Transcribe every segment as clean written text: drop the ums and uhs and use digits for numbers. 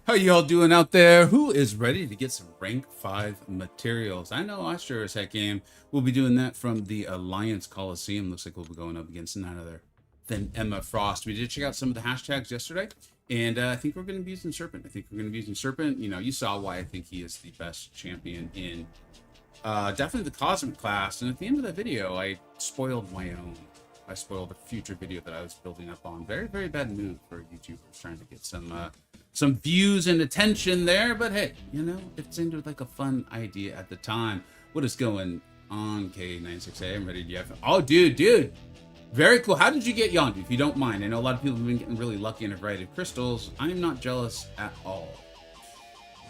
How y'all doing out there? Who is ready to get some rank 5 materials? I know I sure as heck am. We'll be doing that from the Alliance Coliseum. Looks like we'll be going up against none other than Emma Frost. We did check out some of the hashtags yesterday, and I think we're going to be using Serpent. I think we're going to be using Serpent. You know, you saw why I think he is the best champion in definitely the Cosmic class. And at the end of that video, I spoiled my own. I spoiled a future video that I was building up on. Very, very bad move for YouTubers trying to get some views and attention there, but hey, you know, it seemed like a fun idea at the time. What is going on, K96A? I'm ready to get. Oh, dude, very cool. How did you get Yondu, if you don't mind? I know a lot of people have been getting really lucky in a variety of crystals. I'm not jealous at all.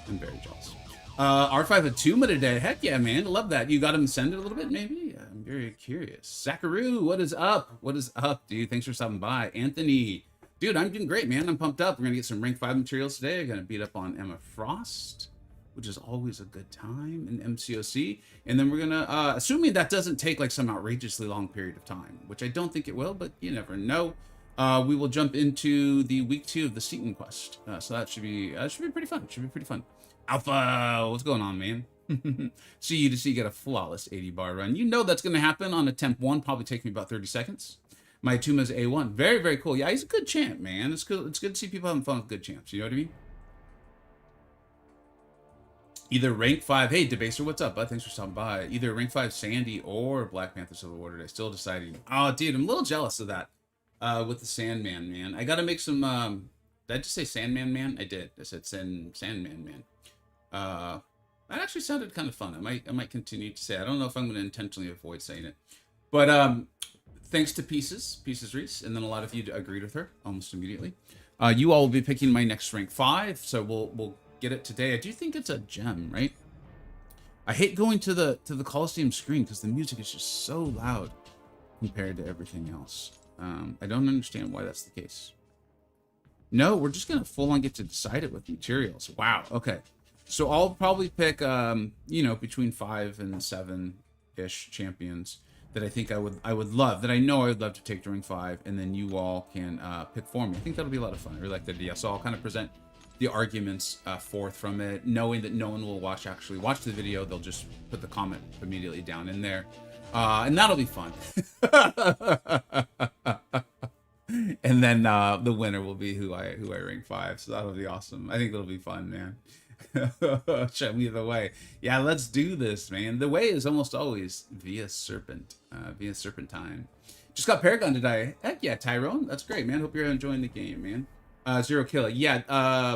I'm very jealous. R5 a 2 today. Heck yeah, man. Love that. You got him send it a little bit, maybe? I'm very curious. Zachary, what is up? What is up, dude? Thanks for stopping by. Anthony. Dude, I'm doing great, man. I'm pumped up. We're going to get some rank 5 materials today. I'm going to beat up on Emma Frost, which is always a good time in MCoC. And then we're going to, assuming that doesn't take like some outrageously long period of time, which I don't think it will, but you never know. We will jump into the week 2 of the Seatin quest. So that should be pretty fun. Should be pretty fun. Alpha, what's going on, man? See you to see you get a flawless 80 bar run. You know that's going to happen on attempt 1. Probably take me about 30 seconds. My Tuma's A1. Very, very cool. Yeah, he's a good champ, man. It's good. It's good to see people having fun with good champs. You know what I mean? Either rank 5. Hey, Debaser, what's up, bud? Thanks for stopping by. Either rank 5 Sandy or Black Panther Civil War today. Still deciding. Oh, dude, I'm a little jealous of that. With the Sandman, man. I got to make some. Did I just say Sandman, man? I did. I said Sandman, man. That actually sounded kind of fun. I might continue to say. I don't know if I'm going to intentionally avoid saying it, but thanks to Pieces Reese, and then a lot of you agreed with her almost immediately. You all will be picking my next rank 5, so we'll get it today. I do think it's a gem, right? I hate going to the Coliseum screen because the music is just so loud compared to everything else. I don't understand why that's the case. No, we're just gonna full on get to decide it with materials. Wow. Okay. So I'll probably pick, you know, between 5 and 7-ish champions that I think I would love, that I know I would love to take during 5, and then you all can pick for me. I think that'll be a lot of fun. I really like the idea. So I'll kind of present the arguments forth from it, knowing that no one will actually watch the video. They'll just put the comment immediately down in there, and that'll be fun. And then the winner will be who I rank 5. So that'll be awesome. I think it'll be fun, man. Show me the way. Yeah, let's do this, man. The way is almost always via Serpent, via Serpentine. Just got Paragon today. Heck yeah, Tyrone. That's great, man. Hope you're enjoying the game, man. Zero Killer. Yeah,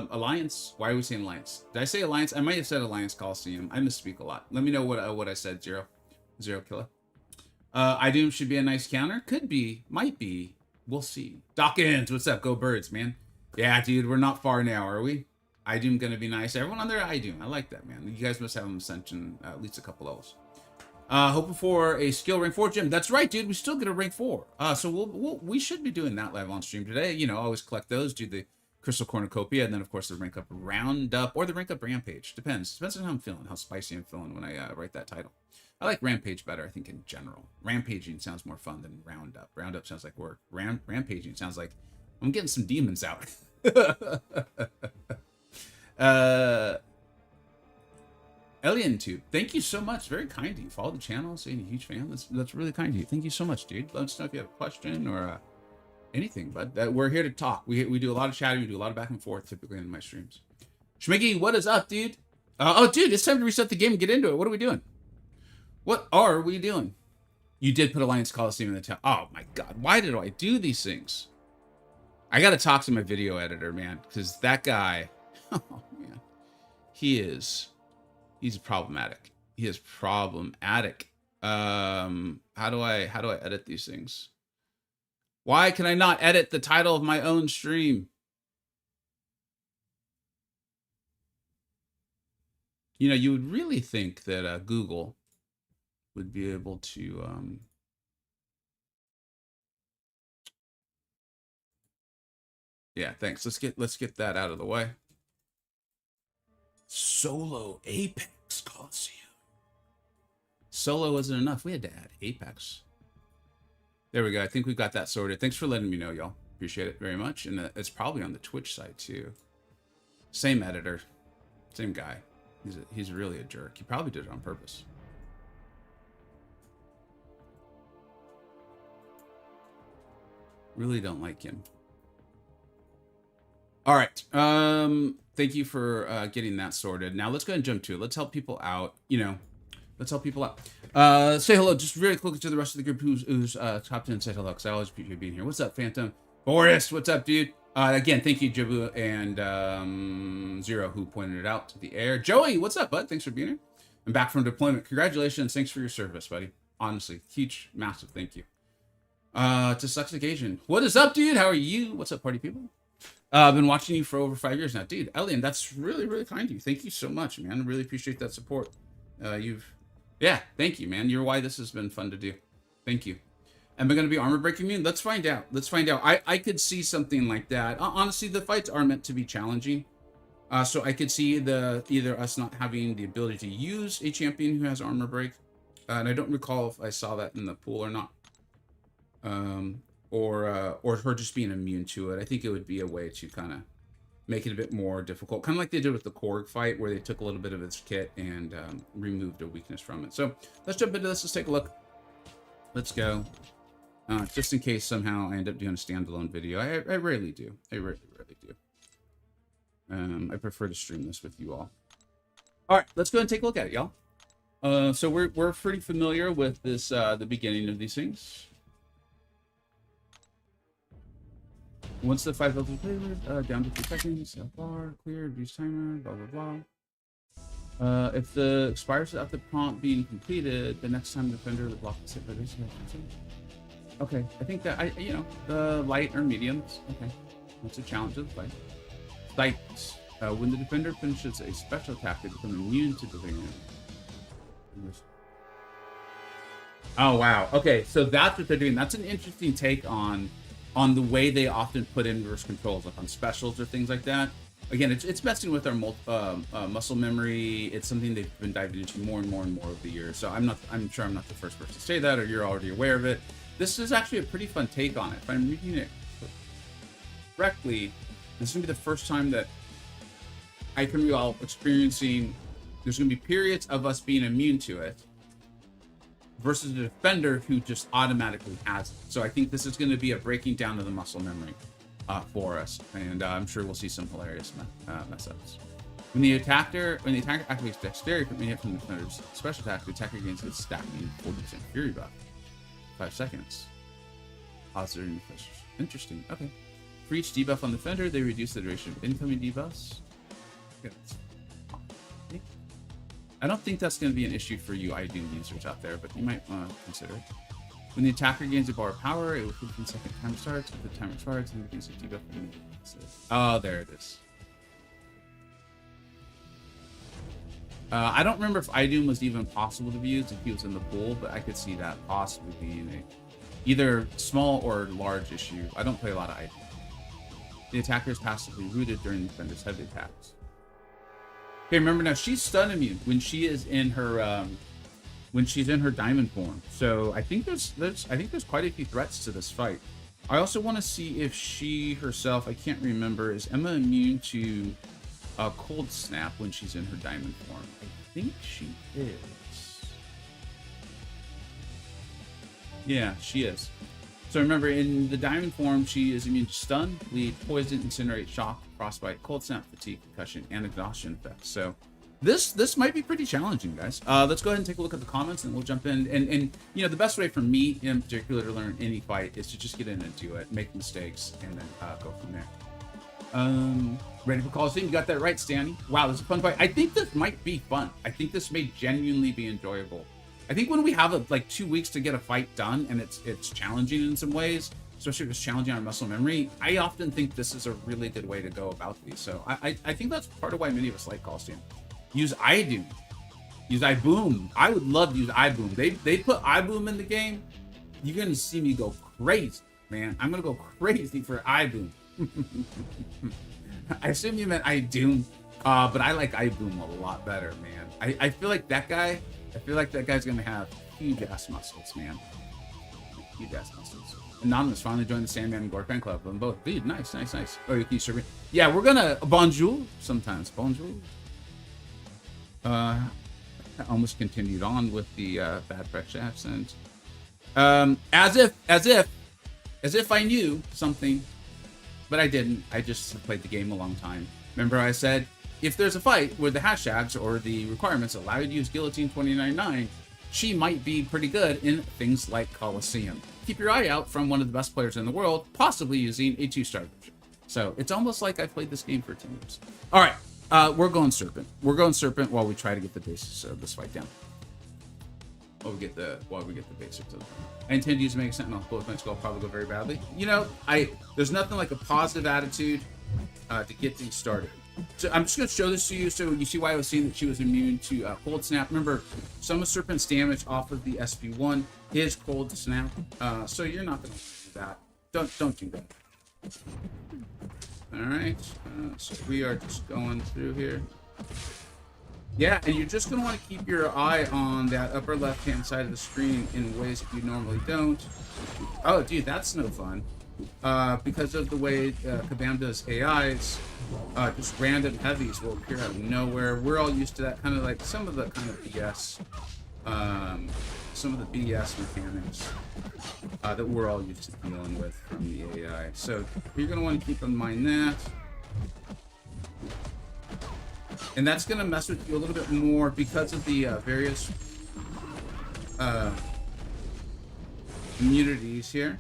Alliance. Why are we saying Alliance? Did I say Alliance? I might have said Alliance Coliseum. I misspeak a lot. Let me know what I said, Zero Killer. Idoom should be a nice counter. Could be. Might be. We'll see. Dawkins, what's up? Go Birds, man. Yeah, dude, we're not far now, are we? Idoom gonna be nice. Everyone on there, Idoom. I like that, man. You guys must have them Ascension at least a couple levels. Hoping for a skill rank 4 gym. That's right, dude. We still get a rank 4. So we should be doing that live on stream today. You know, always collect those, do the Crystal Cornucopia, and then of course the rank up Roundup or the rank up Rampage. Depends on how I'm feeling, how spicy I'm feeling when I write that title. I like Rampage better, I think, in general. Rampaging sounds more fun than Roundup. Roundup sounds like work. Rampaging sounds like I'm getting some demons out. Alien Tube, thank you so much. Very kind of you. Follow the channel, saying a huge fan. That's really kind of you. Thank you so much, dude. Let us know if you have a question or anything. But we're here to talk. We do a lot of chatting. We do a lot of back and forth typically in my streams. Schmiggy, what is up, dude? Oh, dude, it's time to reset the game and get into it. What are we doing? What are we doing? You did put Alliance Coliseum in the top. Oh my God, why did I do these things? I got to talk to my video editor, man, because that guy, oh man, he's problematic. He is problematic. How do I edit these things? Why can I not edit the title of my own stream? You know, you would really think that Google would be able to yeah, thanks. Let's get that out of the way. Solo Apex Coliseum. Solo wasn't enough. We had to add Apex. There we go. I think we've got that sorted. Thanks for letting me know, y'all. Appreciate it very much. And it's probably on the Twitch side too. Same editor, same guy. He's really a jerk. He probably did it on purpose. Really don't like him. All right. Thank you for getting that sorted. Now let's go ahead and jump to it. Let's help people out. You know, let's help people out. Say hello just really quickly to the rest of the group who's topped in and said hello, because I always appreciate you being here. What's up, Phantom? Boris, what's up, dude? Again, thank you, Jibu and Zero, who pointed it out to the air. Joey, what's up, bud? Thanks for being here. I'm back from deployment. Congratulations. Thanks for your service, buddy. Honestly, huge, massive thank you. To Sucks Occasion. What is up, dude? How are you? What's up, party people? I've been watching you for over 5 years now. Dude, Elian, that's really, really kind of you. Thank you so much, man. I really appreciate that support. Yeah, thank you, man. You're why this has been fun to do. Thank you. Am I going to be armor breaking immune? Let's find out. Let's find out. I could see something like that. Honestly, the fights are meant to be challenging. So I could see either us not having the ability to use a champion who has armor break. And I don't recall if I saw that in the pool or not. Or her just being immune to it. I think it would be a way to kind of make it a bit more difficult. Kind of like they did with the Korg fight, where they took a little bit of its kit and removed a weakness from it. So let's jump into this. Let's take a look. Let's go. Just in case somehow I end up doing a standalone video. I rarely do. I rarely do. I prefer to stream this with you all. All right, let's go and take a look at it, y'all. So we're pretty familiar with this, the beginning of these things. Once the 5 levels are cleared, down to 3 seconds, bar, clear, reduce timer, blah, blah, blah. If the expires without the prompt being completed, the next time the defender the block is hit by this. Okay, I think that, the light or mediums. Okay, that's a challenge of the fight. Sights. When the defender finishes a special attack, they become immune to the variant. Oh, wow. Okay, so that's what they're doing. That's an interesting take on the way they often put in reverse controls, like on specials or things like that. Again, it's messing with our muscle memory. It's something they've been diving into more and more and more over the years. So I'm sure I'm not the first person to say that, or you're already aware of it. This is actually a pretty fun take on it. If I'm reading it correctly, this is going to be the first time that I can recall experiencing, there's going to be periods of us being immune to it versus a defender who just automatically has it. So I think this is going to be a breaking down of the muscle memory for us. And I'm sure we'll see some hilarious mess ups. When the attacker activates dexterity from the defender's special attack, the attacker gains a stacking 40% fury buff. 5 seconds. Positive. Interesting. Okay. For each debuff on the defender, they reduce the duration of incoming debuffs. Okay. I don't think that's going to be an issue for you IDOOM users out there, but you might want to consider it. When the attacker gains a bar of power, it will 15-second timer starts. If the timer starts, then it gains a debuff. Oh, there it is. I don't remember if IDOOM was even possible to be used if he was in the pool, but I could see that possibly being either small or large issue. I don't play a lot of IDOOM. The attacker is passively rooted during the defender's heavy attacks. Okay, remember now, she's stun immune when she is in her when she's in her diamond form. So I think there's quite a few threats to this fight. I also want to see if she herself, I can't remember, is Emma immune to a cold snap when she's in her diamond form? I think she is. Yeah, she is. So remember, in the diamond form, she is immune to stun, bleed, poison, incinerate, shock, frostbite, cold snap, fatigue, concussion, and exhaustion effects. So this might be pretty challenging, guys. Let's go ahead and take a look at the comments, and we'll jump in. And the best way for me in particular to learn any fight is to just get in and do it, make mistakes, and then go from there. Ready for Coliseum? You got that right, Stanny. Wow, this is a fun fight. I think this might be fun. I think this may genuinely be enjoyable. I think when we have like 2 weeks to get a fight done, and it's challenging in some ways, especially if it's challenging our muscle memory, I often think this is a really good way to go about these. So I think that's part of why many of us like Coliseum. Use IDOOM. Use iBoom. I would love to use iBoom. They put iBoom in the game. You're gonna see me go crazy, man. I'm gonna go crazy for iBoom. I assume you meant iDoom, but I like iBoom a lot better, man. I feel like that guy's gonna have huge ass muscles, man. Huge ass muscles. Anonymous finally joined the Sandman and Gore fan club. Them both. Dude, nice. Oh, you can serve me. Yeah, we're gonna bonjour sometimes. Bonjour. I almost continued on with the bad French accent. As if I knew something, but I didn't. I just played the game a long time. Remember, I said if there's a fight where the hashtags or the requirements allow you to use Guillotine 2099, she might be pretty good in things like Coliseum. Keep your eye out from one of the best players in the world, possibly using a 2-star version. So it's almost like I've played this game for 10 years. All right, we're going Serpent. We're going Serpent while we try to get the basis of this fight down. While we get the basics of it. I intend to use Mega Sentinel. Both my skull probably go very badly. You know, there's nothing like a positive attitude to get things started. So I'm just going to show this to you so you see why I was saying that she was immune to Cold Snap. Remember, some of Serpent's damage off of the SP1 is Cold Snap, so you're not going to do that. Don't do that. All right, so we are just going through here. Yeah, and you're just going to want to keep your eye on that upper left-hand side of the screen in ways that you normally don't. Oh, dude, that's no fun. Because of the way Kabam does AIs, just random heavies will appear out of nowhere. We're all used to that kind of like some of the kind of BS, mechanics that we're all used to dealing with from the AI. So you're going to want to keep in mind that. And that's going to mess with you a little bit more because of the various immunities here.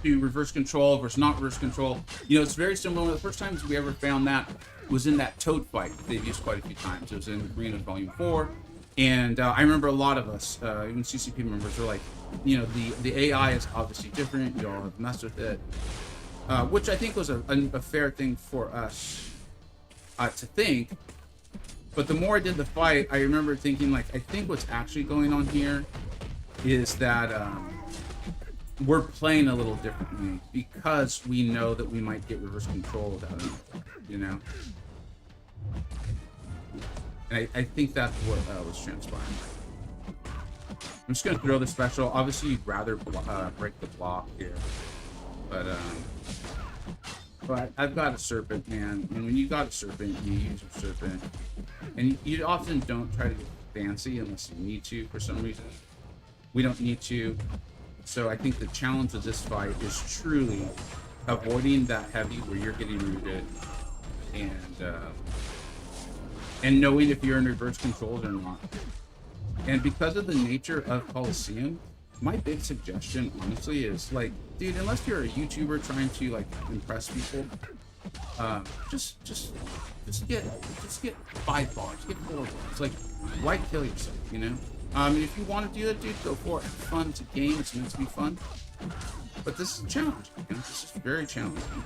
To reverse control versus not reverse control. You know, it's very similar. One of the first times we ever found that was in that Toad fight they've used quite a few times. It was in Arena Volume 4. And I remember a lot of us, even CCP members, were like, you know, the AI is obviously different. You all have messed with it. Which I think was a fair thing for us to think. But the more I did the fight, I remember thinking, like, I think what's actually going on here is that we're playing a little differently because we know that we might get reverse control without it, you know? And I think that's what was transpiring. I'm just going to throw the special. Obviously, you'd rather break the block here. But I've got a Serpent, man. And when you got a Serpent, you use your Serpent. And you often don't try to get fancy unless you need to for some reason. We don't need to. So I think the challenge of this fight is truly avoiding that heavy where you're getting rooted and knowing if you're in reverse controls or not. And because of the nature of Coliseum, my big suggestion, honestly, is like, dude, unless you're a YouTuber trying to like impress people, just get 5 bars, get 4 bars. Like, why kill yourself, you know? If you want to do it, dude, go for it. It's fun. It's a game. It's meant to be fun. But this is a challenge. You know? This is very challenging.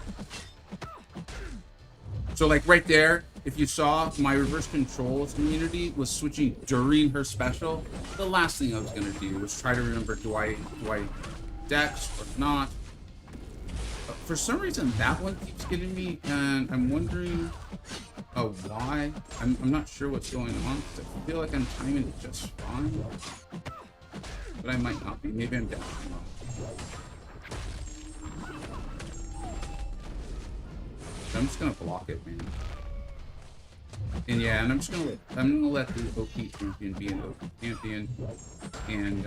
So, like, right there, if you saw my reverse controls immunity was switching during her special, the last thing I was going to do was try to remember, do I dex or not? But for some reason, that one keeps getting me, and I'm wondering why. I'm not sure what's going on, because I feel like I'm timing it just fine. But I might not be. Maybe I'm definitely wrong. I'm just gonna block it, man. And yeah, and I'm gonna let the OP champion be an OP champion. And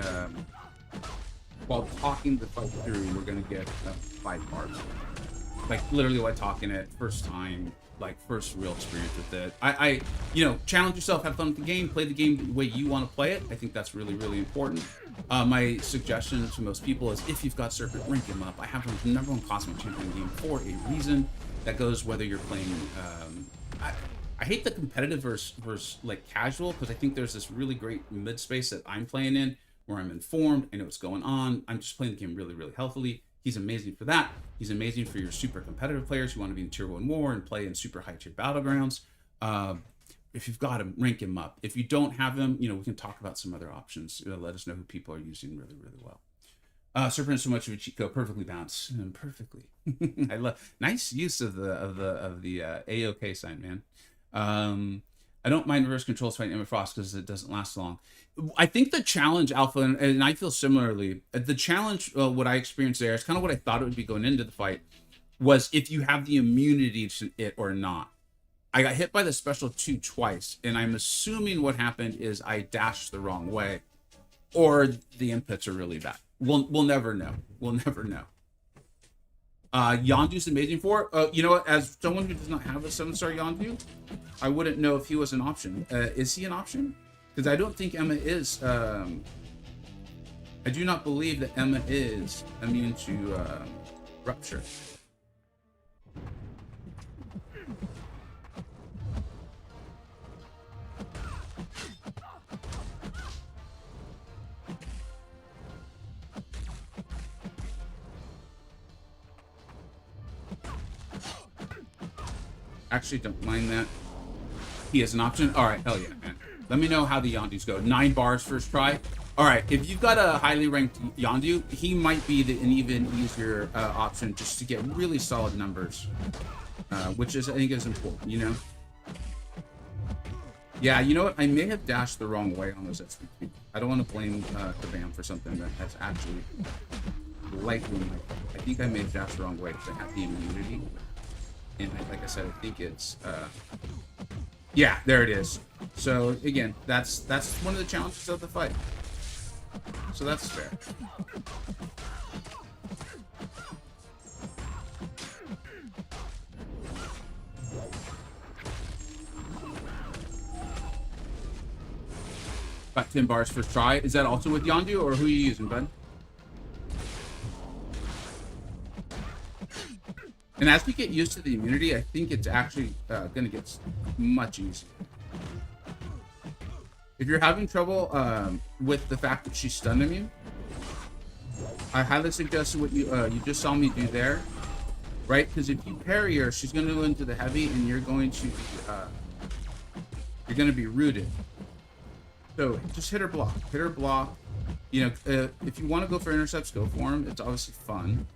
while talking the fight through, we're gonna get 5 bars. Like literally while talking it first time, like first real experience with it. I challenge yourself, have fun with the game, play the game the way you want to play it. I think that's really, really important. My suggestion to most people is if you've got Serpent, rank him up. I have him the #1 Cosmic Champion game for a reason. That goes whether you're playing. I hate the competitive versus like casual, because I think there's this really great mid space that I'm playing in where I'm informed, I know what's going on. I'm just playing the game really, really healthily. He's amazing for that. He's amazing for your super competitive players who want to be in Tier 1 war and play in super high tier battlegrounds. If you've got him, rank him up. If you don't have him, we can talk about some other options. Let us know who people are using really, really well. Serpent is so much of a cheat code, perfectly balanced, perfectly. I love nice use of the AOK sign, man. I don't mind reverse controls fighting Emma Frost because it doesn't last long. I think the challenge, Alpha, and I feel similarly, the challenge, what I experienced there is kind of what I thought it would be going into the fight, was if you have the immunity to it or not. I got hit by the special 2 twice, and I'm assuming what happened is I dashed the wrong way, or the inputs are really bad. We'll never know. We'll never know. Yondu's amazing for it. You know what? As someone who does not have a 7-star Yondu, I wouldn't know if he was an option. Is he an option? Because I don't think Emma is. I do not believe that Emma is immune to rupture. Actually, don't mind that. He is an option. All right, hell yeah, man. Let me know how the Yondus go. 9 bars first try. All right, if you've got a highly ranked Yondu, he might be an even easier option just to get really solid numbers, which is, I think, is important, you know? Yeah, you know what? I may have dashed the wrong way on those F2P. I don't want to blame Kabam for something that has actually likely. I think I may have dashed the wrong way because I have the immunity. And like I said, I think it's yeah, there it is. So again, that's one of the challenges of the fight. So that's fair. About 10 bars first try. Is that also with Yondu, or who are you using, bud? And as we get used to the immunity, I think it's actually going to get much easier. If you're having trouble with the fact that she's stun immune, I highly suggest what you just saw me do there, right? Because if you parry her, she's going to go into the heavy, and you're going to be rooted. So just hit her block. Hit her block. You know, if you want to go for intercepts, go for them. It's obviously fun.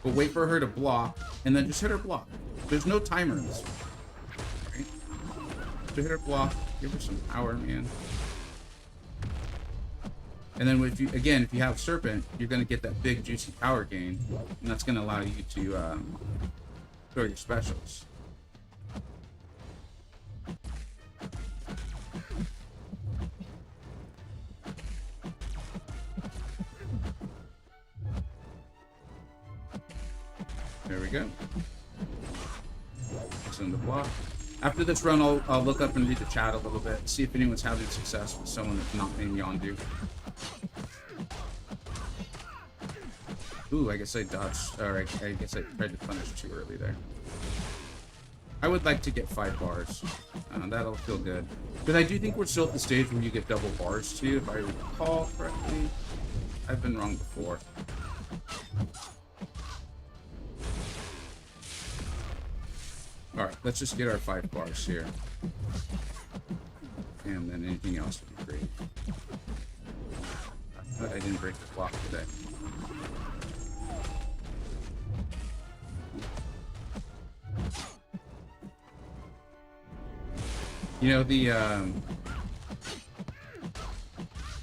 But wait for her to block, and then just hit her block. There's no timer in this one, right? So hit her block, give her some power, man. And then if you have Serpent, you're going to get that big juicy power gain, and that's going to allow you to throw your specials. There we go. Send the block. After this run, I'll look up and read the chat a little bit, see if anyone's having success with someone that's not named Yondu. Ooh, I guess I dodged. All right, I guess I tried to punish too early there. I would like to get 5 bars. That'll feel good. But I do think we're still at the stage where you get double bars too, if I recall correctly. I've been wrong before. All right, let's just get our 5 bars here. And then anything else would be great. I didn't break the block today. You know, the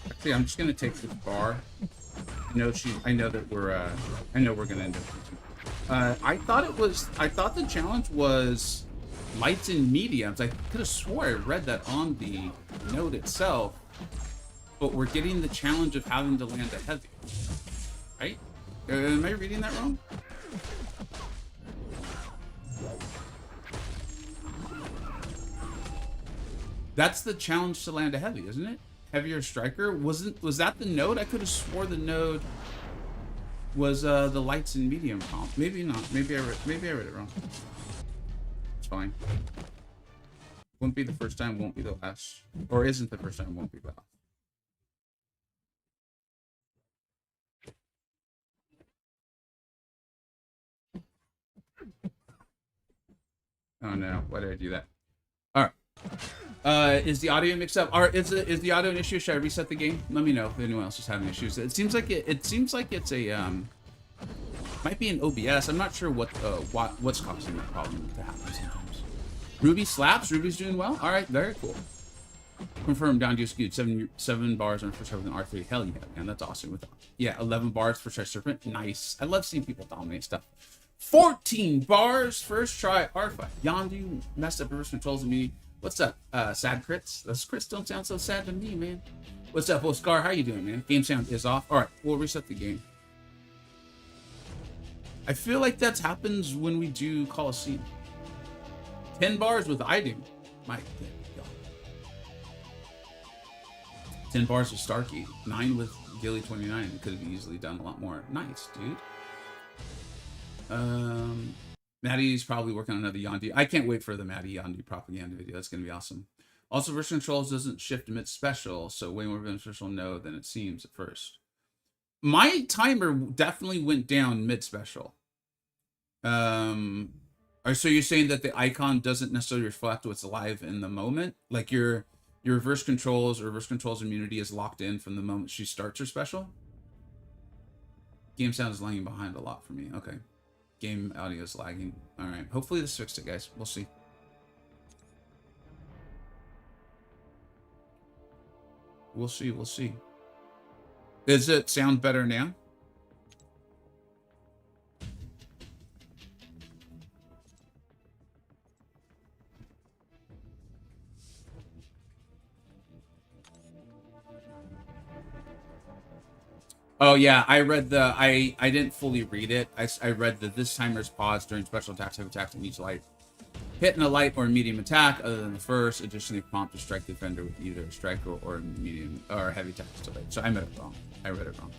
actually, I'm just gonna take this bar. I know that we're gonna end up. I thought the challenge was lights and mediums. I could have swore I read that on the note itself, but we're getting the challenge of having to land a heavy, right? Am I reading that wrong? That's the challenge to land a heavy, isn't it? Heavier striker? Was that the node? I could have swore the node was the lights and medium comp. Maybe not. Maybe I read it wrong. It's fine. Won't be the first time, won't be the last. Or isn't the first time, won't be the last. Oh no, why did I do that? Alright. Is the audio mixed up? Or is the audio an issue? Should I reset the game? Let me know if anyone else is having issues. It seems like it's a might be an OBS. I'm not sure what's causing that problem to happen sometimes. Ruby slaps. Ruby's doing well. All right, very cool. Confirmed. Down to skewed. Seven bars on first serpent R3. Hell yeah, man, that's awesome. With 11 bars for try serpent. Nice. I love seeing people dominate stuff. 14 bars first try R5. Yondu messed up reverse controls of me. What's up, sad crits? Those crits don't sound so sad to me, man. What's up, Oscar? How you doing, man? Game sound is off. All right, we'll reset the game. I feel like that happens when we do Coliseum. 10 bars with iDoom. My God. 10 bars with Starkey. 9 with Gilly 29. Could have easily done a lot more. Nice, dude. Maddie's probably working on another Yondu. I can't wait for the Maddie Yondu propaganda video. That's going to be awesome. Also, verse controls doesn't shift mid special, so way more beneficial no than it seems at first. My timer definitely went down mid special. So you're saying that the icon doesn't necessarily reflect what's live in the moment? Like your reverse controls or reverse controls immunity is locked in from the moment she starts her special? Game sound is lagging behind a lot for me. Okay. Game audio is lagging. All right. Hopefully this fixed it, guys. We'll see. We'll see. We'll see. Does it sound better now? Oh yeah, I read the I didn't fully read it. I read that this timer's paused during special attacks, heavy attacks, and each light. Hitting a light or medium attack other than the first, additionally prompt to strike the defender with either a strike or medium or heavy attacks delayed. So I read it wrong. I read it wrong.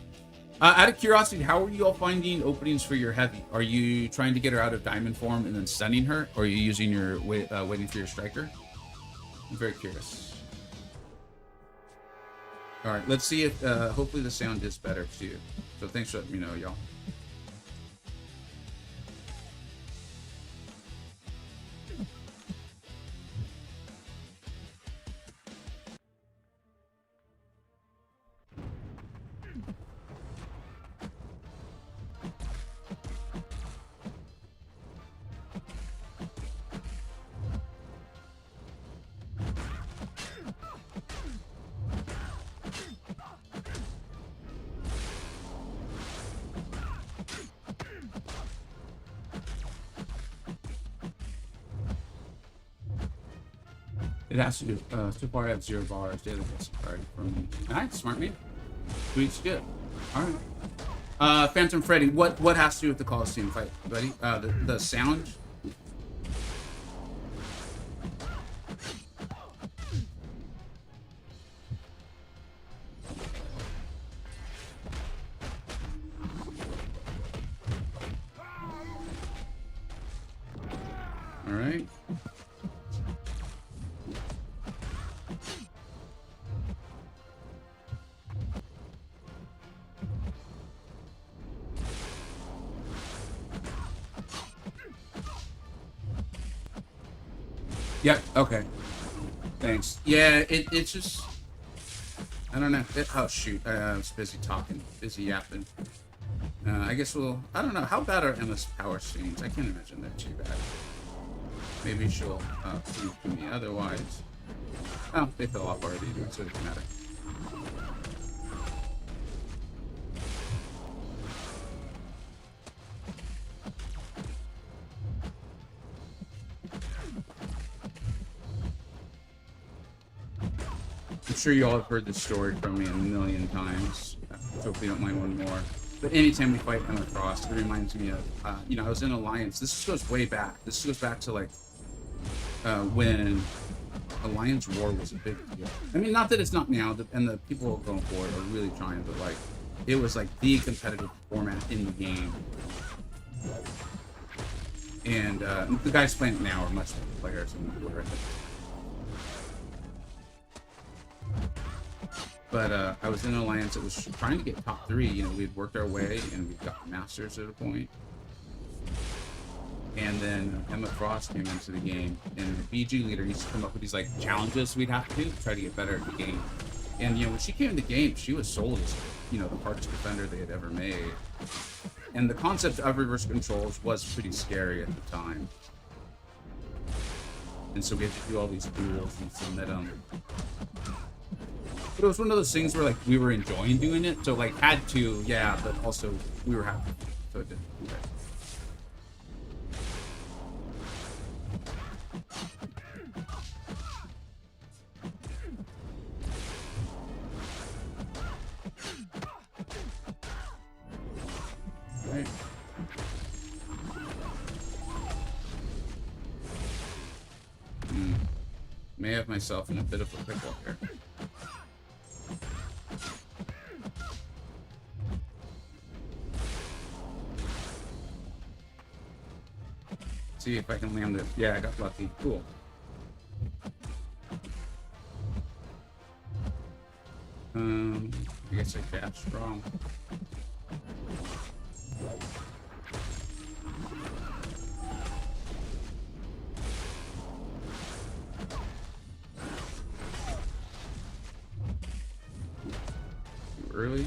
Out of curiosity, how are you all finding openings for your heavy? Are you trying to get her out of diamond form and then stunning her, or are you using your waiting for your striker? I'm very curious. All right, let's see if hopefully the sound is better to you. So thanks for letting me know, y'all. It has to do. So far, I have 0 bars. Daily card from. Alright, smart me. Sweet's good. Alright. Phantom Freddy. What has to do with the Coliseum fight, buddy? The sound. All right. Yep. Okay. Thanks. Yeah. It's just. I don't know. Oh shoot! I was busy talking, busy yapping. I guess we'll. I don't know. How bad are Emma's power streams? I can't imagine they're too bad. Maybe she'll prove to me otherwise. Oh, they fell off already. So it doesn't matter. I'm sure you all have heard this story from me a million times. So if you don't mind one more. But anytime we fight Emma Frost, it reminds me of, I was in Alliance. This goes way back. This goes back to like when Alliance War was a big deal. I mean, not that it's not now, and the people going for it are really trying, but like, it was like the competitive format in the game. And the guys playing it now are much better players than we were. But I was in an alliance that was trying to get top 3. You know, we'd worked our way and we'd got masters at a point. And then Emma Frost came into the game, and the BG leader used to come up with these like challenges we'd have to do to try to get better at the game. And when she came in the game, she was sold as the hardest defender they had ever made. And the concept of reverse controls was pretty scary at the time. And so we had to do all these duels and submit them. But it was one of those things where, like, we were enjoying doing it. So, like, had to, yeah, but also we were happy. So it didn't do that. Right. May have myself in a bit of a pickle here. See if I can land it. Yeah, I got lucky. Cool. I guess I dashed wrong. Too early.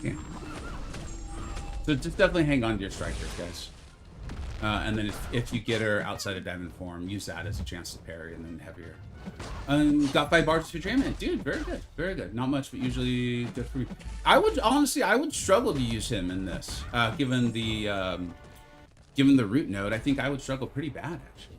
Yeah. So just definitely hang on to your strikers, guys. And then if you get her outside of diamond form, use that as a chance to parry, and then heavier. Got 5 bars for Draymond. Dude, very good. Very good. Not much, but usually good for me. I would struggle to use him in this. Given the root node, I think I would struggle pretty bad, actually.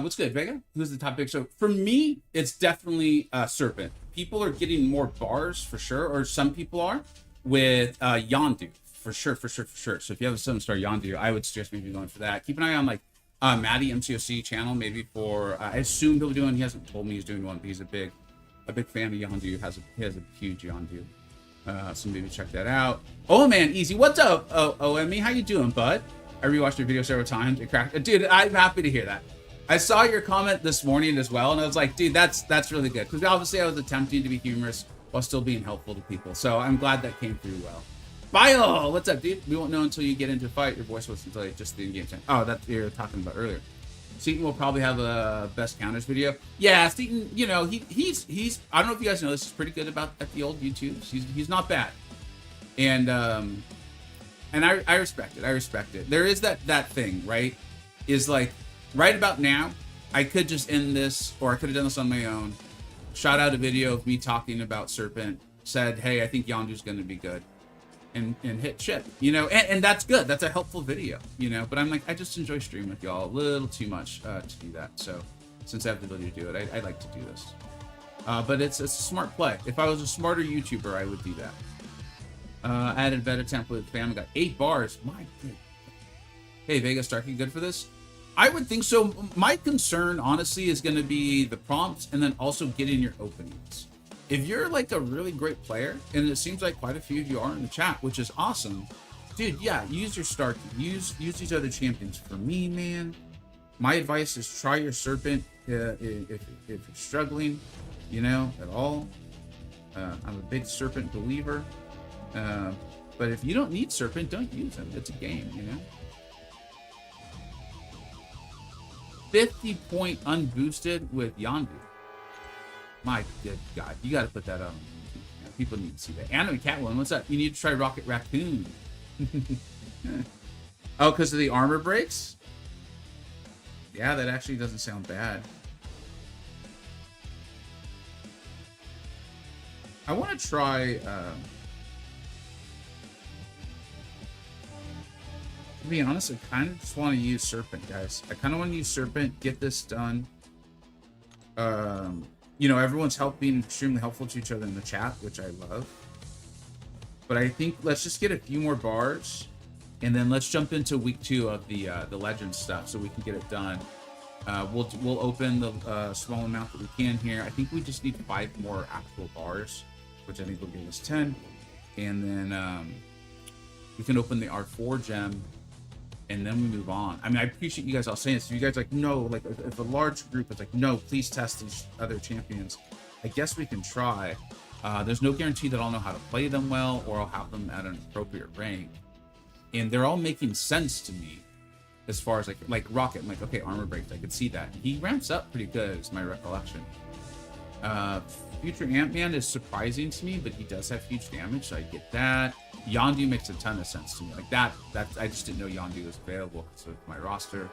What's good, Vega? Who's the top pick? So for me, it's definitely Serpent. People are getting more bars for sure, or some people are, with Yondu. For sure. So if you have a 7-star Yondu, I would suggest maybe going for that. Keep an eye on, like, Maddie MCoC channel, maybe for, I assume he'll be doing, he hasn't told me he's doing one, but he's a big fan of Yondu. He has a huge Yondu. So maybe check that out. Oh man, easy. What's up, OME? How you doing, bud? I rewatched your video several times. It cracked. Dude, I'm happy to hear that. I saw your comment this morning as well, and I was like, dude, that's really good. Because obviously I was attempting to be humorous while still being helpful to people. So I'm glad that came through well. Bio, what's up, dude? We won't know until you get into a fight. Your voice was until just the in-game time. Oh, that's what you were talking about earlier. Seatin will probably have a best counters video. Yeah, Seatin, you know, he's I don't know if you guys know this, he's pretty good at the old YouTubes. He's not bad. And I respect it. I respect it. There is that thing, right? Is like right about now, I could just end this, or I could have done this on my own. Shot out a video of me talking about Serpent, said, hey, I think Yondu's going to be good, and hit ship, you know, and that's good. That's a helpful video, you know, but I'm like, I just enjoy streaming with y'all a little too much to do that. So since I have the ability to do it, I like to do this. But it's a smart play. If I was a smarter YouTuber, I would do that. Added better template, fam. Got 8 bars. My good. Hey, Vega, Starkey, good for this? I would think so. My concern, honestly, is going to be the prompts and then also getting your openings. If you're like a really great player, and it seems like quite a few of you are in the chat, which is awesome, dude, yeah, use your Starkey. Use these other champions. For me, man, my advice is try your Serpent if you're struggling, you know, at all. I'm a big Serpent believer. But if you don't need Serpent, don't use him. It's a game, you know. 50 point unboosted with Yondu. My good God, you got to put that on. People need to see that. Anime Catwoman, what's up? You need to try Rocket Raccoon. Oh, because of the armor breaks? Yeah, that actually doesn't sound bad. I want to try. To be honest, I kind of just want to use Serpent, guys. I kind of want to use Serpent, get this done. You know, everyone's being extremely helpful to each other in the chat, which I love. But I think let's just get a few more bars, and then let's jump into week 2 of the Legends stuff, so we can get it done. We'll open the small amount that we can here. I think we just need 5 more actual bars, which I think will give us 10. And then we can open the R4 gem, and then we move on. I mean, I appreciate you guys all saying this. You guys like, no, like if a large group is like, no, please test these other champions. I guess we can try. There's no guarantee that I'll know how to play them well or I'll have them at an appropriate rank. And they're all making sense to me as far as like Rocket. I'm like, okay, armor breaks. I could see that. He ramps up pretty good is my recollection. Future Ant-Man is surprising to me, but he does have huge damage, so I get that. Yondu makes a ton of sense to me. Like that I just didn't know Yondu was available, so my roster.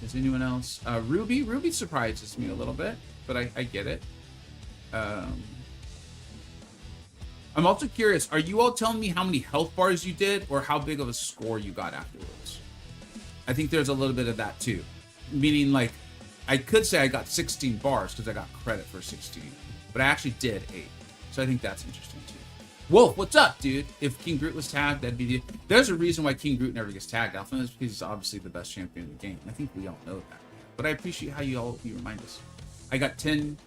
Is anyone else? Ruby surprises me a little bit, but I get it. I'm also curious, are you all telling me how many health bars you did or how big of a score you got afterwards? I think there's a little bit of that too. Meaning, like, I could say I got 16 bars because I got credit for 16, but I actually did 8. So I think that's interesting too. Wolf, what's up, dude? If King Groot was tagged, that'd be there's a reason why King Groot never gets tagged. Often is because he's obviously the best champion in the game. I think we all know that. But I appreciate how you remind us. I got 10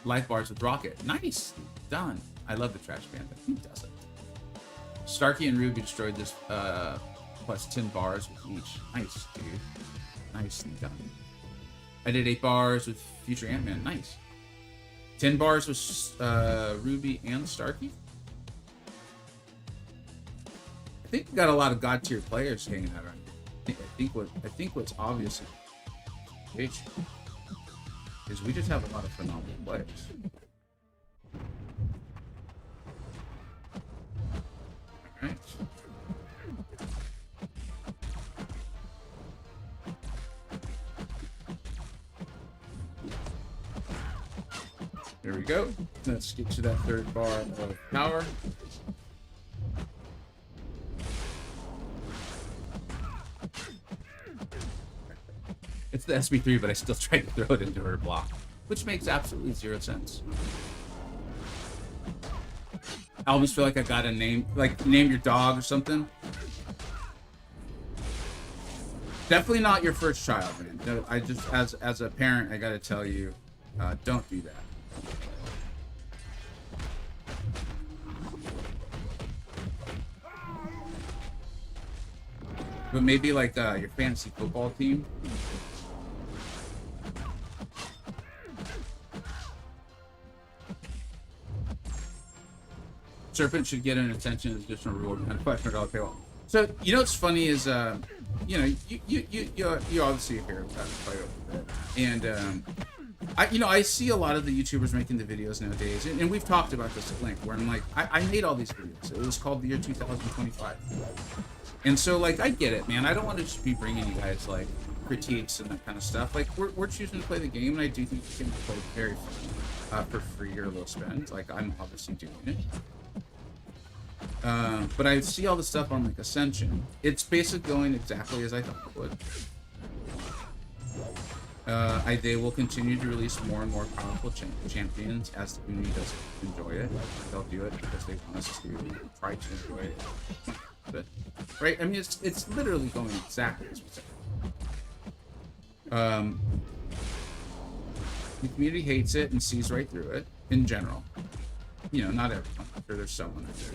life bars with Rocket. Nice. Done. I love the Trash Panda. Who doesn't? Starkey and Ruby destroyed this plus 10 bars with each. Nice, dude. Nicely done. I did 8 bars with Future Ant-Man. Nice. 10 bars with Ruby and Starkey. I think we got a lot of god tier players hanging out around here. I think what's obvious is we just have a lot of phenomenal players. All right. There we go. Let's get to that 3rd bar of power. It's the SB3, but I still tried to throw it into her block, which makes absolutely 0 sense. I almost feel like I got a name, like name your dog or something. Definitely not your first child, man. I just, as a parent, I gotta tell you, don't do that. But maybe like your fantasy football team. Serpent should get an attention as additional reward and question $1 paywall. So you know what's funny is you know you obviously hear about quite a bit, and I see a lot of the YouTubers making the videos nowadays, and we've talked about this at length. Where I'm like, I made all these videos. It was called the year 2025, and so like I get it, man. I don't want to just be bringing you guys like critiques and that kind of stuff. Like we're choosing to play the game, and I do think you can play very for free or low spend. Like I'm obviously doing it. But I see all the stuff on like Ascension. It's basically going exactly as I thought it would. They will continue to release more and more powerful champions as the community does enjoy it. They'll do it because they want us to try to enjoy it. But, right? I mean, it's literally going exactly as we said. The community hates it and sees right through it in general. You know, not everyone. I'm sure there's someone out there.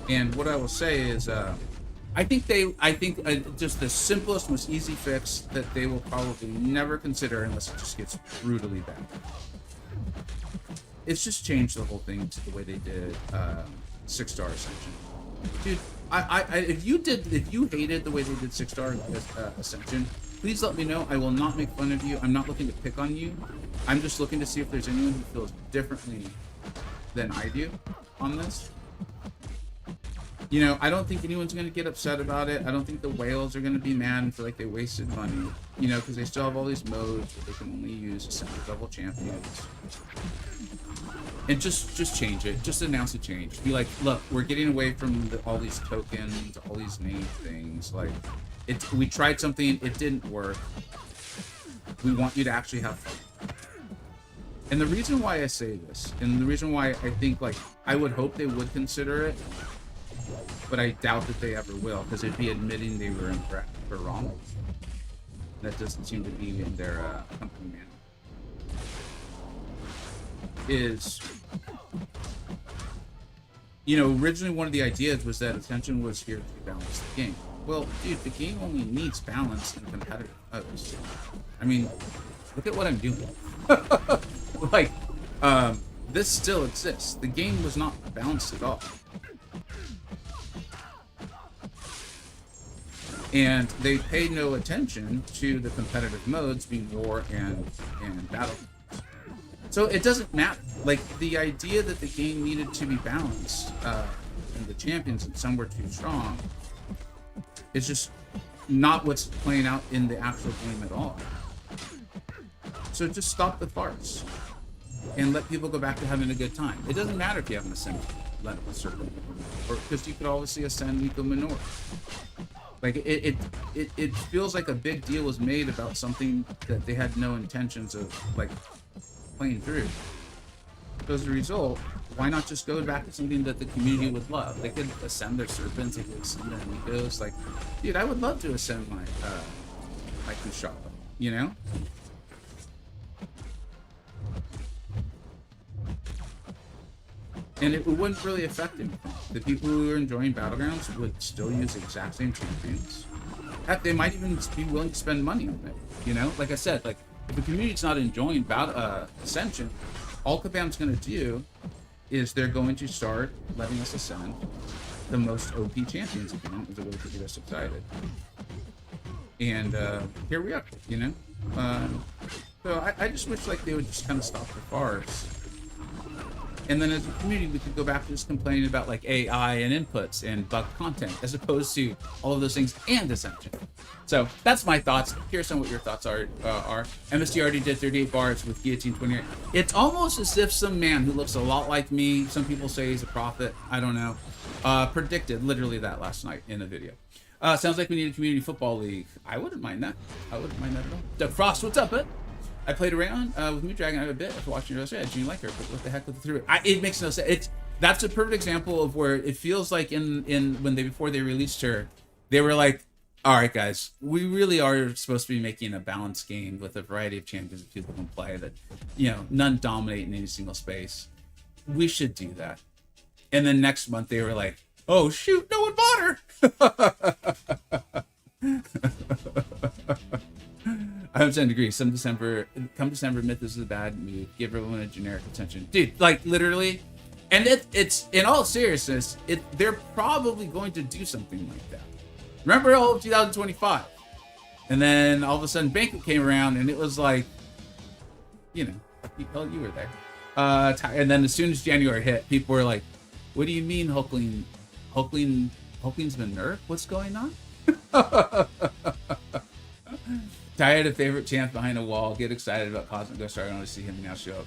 And what I will say is, I think just the simplest, most easy fix that they will probably never consider unless it just gets brutally bad. It's just changed the whole thing to the way they did 6-star Ascension. Dude, if you hated the way they did 6-star Ascension, please let me know. I will not make fun of you. I'm not looking to pick on you. I'm just looking to see if there's anyone who feels differently than I do on this. You know, I don't think anyone's going to get upset about it. I don't think the whales are going to be mad and feel like they wasted money. You know, because they still have all these modes where they can only use Ascended level champions. And just change it. Just announce a change. Be like, look, we're getting away from all these tokens, all these name things. Like, we tried something, it didn't work. We want you to actually have fun. And the reason why I say this, and the reason why I think, like, I would hope they would consider it, but I doubt that they ever will, because it'd be admitting they were incorrect or wrong. That doesn't seem to be in their company manual. is, you know, originally one of the ideas was that attention was here to balance the game. Well, dude, the game only needs balance in competitive modes. I mean, look at what I'm doing. Like, this still exists. The game was not balanced at all. And they paid no attention to the competitive modes being war and battle. So it doesn't matter. Like, the idea that the game needed to be balanced, and the champions and some were too strong, is just not what's playing out in the actual game at all. So just stop the farce and let people go back to having a good time. It doesn't matter if you haven't ascended level circle, or because you could obviously ascend Nico Minor. Like, it feels like a big deal was made about something that they had no intentions of, like, playing through. So as a result, why not just go back to something that the community would love? They could ascend their serpents, they could ascend their Nikos. Like, dude, I would love to ascend my my Kushaba, you know? And it wouldn't really affect anything. The people who are enjoying Battlegrounds would still use the exact same champions. Heck, they might even be willing to spend money on it. You know, like I said, like, if the community's not enjoying Ascension, all Kabam's going to do is they're going to start letting us ascend the most OP champions again as a way to get us excited. And here we are, you know? So I just wish, like, they would just kind of stop the farce. And then as a community, we could go back to just complaining about, like, AI and inputs and bug content, as opposed to all of those things and Ascension. So that's my thoughts. Here's some of what your thoughts are. MSD already did 38 bars with Guillotine 28. It's almost as if some man who looks a lot like me, some people say he's a prophet, I don't know, predicted literally that last night in a video. Sounds like we need a community football league. I wouldn't mind that. I wouldn't mind that at all. Doug Frost, what's up, bud? I played around with Moon Dragon a bit after watching her. I didn't like her, but what the heck with the through it? It makes no sense. That's a perfect example of where it feels like before they released her, they were like, all right, guys, we really are supposed to be making a balanced game with a variety of champions that people can play that, you know, none dominate in any single space. We should do that. And then next month they were like, oh shoot, no one bought her. I 100% agree. Come December, Mythos is a bad move. Give everyone a generic attention. Dude, like, literally. And it's in all seriousness, they're probably going to do something like that. Remember all of 2025? And then all of a sudden Banquet came around and it was like, you know, you were there. And then as soon as January hit, people were like, what do you mean Hulkling? Hulkling's been nerfed? What's going on? Tired of favorite champ behind a wall. Get excited about Cosmic Ghost Star. I want to see him now show up.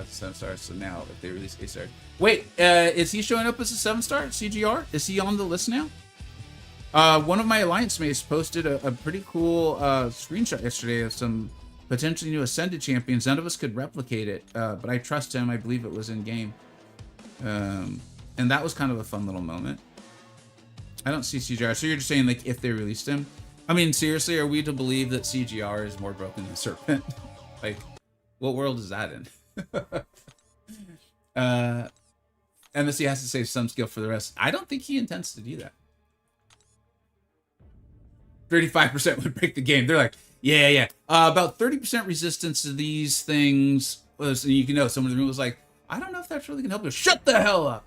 7-star. So now, if they release 8-star, wait, is he showing up as a 7-star CGR? Is he on the list now? One of my alliance mates posted a pretty cool screenshot yesterday of some potentially new Ascended champions. None of us could replicate it, but I trust him. I believe it was in game, and that was kind of a fun little moment. I don't see CGR. So you're just saying, like, if they released him? I mean, seriously, are we to believe that CGR is more broken than Serpent? Like, what world is that in? MSC has to save some skill for the rest. I don't think he intends to do that. 35% would break the game. They're like, yeah. About 30% resistance to these things was, and you can know, someone in the room was like, I don't know if that's really gonna help you. Shut the hell up.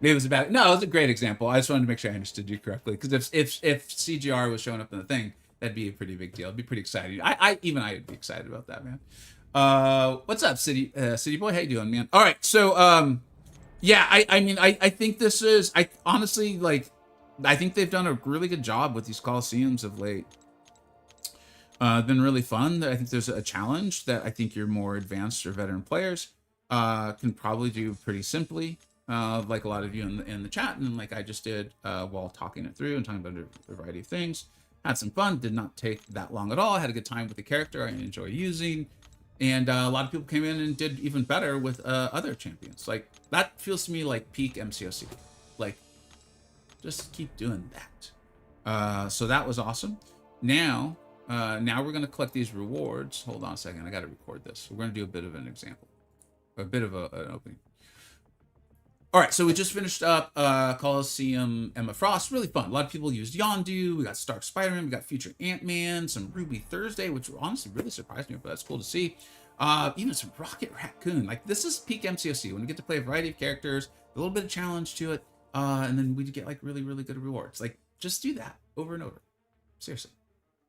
It was about no, it was a great example. I just wanted to make sure I understood you correctly, because if CGR was showing up in the thing, that'd be a pretty big deal. It'd be pretty exciting. I would be excited about that, man. What's up, City Boy? How you doing, man? All right, so yeah, I mean, I think this is, I honestly, like, I think they've done a really good job with these Coliseums of late. Been really fun. I think there's a challenge that I think your more advanced or veteran players can probably do pretty simply. Like a lot of you in the chat, and like I just did while talking it through and talking about a variety of things. Had some fun. Did not take that long at all. I had a good time with the character I enjoy using, and a lot of people came in and did even better with other champions. Like, that feels to me like peak MCoC. Like, just keep doing that. So that was awesome. Now Now we're going to collect these rewards. Hold on a second. I got to record this. We're going to do a bit of an example. A bit of an opening. All right, so we just finished up Coliseum Emma Frost. Really fun. A lot of people used Yondu. We got Stark Spider-Man. We got Future Ant-Man. Some Ruby Thursday, which honestly really surprised me, but that's cool to see. Even some Rocket Raccoon. Like, this is peak MCoC. When you get to play a variety of characters, a little bit of challenge to it, and then we get, like, really, really good rewards. Like, just do that over and over. Seriously.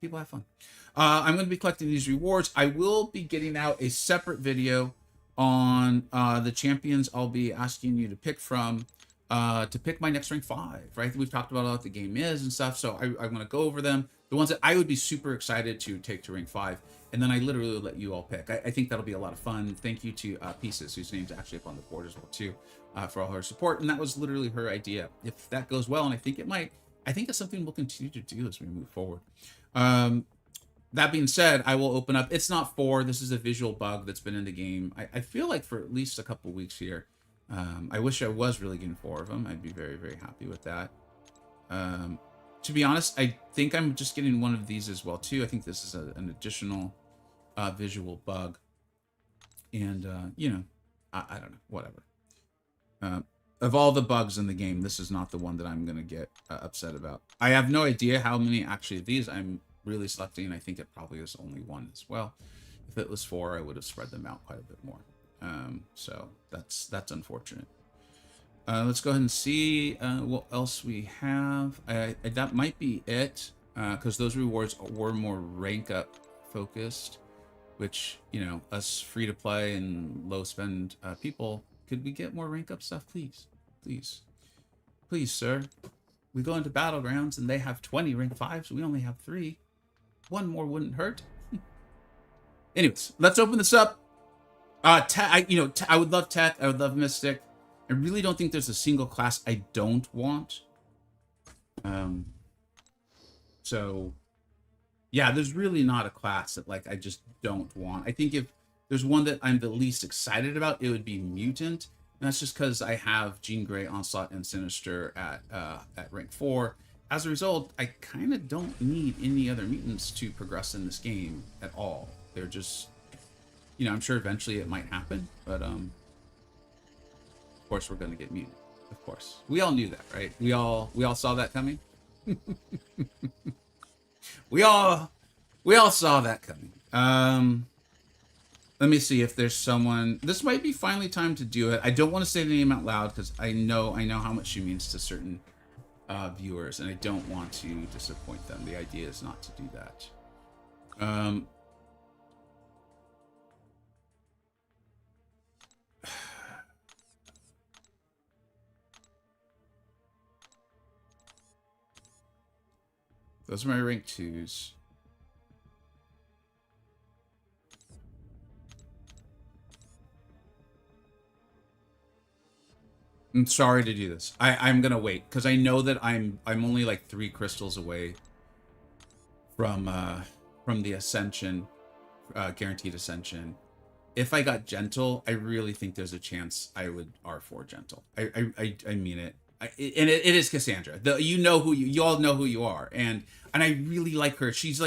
People have fun. I'm going to be collecting these rewards. I will be getting out a separate video on the champions I'll be asking you to pick from to pick my next rank 5, right? We've talked about what the game is and stuff, so I'm going to go over them. The ones that I would be super excited to take to rank 5, and then I literally let you all pick. I think that'll be a lot of fun. Thank you to Pieces, whose name's actually up on the board as well, too, for all her support, and that was literally her idea. If that goes well, and I think it might, I think it's something we'll continue to do as we move forward. That being said, I will open up. It's not 4. This is a visual bug that's been in the game. I feel like for at least a couple weeks here. I wish I was really getting 4 of them. I'd be very, very happy with that. To be honest, I think I'm just getting one of these as well, too. I think this is an additional visual bug. And, you know, I don't know. Whatever. Of all the bugs in the game, this is not the one that I'm going to get upset about. I have no idea how many actually of these I'm really selecting. I think it probably is only 1 as well. If it was 4, I would have spread them out quite a bit more. So that's unfortunate. Let's go ahead and see what else we have. That might be it, because those rewards were more rank up focused, which, you know, us free to play and low spend people, could we get more rank up stuff, please? Please, sir. We go into battlegrounds and they have 20 rank 5s. We only have 3. 1 more wouldn't hurt. Anyways, let's open this up. I would love Tech. I would love Mystic. I really don't think there's a single class I don't want. So, yeah, there's really not a class that, like, I just don't want. I think if there's one that I'm the least excited about, it would be Mutant. And that's just because I have Jean Grey, Onslaught, and Sinister at rank 4. As a result, I kind of don't need any other mutants to progress in this game at all. They're just, you know, I'm sure eventually it might happen, but of course we're going to get mutant. Of course, we all knew that, right? We all saw that coming. we all saw that coming. Let me see if there's someone. This might be finally time to do it. I don't want to say the name out loud because I know how much she means to certain viewers, and I don't want to disappoint them. The idea is not to do that. Those are my rank 2s. I'm sorry to do this. I'm gonna wait because I know that I'm only like 3 crystals away from the ascension, guaranteed ascension. If I got gentle, I really think there's a chance I would R4 gentle. I mean it. And it is Cassandra. You know who you all know who you are, and I really like her. She's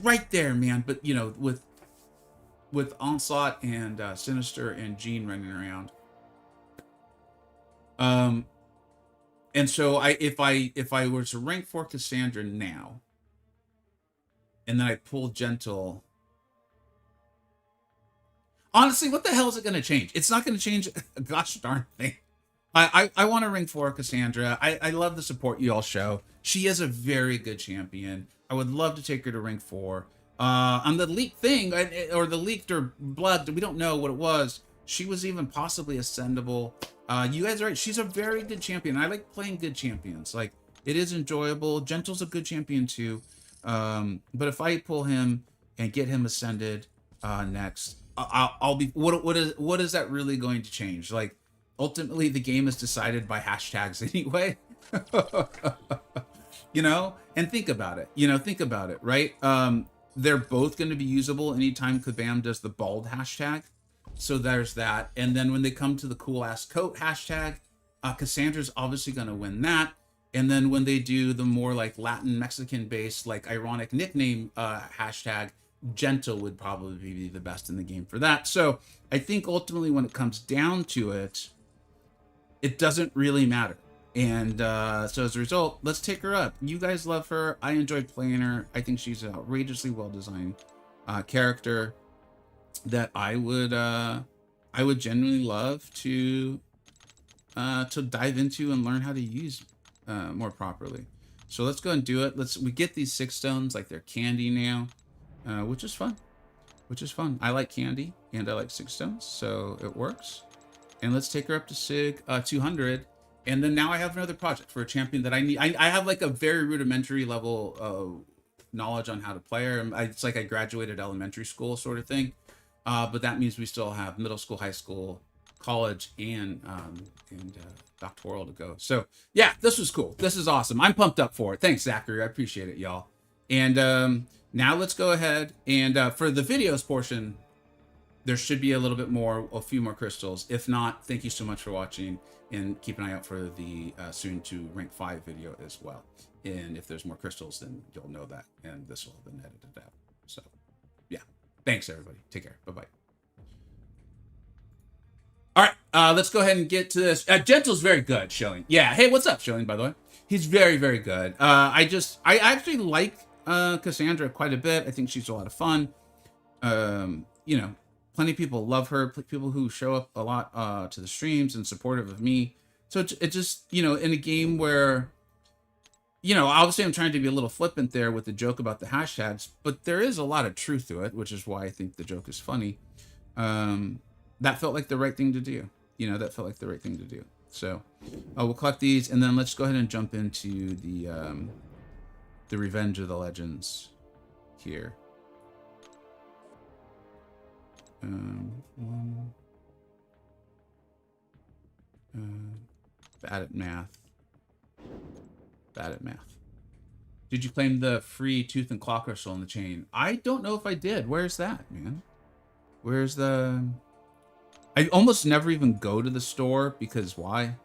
right there, man. But you know, with Onslaught and Sinister and Jean running around. And so if I were to rank 4 Cassandra now, and then I pull gentle, honestly, what the hell is it going to change? It's not going to change a gosh darn thing. I want to rank 4 Cassandra. I love the support you all show. She is a very good champion. I would love to take her to rank 4. On the leaked thing, or the leaked or blood, we don't know what it was. She was even possibly ascendable. You guys are right. She's a very good champion. I like playing good champions. Like, it is enjoyable. Gentle's a good champion too. But if I pull him and get him ascended next, I'll be. What is that really going to change? Like, ultimately, the game is decided by hashtags anyway. You know, and think about it. Think about it, right? They're both going to be usable anytime Kabam does the bald hashtag. So there's that. And then when they come to the cool ass coat hashtag, Cassandra's obviously going to win that. And then when they do the more like Latin Mexican based, like ironic nickname hashtag, gentle would probably be the best in the game for that. So I think ultimately when it comes down to it, it doesn't really matter. And so as a result, let's take her up. You guys love her. I enjoyed playing her. I think she's an outrageously well designed character that I would genuinely love to dive into and learn how to use more properly. So let's go and do it. We get these 6 stones like they're candy now, which is fun. I like candy and I like 6 stones, so it works. And let's take her up to Sig 200. And then now I have another project for a champion that I need. I have like a very rudimentary level knowledge on how to play her. It's like I graduated elementary school sort of thing. But that means we still have middle school, high school, college, and doctoral to go. So yeah, this was cool. This is awesome. I'm pumped up for it. Thanks, Zachary. I appreciate it, y'all. And now let's go ahead and for the videos portion, there should be a few more crystals. If not, thank you so much for watching, and keep an eye out for the soon to rank 5 video as well. And if there's more crystals, then you'll know that, and this will have been edited out. So yeah, thanks everybody. Take care. Bye-bye. All right, let's go ahead and get to this. Gentle's very good, Shilling. Yeah, hey, what's up, Shilling, by the way? He's very, very good. I actually like Cassandra quite a bit. I think she's a lot of fun. You know, plenty of people love her. People who show up a lot to the streams and supportive of me. So it just, you know, in a game where, you know, obviously I'm trying to be a little flippant there with the joke about the hashtags, but there is a lot of truth to it, which is why I think the joke is funny. That felt like the right thing to do. You know, that felt like the right thing to do. So we'll collect these, and then let's go ahead and jump into the Revenge of the Legends here. Bad at math. Bad at math. Did you claim the free tooth and claw crystal in the chain? I don't know if I did. Where's that, man? Where's the... I almost never even go to the store because why?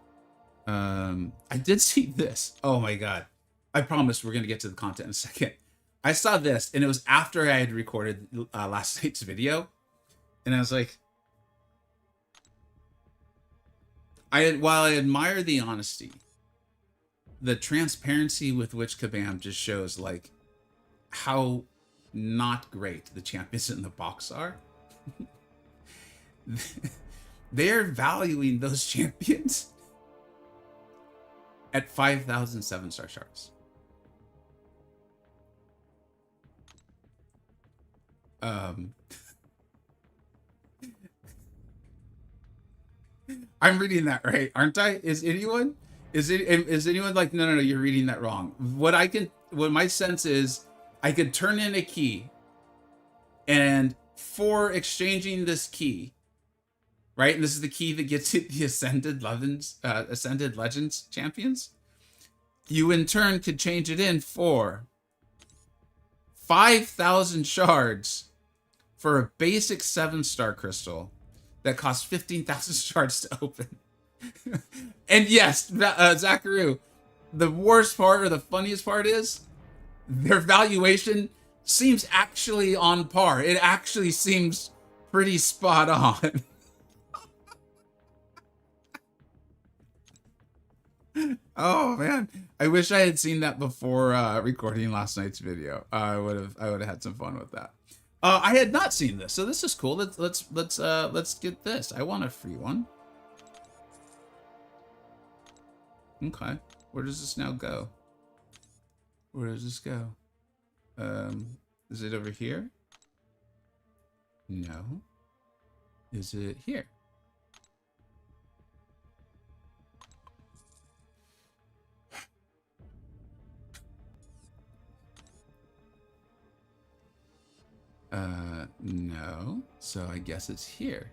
I did see this. Oh my god. I promise we're going to get to the content in a second. I saw this, and it was after I had recorded last night's video. And I was like... while I admire the honesty, the transparency with which Kabam just shows, like, how not great the champions in the box are. They're valuing those champions at 5,000 7-star shards. I'm reading that right, aren't I? Is anyone like, no, you're reading that wrong. What my sense is, I could turn in a key, and for exchanging this key, right? And this is the key that gets you the Ascended Legends champions. You in turn could change it in for 5,000 shards for a basic 7-star crystal that costs 15,000 shards to open. And yes, Zachary, the worst part or the funniest part is their valuation seems actually on par. It actually seems pretty spot on. Oh man, I wish I had seen that before recording last night's video. I would have had some fun with that. I had not seen this, so this is cool. Let's get this. I want a free one. Okay, where does this now go? Where does this go? Is it over here? No. Is it here? No. So I guess it's here.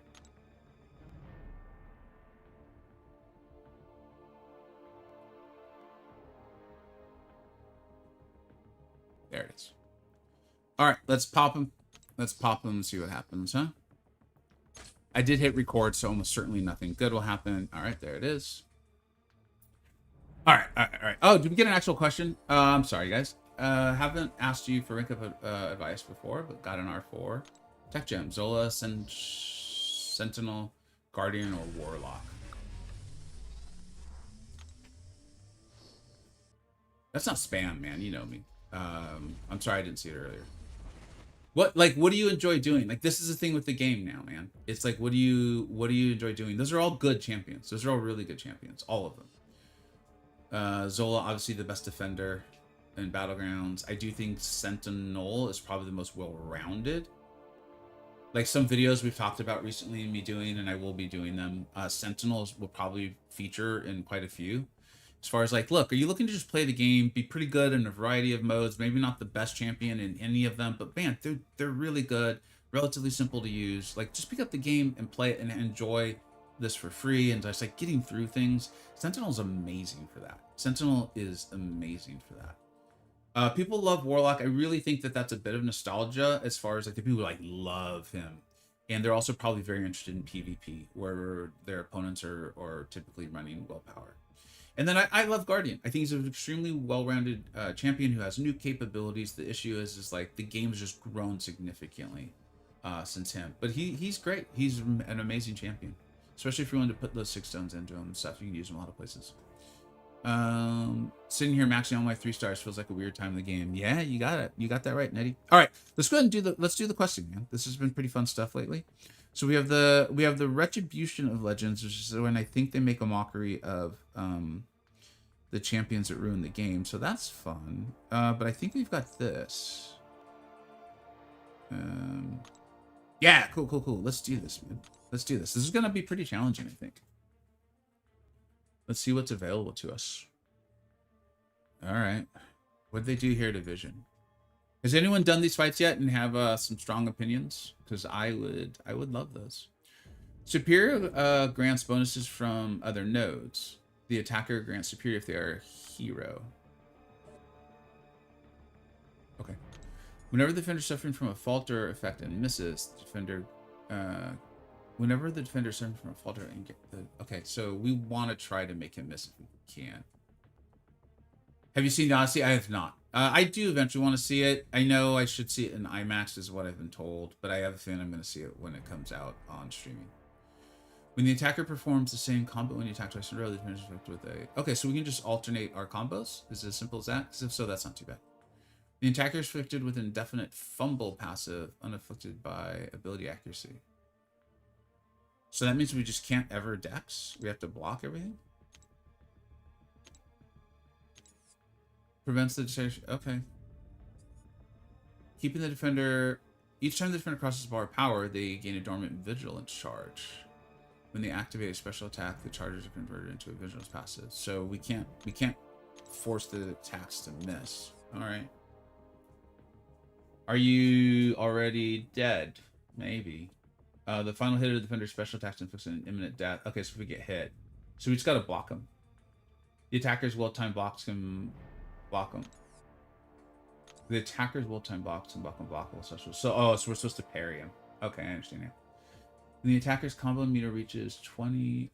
There it is. All right, let's pop them. Let's pop them and see what happens, huh? I did hit record, so almost certainly nothing good will happen. All right, there it is. All right. Oh, did we get an actual question? I'm sorry, guys. Haven't asked you for rank up advice before, but got an R4. Tech Gem, Zola, Sentinel, Guardian, or Warlock. That's not spam, man. You know me. I'm sorry I didn't see it earlier. What do you enjoy doing? Like, this is the thing with the game now, man. It's like, what do you enjoy doing? Those are all good champions. Those are all really good champions. All of them. Zola, obviously the best defender in Battlegrounds. I do think Sentinel is probably the most well-rounded. Like some videos we've talked about recently me doing, and I will be doing them. Sentinels will probably feature in quite a few. As far as like, look, are you looking to just play the game, be pretty good in a variety of modes, maybe not the best champion in any of them, but man, they're really good, relatively simple to use. Like, just pick up the game and play it and enjoy this for free and just like getting through things. Sentinel's amazing for that. Sentinel is amazing for that. People love Warlock. I really think that that's a bit of nostalgia as far as like the people who like love him, and they're also probably very interested in PvP where their opponents are typically running willpower. And then I love Guardian. I think he's an extremely well-rounded champion who has new capabilities. The issue is like the game's just grown significantly since him, but he's great. He's an amazing champion. Especially if you want to put those 6 stones into them and stuff. You can use them a lot of places. Sitting here maxing on my 3 stars feels like a weird time in the game. Yeah, you got it. You got that right, Nettie. All right, let's go ahead and let's do the questing, man. This has been pretty fun stuff lately. So we have the Retribution of Legends, which is when I think they make a mockery of the champions that ruin the game. So that's fun. But I think we've got this. Yeah, cool. Let's do this, man. Let's do this. This is going to be pretty challenging, I think. Let's see what's available to us. All right. What'd they do here, Division? Has anyone done these fights yet and have some strong opinions? Because I would love those. Superior grants bonuses from other nodes. The attacker grants superior if they are a hero. Okay. Whenever the defender is suffering from a falter effect and misses, the defender... whenever the defender suffers from a falter and get the... Okay, so we want to try to make him miss if we can. Have you seen the Odyssey? I have not. I do eventually want to see it. I know I should see it in IMAX is what I've been told, but I have a feeling I'm going to see it when it comes out on streaming. When the attacker performs the same combo when you attack twice in a row, the defender is affected with a... Okay, so we can just alternate our combos? Is it as simple as that? Because if so, that's not too bad. The attacker is afflicted with an indefinite fumble passive, unafflicted by ability accuracy. So that means we just can't ever dex? We have to block everything? Prevents the distraction. Okay. Keeping the defender... Each time the defender crosses bar of power, they gain a dormant vigilance charge. When they activate a special attack, the charges are converted into a vigilance passive. So we can't force the attacks to miss. Alright. Are you already dead? Maybe. The final hit of the defender's special attacks inflicts an imminent death. Okay, so if we get hit. So we just gotta block him. The attacker's well-timed blocks can block him. The attacker's well-timed blocks and block unblockable special. So we're supposed to parry him. Okay, I understand now. When the attacker's combo meter reaches 20...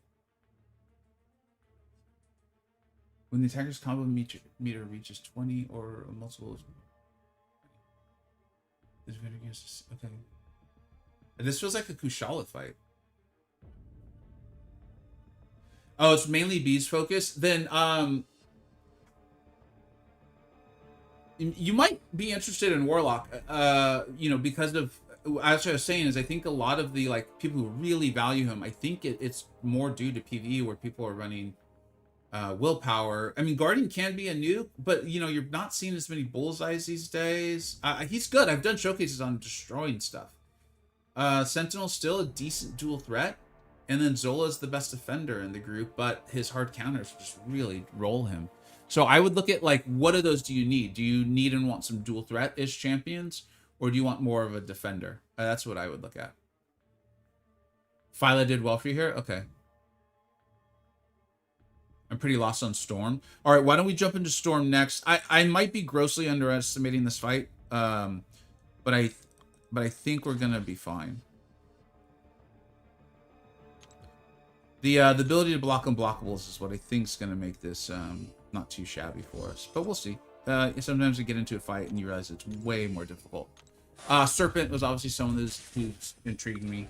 When the attacker's combo meter reaches 20 or a multiple... The defender gets... Okay. This feels like a Kushala fight. Oh, it's mainly bees focus. Then, you might be interested in Warlock. You know, because of... As I was saying, is I think a lot of the like people who really value him, I think it's more due to PvE where people are running willpower. I mean, Guardian can be a nuke, but you know, you're not seeing as many bullseyes these days. He's good. I've done showcases on destroying stuff. Sentinel's still a decent dual threat, and then Zola's the best defender in the group, but his hard counters just really roll him. So I would look at like, what of those do you need? Do you need and want some dual threat-ish champions? Or do you want more of a defender? That's what I would look at. Phyla did well for you here? Okay. I'm pretty lost on Storm. All right, why don't we jump into Storm next? I might be grossly underestimating this fight, but I think we're gonna be fine. The ability to block unblockables is what I think is gonna make this not too shabby for us, but we'll see. Sometimes you get into a fight and you realize it's way more difficult. Serpent was obviously someone who's intrigued me,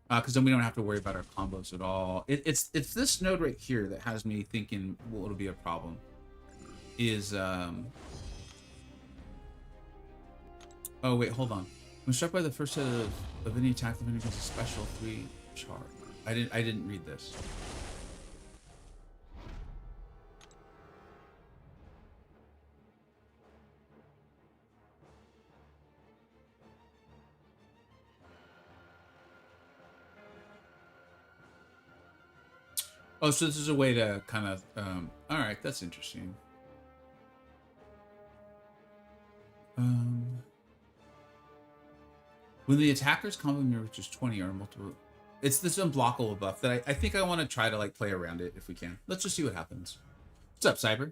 because then we don't have to worry about our combos at all. It's this node right here that has me thinking, well, it'll be a problem. Is oh wait, hold on. When struck by the first hit of any attack, the enemy gets a special 3 charge. I didn't read this. Oh, so this is a way to kind of, all right, that's interesting. When the attacker's combo mirror reaches 20 or multiple, it's this unblockable buff that I think I want to try to like play around it if we can. Let's just see what happens. What's up, Cyber?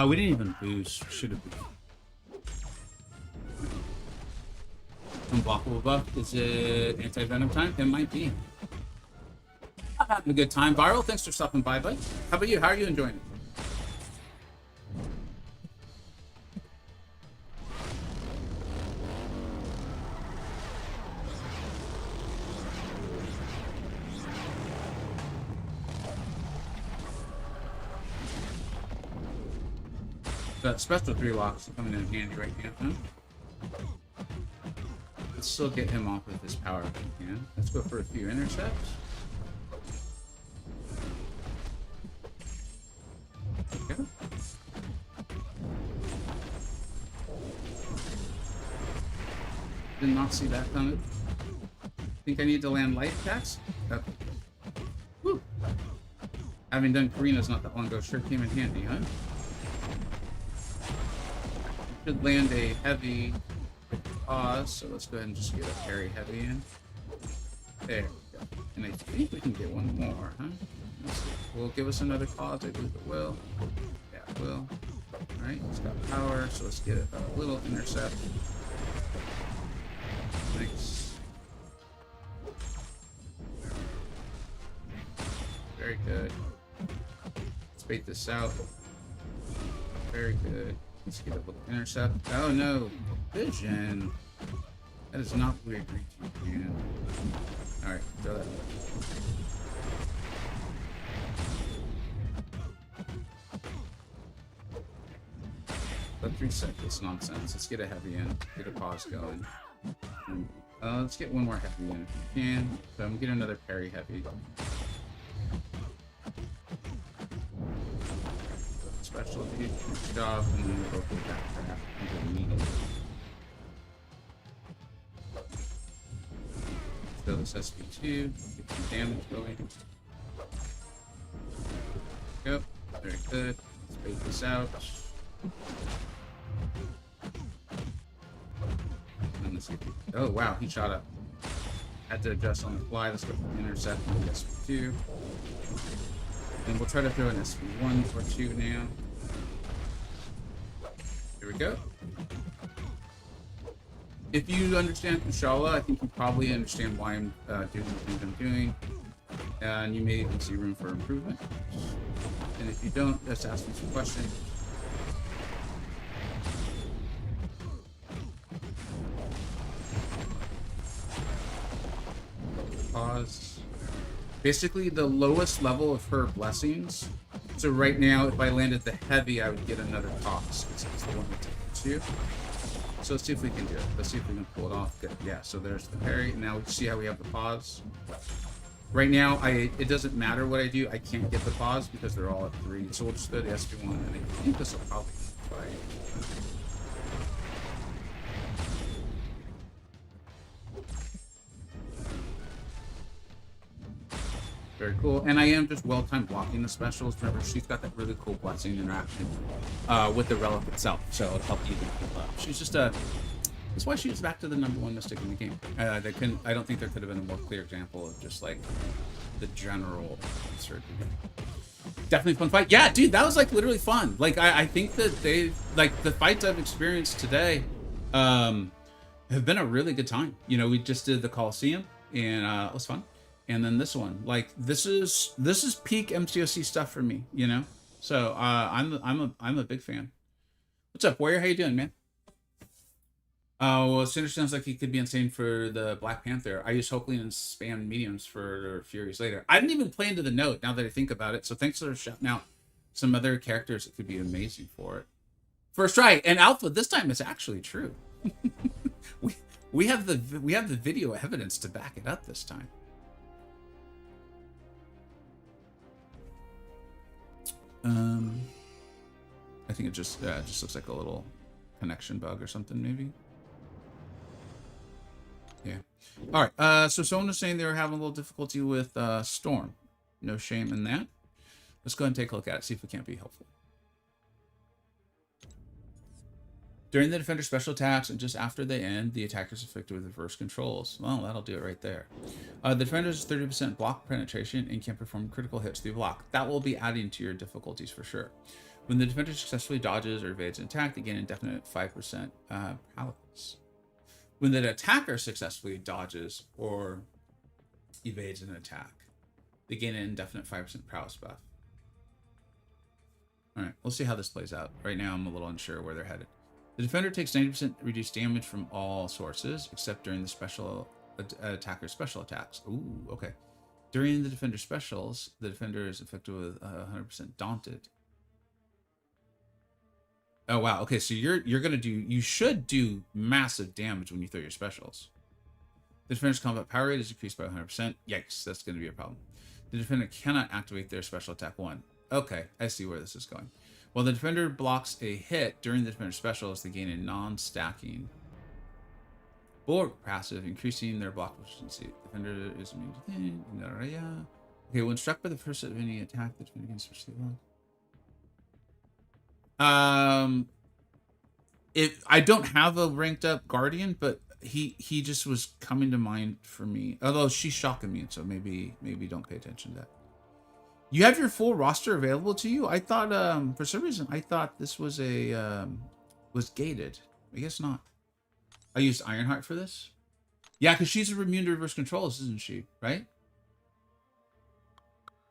We didn't even boost. Should have boosted. Unblockable buff. Is it anti-venom time? It might be. I'm having a good time. Viral, thanks for stopping by, bud. How about you? How are you enjoying it? That special 3 locks are coming in handy right now, huh? Let's still get him off with his power if we can. Let's go for a few intercepts. Okay. Did not see that coming. Think I need to land light attacks? Okay. Woo. Having done Karina's not that long ago sure came in handy, huh? Should land a heavy pause, so let's go ahead and just get a parry heavy in. There we go. And I think we can get one more, huh? Let's see. Will it give us another pause? I believe it will. Yeah, it will. Alright, it's got power, so let's get a little intercept. Nice. Very good. Let's bait this out. Very good. Let's get a little intercept. Oh no, vision. That is not what we agreed to, man. Alright, throw that away. Let's reset this nonsense. Let's get a heavy in. Get a pause going. And, let's get one more heavy in if we can. So I'm gonna get another parry heavy. Specialty, good job, and then we'll go for that crap immediately. Fill this SP2, get some damage going. Go, very good. Let's bait this out. And let's see. Oh wow, he shot up. Had to adjust on the fly. Let's go for the intercept and the SP2. And we'll try to throw an SP1 or 2 now. Here we go. If you understand Kushala, I think you probably understand why I'm doing the things I'm doing. And you may even see room for improvement. And if you don't, just ask me some questions. Pause. Basically, the lowest level of her blessings. So right now, if I landed the heavy, I would get another toss. It's the one that takes 2. So let's see if we can do it. Let's see if we can pull it off. Good. Yeah, so there's the parry. Now we see how we have the pause. Right now, it doesn't matter what I do. I can't get the pause because they're all at 3. So we'll just go to the SP1, and I think this will probably fight. Very cool. And I am just well-timed blocking the specials. Remember, she's got that really cool blessing interaction with the relic itself, so it'll help you keep up. She's just a... That's why she was back to the #1 mystic in the game. I don't think there could have been a more clear example of just, like, the general absurdity. Definitely a fun fight. Yeah, dude, that was, like, literally fun. Like, I think that they... Like, the fights I've experienced today have been a really good time. You know, we just did the Coliseum, and it was fun. And then this one, like, this is peak MCoC stuff for me, you know. So I'm a big fan. What's up, Warrior? How you doing, man? Well, Cinder sounds like he could be insane for the Black Panther. I use Hoekling and spam mediums for Furies later. I didn't even play into the note now that I think about it. So thanks for shouting out some other characters that could be amazing for it. First try and Alpha. This time it's actually true. we have the video evidence to back it up this time. I think it just looks like a little connection bug or something, maybe. Yeah. All right. So someone was saying they were having a little difficulty with Storm. No shame in that. Let's go ahead and take a look at it. See if it can't be helpful. During the defender's special attacks and just after they end, the attacker is affected with reverse controls. Well, that'll do it right there. The defender's 30% block penetration and can perform critical hits through block. That will be adding to your difficulties for sure. When the defender successfully dodges or evades an attack, they gain indefinite 5% prowess. When the attacker successfully dodges or evades an attack, they gain an indefinite 5% prowess buff. All right, we'll see how this plays out. Right now, I'm a little unsure where they're headed. The defender takes 90% reduced damage from all sources, except during the special attacker's special attacks. Ooh, okay. During the defender's specials, the defender is affected with 100% daunted. Oh wow. Okay, so you should do massive damage when you throw your specials. The defender's combat power rate is increased by 100%. Yikes, that's going to be a problem. The defender cannot activate their special attack 1. Okay, I see where this is going. While the defender blocks a hit during the defender's specials, they gain a non-stacking Borg passive, increasing their block efficiency. The defender is immune to thing. Okay, when struck by the first of any attack, the defender gains special block. I don't have a ranked up Guardian, but he just was coming to mind for me. Although she's shock immune, so maybe don't pay attention to that. You have your full roster available to you? I thought for some reason I thought this was was gated. I guess not. I used Ironheart for this. Yeah, because she's immune to reverse controls, isn't she? Right?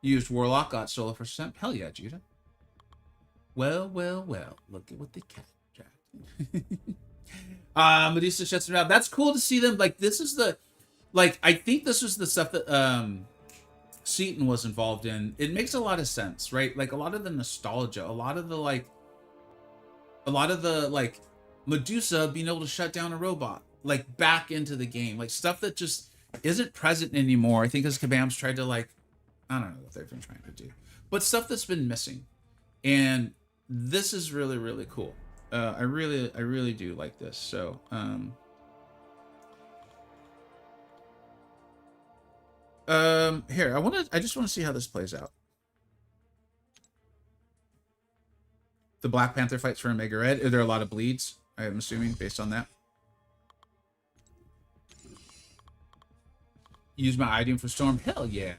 You used Warlock, got solo for %. Hell yeah, Judah. Well. Look at what the cat dragged. Medusa shuts them out. That's cool to see them. Like, this is the... Like, I think this was the stuff that Seatin was involved in. It makes a lot of sense, right? Like, a lot of the nostalgia, a lot of the, like, Medusa being able to shut down a robot, like, back into the game. Like, stuff that just isn't present anymore. I think as Kabam's tried to, like... I don't know what they've been trying to do. But stuff that's been missing. And this is really, really cool. I really do like this. So, here, I just want to see how this plays out. The Black Panther fights for Omega Red. Are there a lot of bleeds? I'm assuming based on that. Use my idiom for Storm. Hell yeah.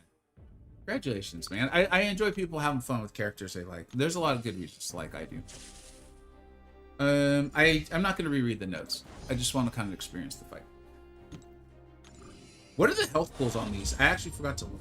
Congratulations, man. I enjoy people having fun with characters they like. There's a lot of good reasons to like I do. I'm not going to reread the notes. I just want to kind of experience the fight. What are the health pools on these? I actually forgot to look.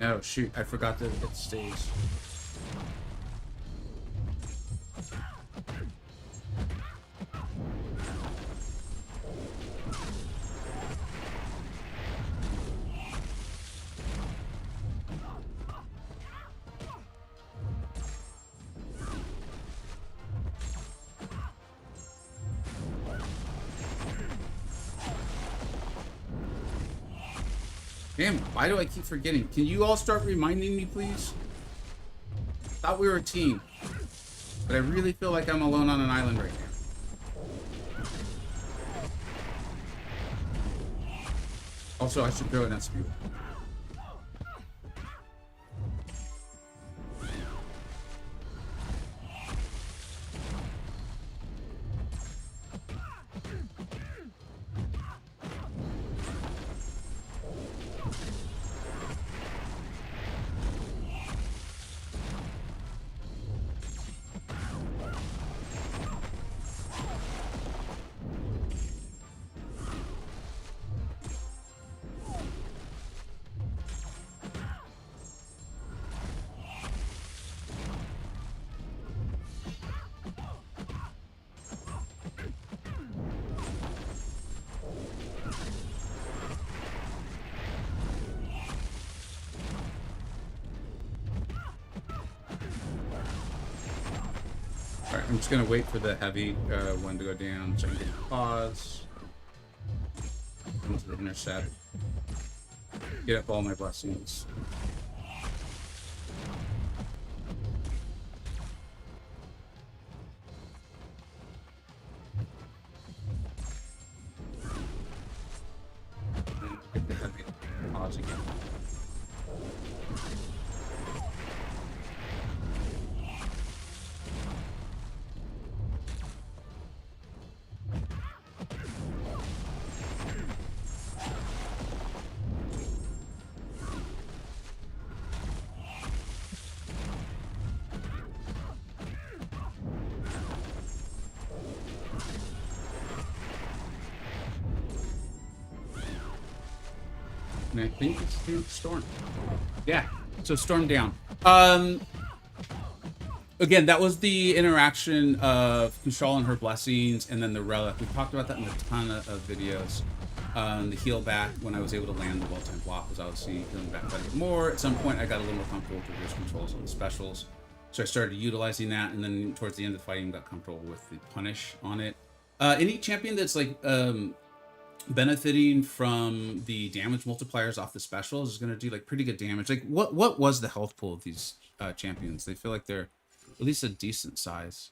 Oh shoot, I forgot that it stays. Damn, why do I keep forgetting? Can you all start reminding me, please? Thought we were a team. But I really feel like I'm alone on an island right now. Also, I should go in that speed. Alright, I'm just gonna wait for the heavy one to go down so I can get a pause. Into the intercept. Get up all my blessings. And get the heavy pause again. And I think it's the storm. Yeah, so storm down. Again, that was the interaction of Kushal and her blessings, and then the relic. We talked about that in a ton of videos. The heal back when I was able to land the well-timed block was obviously healing back quite a bit more. At some point, I got a little more comfortable with the reverse controls on the specials, so I started utilizing that. And then towards the end of the fighting, got comfortable with the punish on it. Any champion that's like benefiting from the damage multipliers off the specials is going to do like pretty good damage. Like what was the health pool of these champions? They feel like they're at least a decent size.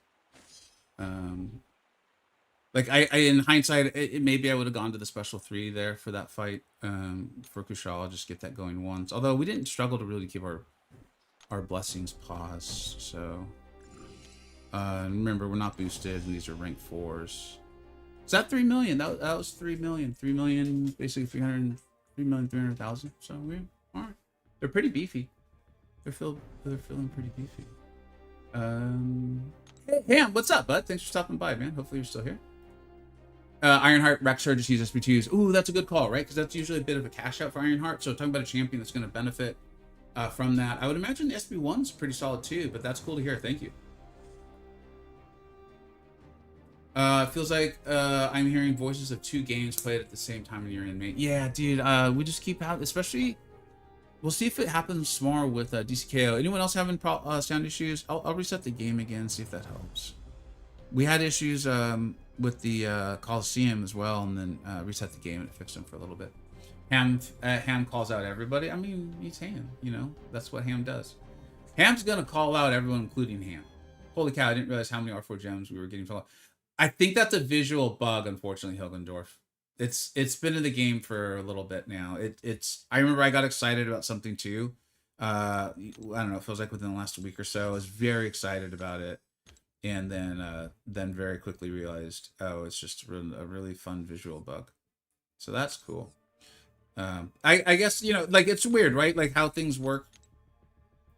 Like I in hindsight, maybe I would have gone to the special 3 there for that fight for Kushal. I'll just get that going once. Although we didn't struggle to really keep our blessings pause. So remember, we're not boosted, and these are rank 4s. Is that 3 million? That was 3 million. 3 million, basically 3,300,000. So we all right. They're pretty beefy. They're feeling pretty beefy. Hey, Ham, what's up, bud? Thanks for stopping by, man. Hopefully you're still here. Ironheart, Rexar just use SB2s. Ooh, that's a good call, right? Because that's usually a bit of a cash out for Ironheart. So talking about a champion that's going to benefit from that. I would imagine the SB1's pretty solid too, but that's cool to hear. Thank you. Feels like I'm hearing voices of 2 games played at the same time when you're in mate. Yeah, dude. We just keep out, especially. We'll see if it happens more with DCKO. Anyone else having sound issues? I'll reset the game again, see if that helps. We had issues with the Coliseum as well, and then reset the game and it fixed them for a little bit. Ham calls out everybody. I mean, he's Ham, you know? That's what Ham does. Ham's gonna call out everyone, including Ham. Holy cow, I didn't realize how many R4 gems we were getting from. I think that's a visual bug, unfortunately, Hilgendorf. It's been in the game for a little bit now. I remember I got excited about something too. I don't know, it feels like within the last week or so. I was very excited about it. And then very quickly realized, oh, it's just a really fun visual bug. So that's cool. I guess, you know, like it's weird, right? Like how things work.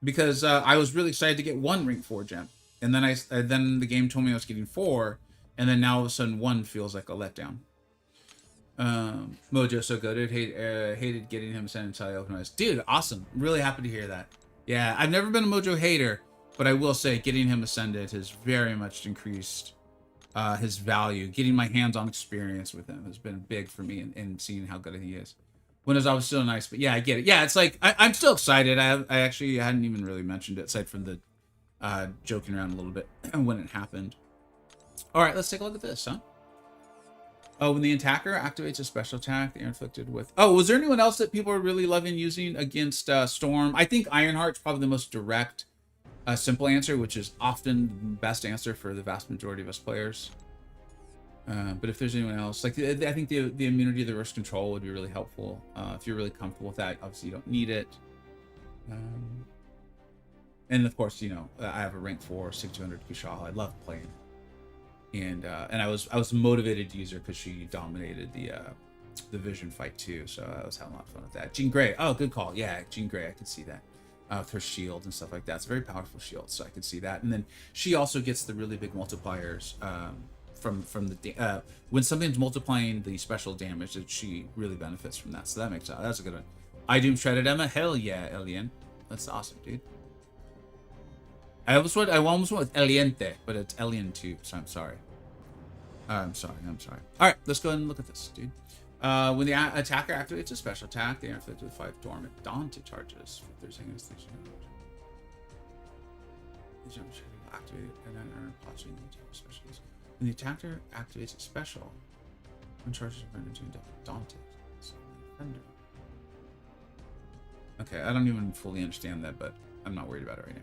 Because I was really excited to get 1 rank 4 gem. And then then the game told me I was getting 4. And then now all of a sudden 1 feels like a letdown. Mojo so good. Hated getting him sent into open eyes. Dude, awesome. I'm really happy to hear that. Yeah, I've never been a Mojo hater, but I will say getting him ascended has very much increased his value. Getting my hands-on experience with him has been big for me in seeing how good he is. When it was always still nice, but yeah, I get it. Yeah, it's like I'm still excited. I actually hadn't even really mentioned it aside from the joking around a little bit when it happened. All right, let's take a look at this, huh? Oh, when the attacker activates a special attack, they're inflicted with... Oh, was there anyone else that people are really loving using against Storm? I think Ironheart's probably the most direct, simple answer, which is often the best answer for the vast majority of us players. But if there's anyone else, like I think the immunity of the reverse control would be really helpful. If you're really comfortable with that, obviously you don't need it. And of course, you know, I have a rank 4 6200 Kushal. I love playing. And I was motivated to use her because she dominated the Vision fight too, so I was having a lot of fun with that. Jean Grey, oh, good call. Yeah, Jean Grey, I could see that with her shield and stuff like that. It's a very powerful shield, so I could see that. And then she also gets the really big multipliers from the when something's multiplying the special damage, that she really benefits from that. So that makes sense. That's a good one. I Doom Shredded Emma, hell yeah, Elian, that's awesome, dude. I almost went with Eliente, but it's Elian too, so I'm sorry. I'm sorry. All right, let's go ahead and look at this, dude. When the attacker activates a special attack, they are inflicted with 5 dormant daunted charges for 30 seconds. These are activated and then earn plotting specials. When the attacker activates a special, when charges are rendered into daunted. So defender. Okay, I don't even fully understand that, but I'm not worried about it right now.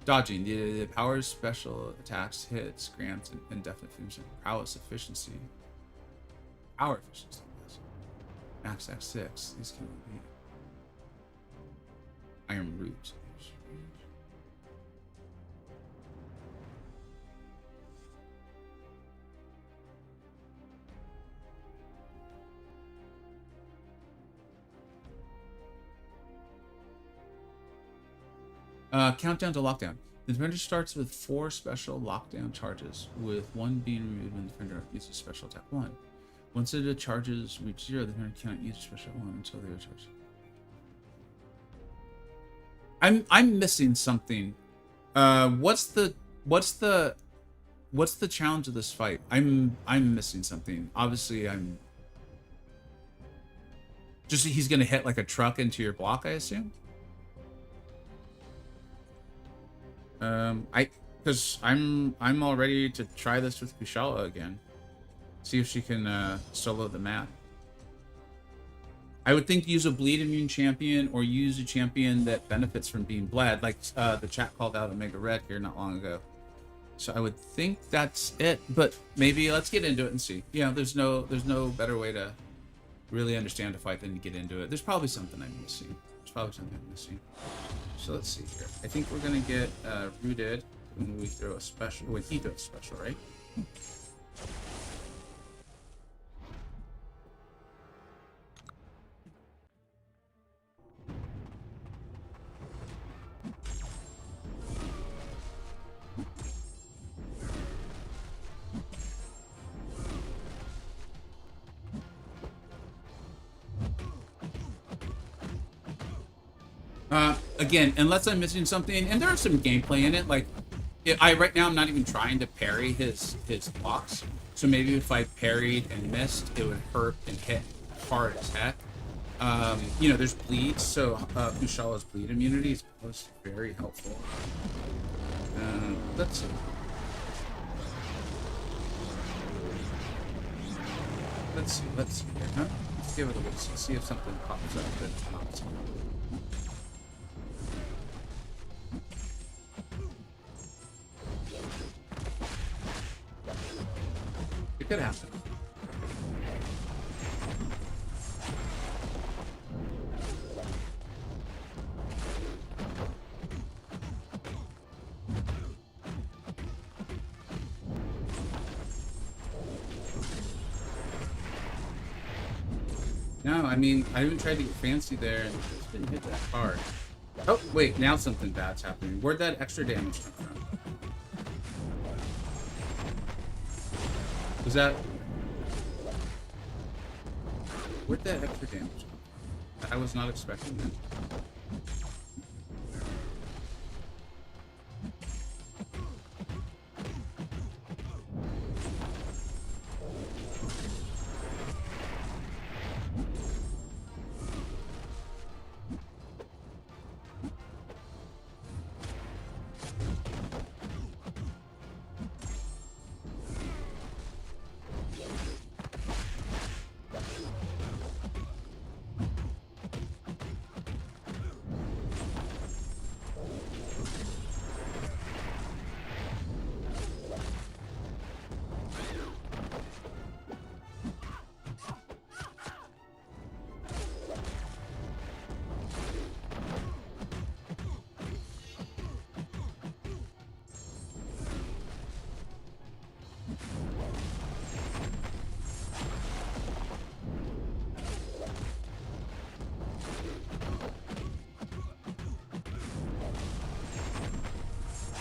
Dodging. The power's special attacks, hits, grants, and indefinite fusion. Prowess efficiency. Power efficiency. Max X6. These can be Iron Root. Countdown to lockdown. The defender starts with 4 special lockdown charges, with 1 being removed when the defender uses special attack 1. Once the charges reach 0, the defender cannot use special 1 until they are charged. I'm missing something. What's the challenge of this fight? I'm missing something. Obviously, he's gonna hit like a truck into your block, I assume. Because I'm all ready to try this with Kushala again. See if she can solo the map. I would think use a bleed immune champion or use a champion that benefits from being bled, like the chat called out Omega Red here not long ago. So I would think that's it, but maybe let's get into it and see. Yeah, there's no better way to really understand a fight than to get into it. There's probably something I'm missing. So let's see here. I think we're gonna get rooted when we throw a special. When he throws special, right? Again, unless I'm missing something, and there's some gameplay in it, like right now I'm not even trying to parry his blocks. So maybe if I parried and missed, it would hurt and hit hard as heck. You know, there's bleeds, so Kushala's bleed immunity is very helpful. Let's see. Let's see here, huh? Let's give it a look. See if something pops up that pops up. It could happen. No, I mean, I even tried to get fancy there and it just didn't hit that hard. Oh, wait, now something bad's happening. Where'd that extra damage come from? Was that... Where'd that extra damage come from? I was not expecting that.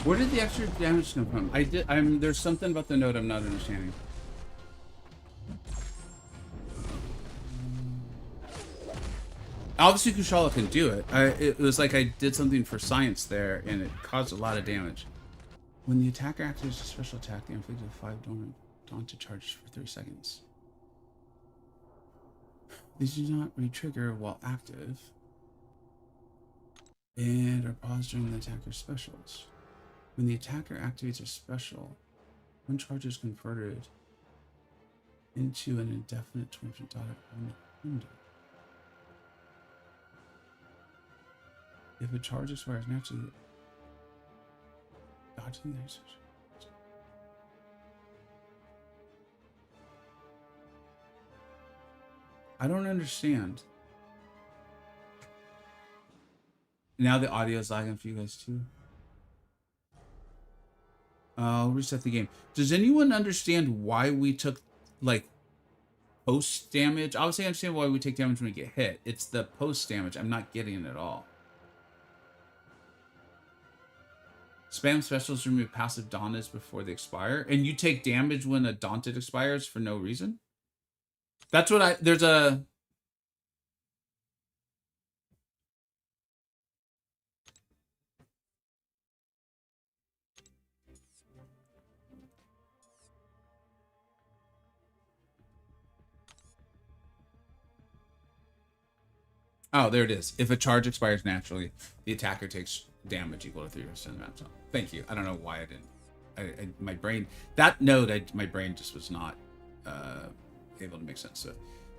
Where did the extra damage come from? There's something about the node I'm not understanding. Obviously, Kushala can do it. It was like I did something for science there, and it caused a lot of damage. When the attacker activates a special attack, they inflicted 5 daunted charges for 3 seconds. These do not re-trigger while active, and are paused during the attacker's specials. When the attacker activates a special, 1 charge is converted into an indefinite 20% dotted window. If a charge expires naturally, dodging the exercise. I don't understand. Now the audio is lagging for you guys too. I'll reset the game. Does anyone understand why we took, like, post damage? Obviously, I understand why we take damage when we get hit. It's the post damage. I'm not getting it at all. Spam specials remove passive daunted before they expire. And you take damage when a daunted expires for no reason? That's what there's a... Oh, there it is. If a charge expires naturally, the attacker takes damage equal to 3% of max. Thank you. I don't know why I didn't. My brain, that node, my brain just was not able to make sense. So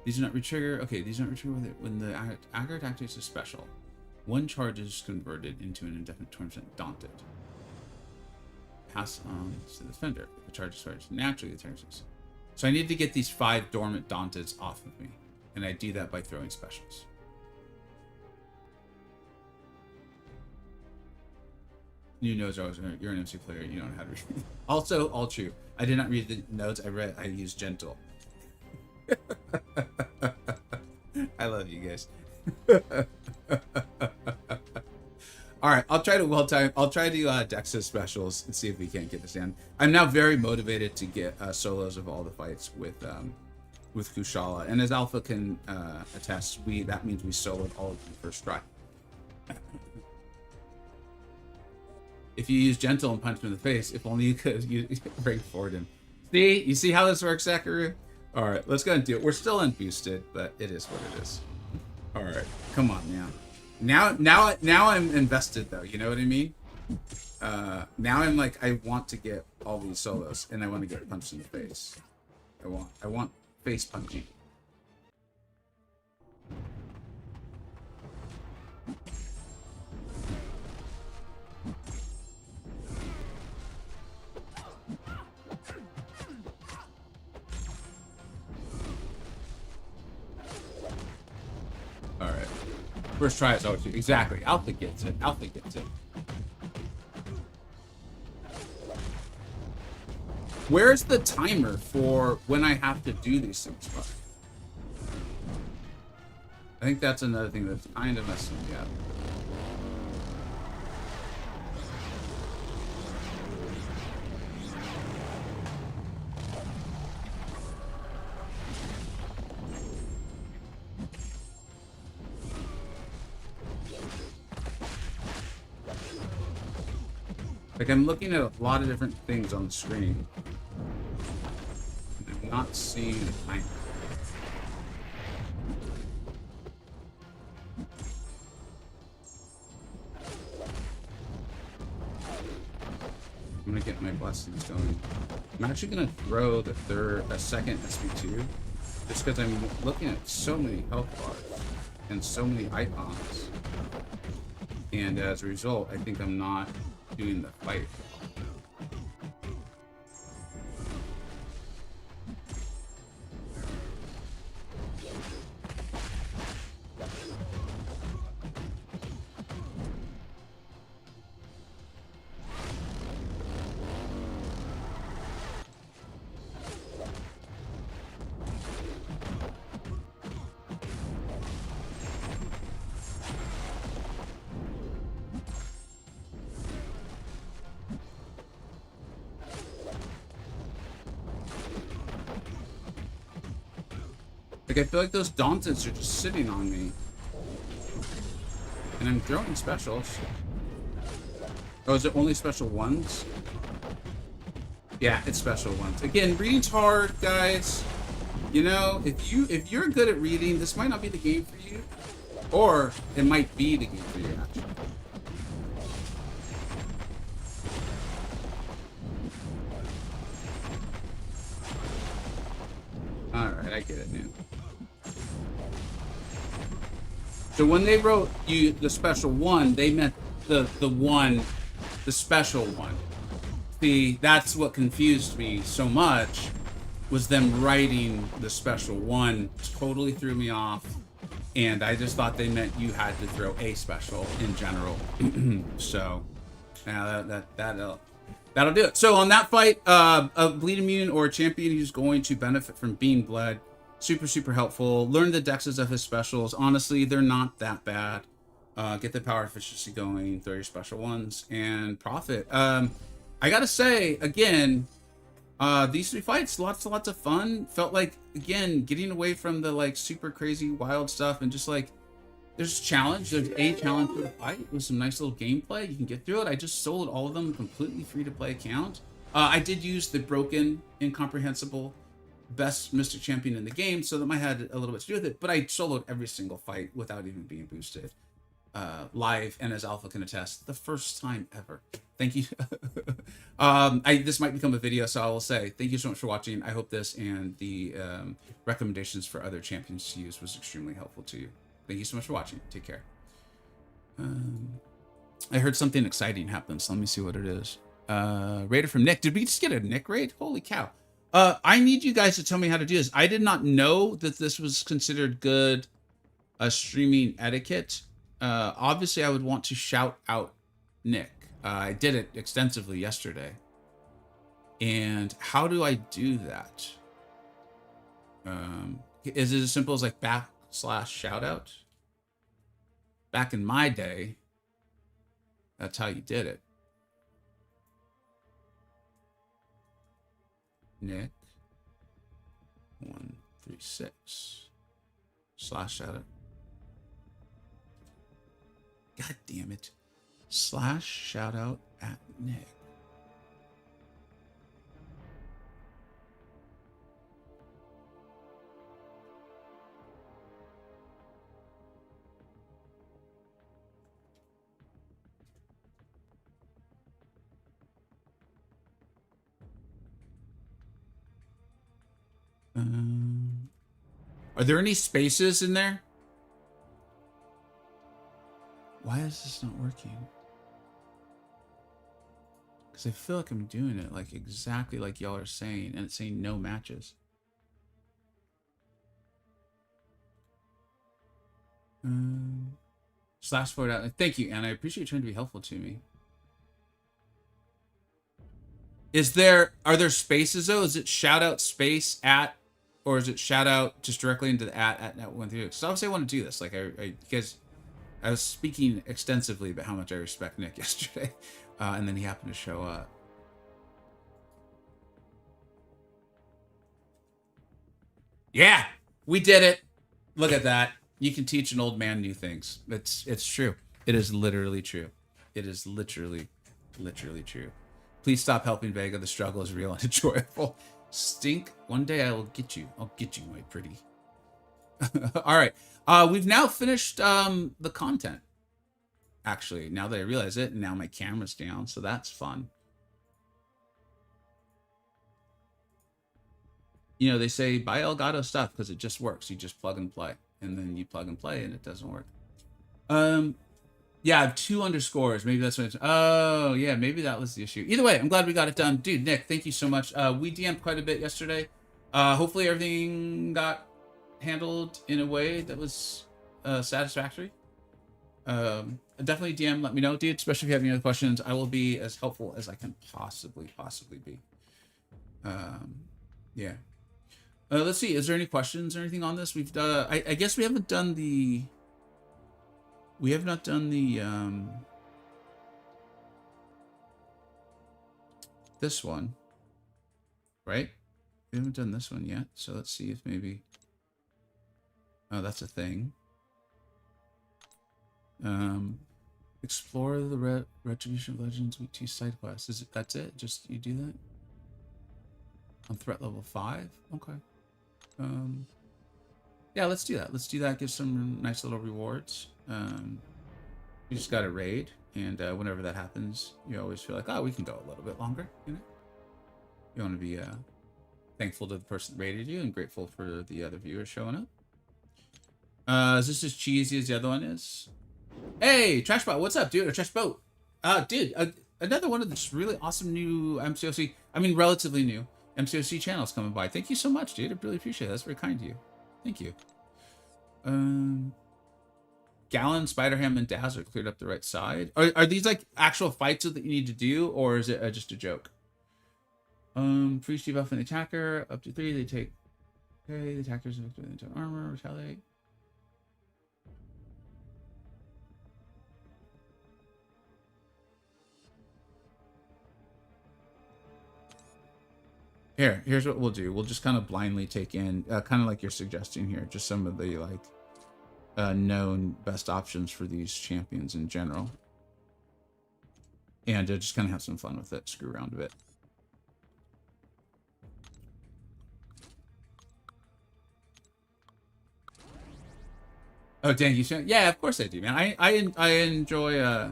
these do not retrigger. Okay, these do not retrigger when the attacker activates a special. 1 charge is converted into an indefinite 20% daunted. Pass on to the defender. If a charge expires naturally, the attacker takes. So I need to get these 5 dormant daunted off of me, and I do that by throwing specials. You know, you're an MC player. You don't know how to read. Also, all true. I did not read the notes. I used gentle. I love you guys. All right, I'll try to I'll try to Dexa specials and see if we can't get this in. I'm now very motivated to get solos of all the fights with Kushala, and as Alpha can attest, that means we soloed all of them first try. If you use gentle and punch him in the face, if only you could break forward him. See? You see how this works, Zachary? Alright, let's go and do it. We're still unboosted, but it is what it is. Alright, come on now. Now I'm invested though, you know what I mean? Now I'm like, I want to get all these solos, and I want to get punched in the face. I want face punching. Alright. First try is O2. Exactly. Alpha gets it. Alpha gets it. Where's the timer for when I have to do these things? I think that's another thing that's kind of messing me up. Like, I'm looking at a lot of different things on the screen. And I'm not seeing the timer. I'm gonna get my blessings going. I'm actually gonna throw a second SP2, just because I'm looking at so many health bars and so many icons. And as a result, I think I'm not doing the fight. Like, I feel like those Dauntons are just sitting on me. And I'm throwing specials. Oh, is it only special ones? Yeah, it's special ones. Again, reading's hard, guys. You know, if you're good at reading, this might not be the game for you. Or it might be the game for you, actually. Alright, I get it now. So when they wrote you the special one, they meant the special one. See, that's what confused me so much, was them writing the special one. Totally threw me off, and I just thought they meant you had to throw a special in general. So now that'll do it. So on that fight, a bleed immune or a champion who's going to benefit from being bled. Super helpful. Learn the dexes of his specials. Honestly, they're not that bad. Get the power efficiency going, throw your special ones, and profit. I gotta say, again, these 3 fights, lots of fun. Felt like, again, getting away from the like super crazy wild stuff and just like, there's a challenge. There's a challenge for the fight with some nice little gameplay. You can get through it. I just sold all of them completely free to play account. I did use the broken, incomprehensible best Mystic Champion in the game, so that might have a little bit to do with it, but I soloed every single fight without even being boosted. Live, and as Alpha can attest, the first time ever. Thank you. This might become a video, so I will say thank you so much for watching. I hope this and the recommendations for other champions to use was extremely helpful to you. Thank you so much for watching. Take care. I heard something exciting happen, so let me see what it is. Raider from Nick. Did we just get a Nick raid? Holy cow. I need you guys to tell me how to do this. I did not know that this was considered good streaming etiquette. Obviously, I would want to shout out Nick. I did it extensively yesterday. And how do I do that? Is it as simple as like /shout out? Back in my day, that's how you did it. Nick 136 /shout out. God damn it. /shout out at Nick. Are there any spaces in there? Why is this not working? Because I feel like I'm doing it like exactly like y'all are saying, and it's saying no matches. /forward out. Thank you, and I appreciate you trying to be helpful to me. Are there spaces though? Is it shout out space at, or is it shout out just directly into the at 132? Because obviously I want to do this. Like I was speaking extensively about how much I respect Nick yesterday, and then he happened to show up. Yeah, we did it. Look at that. You can teach an old man new things. It's true. It is literally true. It is literally Literally true. Please stop helping Vega. The struggle is real and enjoyable. Stink. One day I will get you. I'll get you, my pretty. All right. We've now finished the content. Actually, now that I realize it, now my camera's down, so that's fun. You know, they say buy Elgato stuff because it just works. You just plug and play, and then you plug and play, and it doesn't work. Yeah, I have 2 underscores. Maybe that's what it's... Oh, yeah, maybe that was the issue. Either way, I'm glad we got it done. Dude, Nick, thank you so much. We DM'd quite a bit yesterday. Hopefully everything got handled in a way that was satisfactory. Definitely DM, let me know, dude, especially if you have any other questions. I will be as helpful as I can possibly be. Yeah. Let's see, is there any questions or anything on this? We've done... I guess we haven't done the... We have not done the, this one, right? We haven't done this one yet, so let's see if maybe, oh, that's a thing. Explore the Retribution of Legends Week 2 side quest. Is it, that's it? Just, you do that? On threat level 5? Okay. Yeah, let's do that. Let's do that, give some nice little rewards. You just got a raid, and whenever that happens, you always feel like, oh, we can go a little bit longer, you know? You want to be thankful to the person that raided you and grateful for the other viewers showing up. Is this as cheesy as the other one is? Hey, Trashbot, what's up, dude? Or Trashboat. Dude, another one of the really awesome new MCoC, I mean, relatively new MCoC channels coming by. Thank you so much, dude. I really appreciate it. That's very kind of you. Thank you. Gallon, Spider-Ham, and Dazzler cleared up the right side. Are these like actual fights that you need to do, or is it just a joke? Priest debuff an attacker up to 3. They take. Okay, the attackers affected into armor. Retaliate. Here's what we'll do. We'll just kind of blindly take in, kind of like you're suggesting here, just some of the like. Known best options for these champions in general, and just kind of have some fun with it, screw around a bit. Oh dang, you should... Yeah, of course I do, man. I enjoy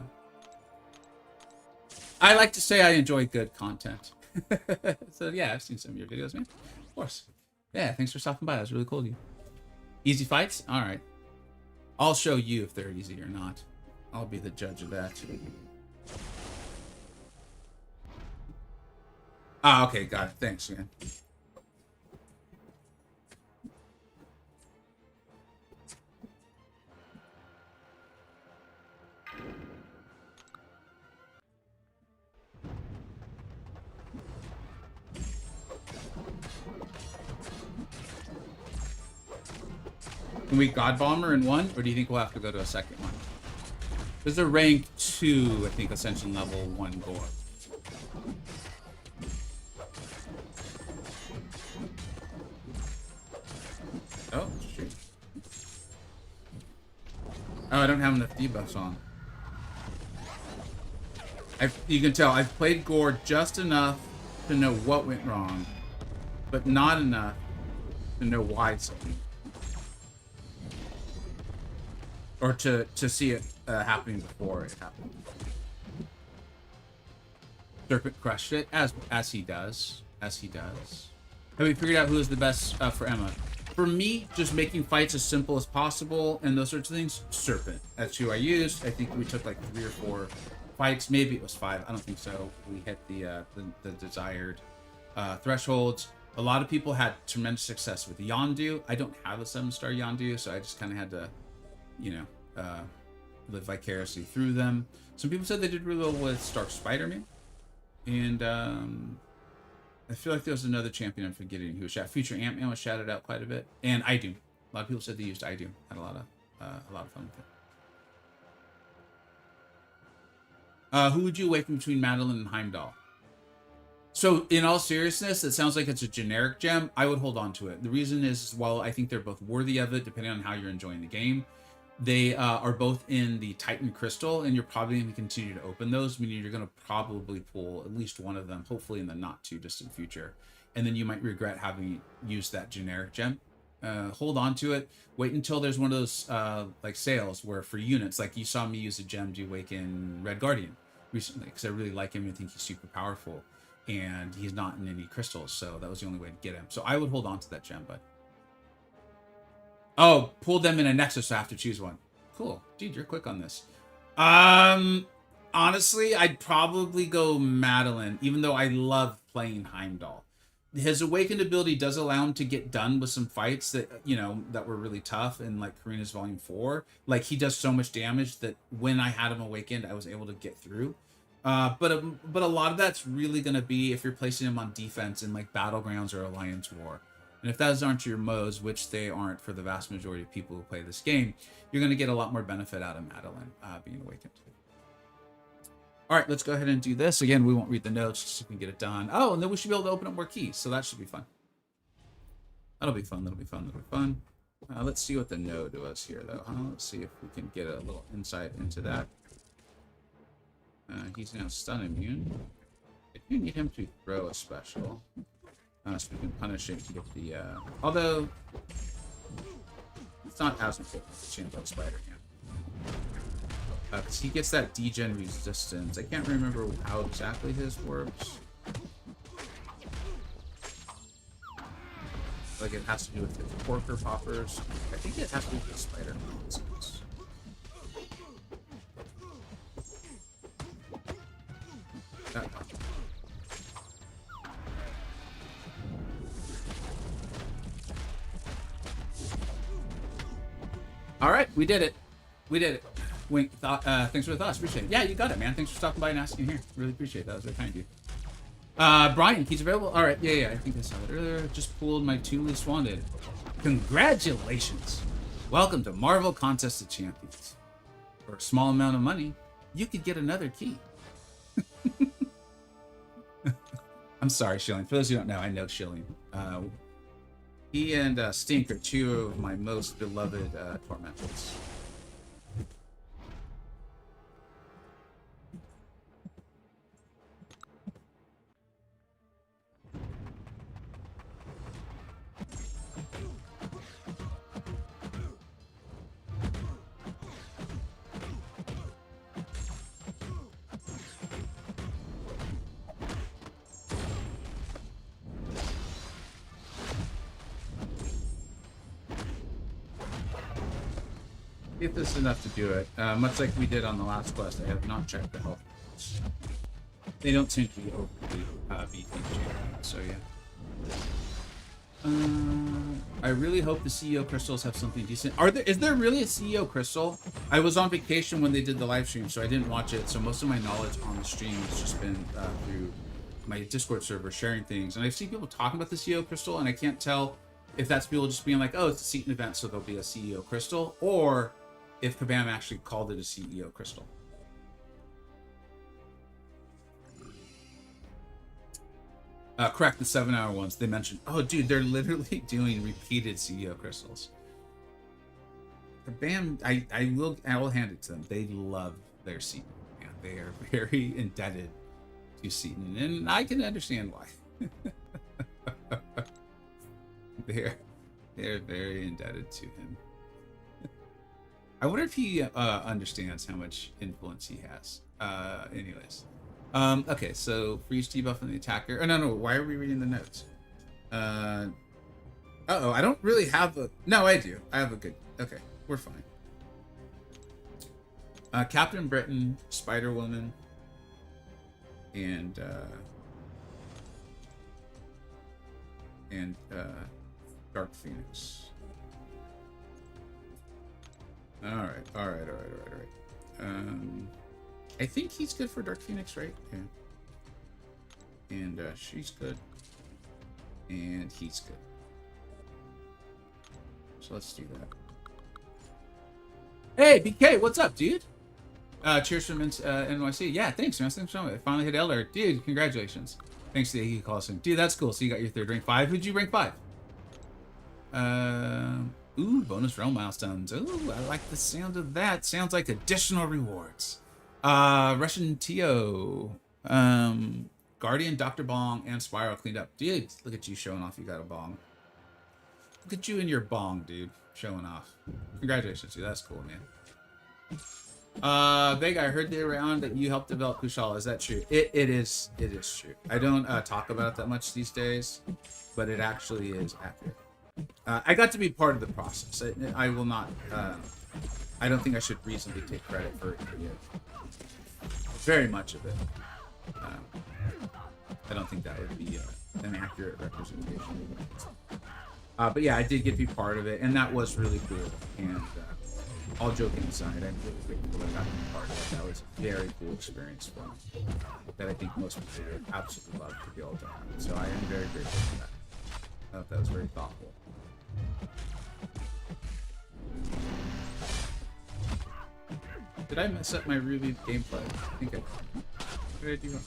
I like to say I enjoy good content. So yeah, I've seen some of your videos, man. Of course. Yeah, thanks for stopping by. That was really cool of you. Easy fights? All right. I'll show you if they're easy or not. I'll be the judge of that. Ah, okay, got it. Thanks, man. Can we God Bomber in one, or do you think we'll have to go to a second one? There's a rank 2, I think, Ascension level 1 gore. Oh, shoot. Oh, I don't have enough debuffs on. You can tell, I've played gore just enough to know what went wrong, but not enough to know why something. Or to see it happening before it happened. Serpent crushed it, as he does. As he does. Have we figured out who is the best for Emma? For me, just making fights as simple as possible and those sorts of things, Serpent. That's who I used. I think we took like 3 or 4 fights. Maybe it was 5. I don't think so. We hit the desired thresholds. A lot of people had tremendous success with Yondu. I don't have a 7-star Yondu, so I just kind of had to, you know, live vicariously through them. Some people said they did really well with Stark Spider-Man. And I feel like there was another champion I'm forgetting who was shouted. Future Ant-Man was shouted out quite a bit. And Idum. A lot of people said they used Idum. Had a lot of fun with it. Who would you awaken between Madeline and Heimdall? So, in all seriousness, it sounds like it's a generic gem. I would hold on to it. The reason is, while I think they're both worthy of it, depending on how you're enjoying the game, They are both in the Titan crystal, and you're probably going to continue to open those, meaning you're going to probably pull at least one of them, hopefully in the not too distant future. And then you might regret having used that generic gem. Hold on to it. Wait until there's one of those like sales where for units, like you saw me use a gem to awaken Red Guardian recently, because I really like him and think he's super powerful, and he's not in any crystals, so that was the only way to get him. So I would hold on to that gem, bud. Oh, pulled them in a Nexus, so I have to choose one. Cool. Dude, you're quick on this. Honestly, I'd probably go Madeline, even though I love playing Heimdall. His Awakened ability does allow him to get done with some fights that, you know, that were really tough in, like, Karina's Volume 4. Like, he does so much damage that when I had him Awakened, I was able to get through. But a lot of that's really going to be if you're placing him on defense in, like, Battlegrounds or Alliance War. And if those aren't your modes, which they aren't for the vast majority of people who play this game, you're going to get a lot more benefit out of Madeline being awakened. All right, let's go ahead and do this. Again, we won't read the notes just so we can get it done. Oh, and then we should be able to open up more keys, so that should be fun. That'll be fun, that'll be fun, that'll be fun. Let's see what the node was here, though. Let's see if we can get a little insight into that. He's now stun immune. I do need him to throw a special. So we can punish it to get the, although, it's not as important as the Champion Spider here. Because he gets that degen resistance. I can't remember how exactly his works. Like it has to do with the Porker Poppers. I think it has to do with the Spider. All right, we did it. We did it. Wink, thanks for the thoughts. Appreciate it. Yeah, you got it, man. Thanks for stopping by and asking here. Really appreciate it. That was very kind of you. Brian, he's available. All right, yeah. I think I saw that earlier. Just pulled my 2 least wanted. Congratulations. Welcome to Marvel Contest of Champions. For a small amount of money, you could get another key. I'm sorry, Shilling. For those who don't know, I know Shilling. He and Stink are 2 of my most beloved tormentors. If this is enough to do it, much like we did on the last quest, I have not checked the health. They don't seem to be overly beefy champions, so yeah. I really hope the CEO crystals have something decent. Is there really a CEO crystal? I was on vacation when they did the live stream, so I didn't watch it. So most of my knowledge on the stream has just been through my Discord server sharing things. And I've seen people talking about the CEO crystal, and I can't tell if that's people just being like, oh, it's a Seatin event, so there'll be a CEO crystal, or if Kabam actually called it a CEO crystal. Correct, the 7-hour ones. They mentioned, oh, dude, they're literally doing repeated CEO crystals. Kabam, I will hand it to them. They love their Seatin. Yeah, they are very indebted to Seatin, and I can understand why. They're very indebted to him. I wonder if he understands how much influence he has. Anyways. Okay, so freeze debuff on the attacker. Oh, no, why are we reading the notes? Uh-oh, I don't really have a... No, I do. I have a good... Okay, we're fine. Captain Britain, Spider-Woman, and Dark Phoenix. All right. I think he's good for Dark Phoenix, right? Yeah. And she's good. And he's good. So let's do that. Hey, BK, what's up, dude? Cheers from NYC. Yeah, thanks, man. Thanks so much. I finally hit Elder. Dude, congratulations. Thanks to the Coliseum. Dude, that's cool. So you got your 3rd rank 5. Who'd you rank 5? Ooh, bonus realm milestones. Ooh, I like the sound of that. Sounds like additional rewards. Russian Tio. Guardian, Dr. Bong, and Spiral cleaned up. Dude, look at you showing off you got a bong. Look at you and your bong, dude. Showing off. Congratulations, dude. That's cool, man. Vega, I heard around that you helped develop Kushala. Is that true? It is true. I don't talk about it that much these days, but it actually is accurate. I got to be part of the process. I will not. I don't think I should reasonably take credit for it. Very much of it. I don't think that would be an accurate representation. But yeah, I did get to be part of it, and that was really cool. And all joking aside, I'm really grateful that I got to be part of it. That was a very cool experience for me that I think most people would absolutely love to be able to have. So I am very grateful for that. I thought that was very thoughtful. Did I mess up my Ruby gameplay? I think I did. What did I do wrong?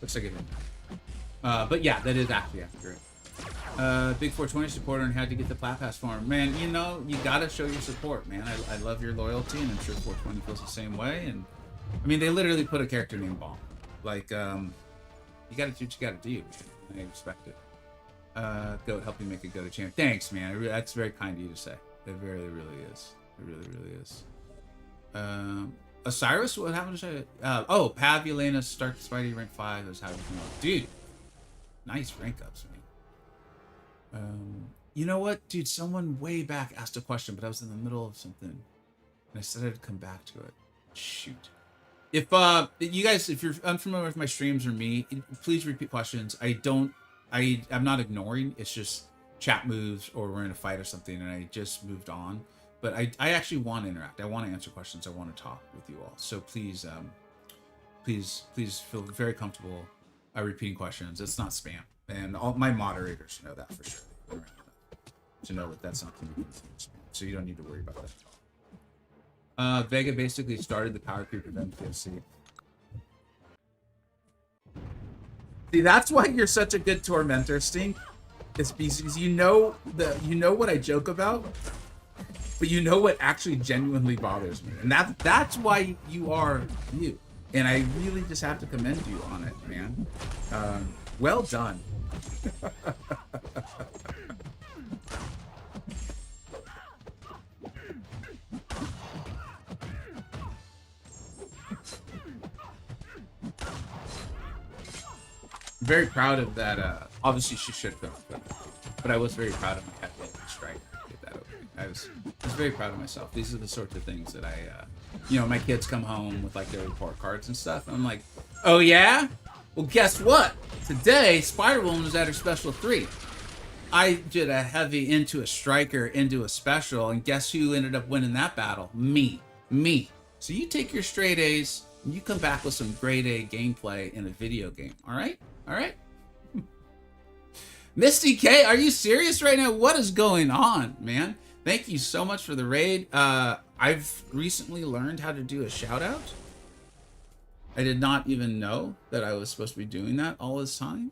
Looks like it didn't. But yeah, that is actually accurate. Big 420 supporter and had to get the Plat Pass for him. Man, you know, you gotta show your support, man. I love your loyalty, and I'm sure 420 feels the same way. And I mean, they literally put a character named Bomb. Like, you gotta do what you gotta do, man. I respect it. Goat, help you make a go-to champ. Thanks, man. That's very kind of you to say. It really, really is. It really, really is. Osiris, what happened to say? Oh, Pav, Elena, start Spidey rank 5. That's how everything went. Dude, nice rank ups, man. You know what, dude? Someone way back asked a question, but I was in the middle of something, and I said I'd come back to it. Shoot. If you guys, if you're unfamiliar with my streams or me, please repeat questions. I'm not ignoring. It's just chat moves or we're in a fight or something, and I just moved on. But I actually want to interact. I want to answer questions. I want to talk with you all. So please, please feel very comfortable repeating questions. It's not spam, and all my moderators know that for sure. To know that that's not communicating spam, so you don't need to worry about that at all. Vega basically started the power creep of MCoC. See, that's why you're such a good tormentor, Stink. It's because you know what I joke about, but you know what actually genuinely bothers me, and that's why you are you. And I really just have to commend you on it, man. Well done. Very proud of that. Obviously, she should have done, but I was very proud of my headline strike. Get that opening. I was very proud of myself. These are the sorts of things that I, you know, my kids come home with like their report cards and stuff. And I'm like, oh yeah? Well, guess what? Today, Spider-Woman was at her special 3. I did a heavy into a striker into a special, and guess who ended up winning that battle? Me. So you take your straight A's, and you come back with some grade A gameplay in a video game. All right? Misty K, are you serious right now? What is going on, man? Thank you so much for the raid. I've recently learned how to do a shout out. I did not even know that I was supposed to be doing that all this time.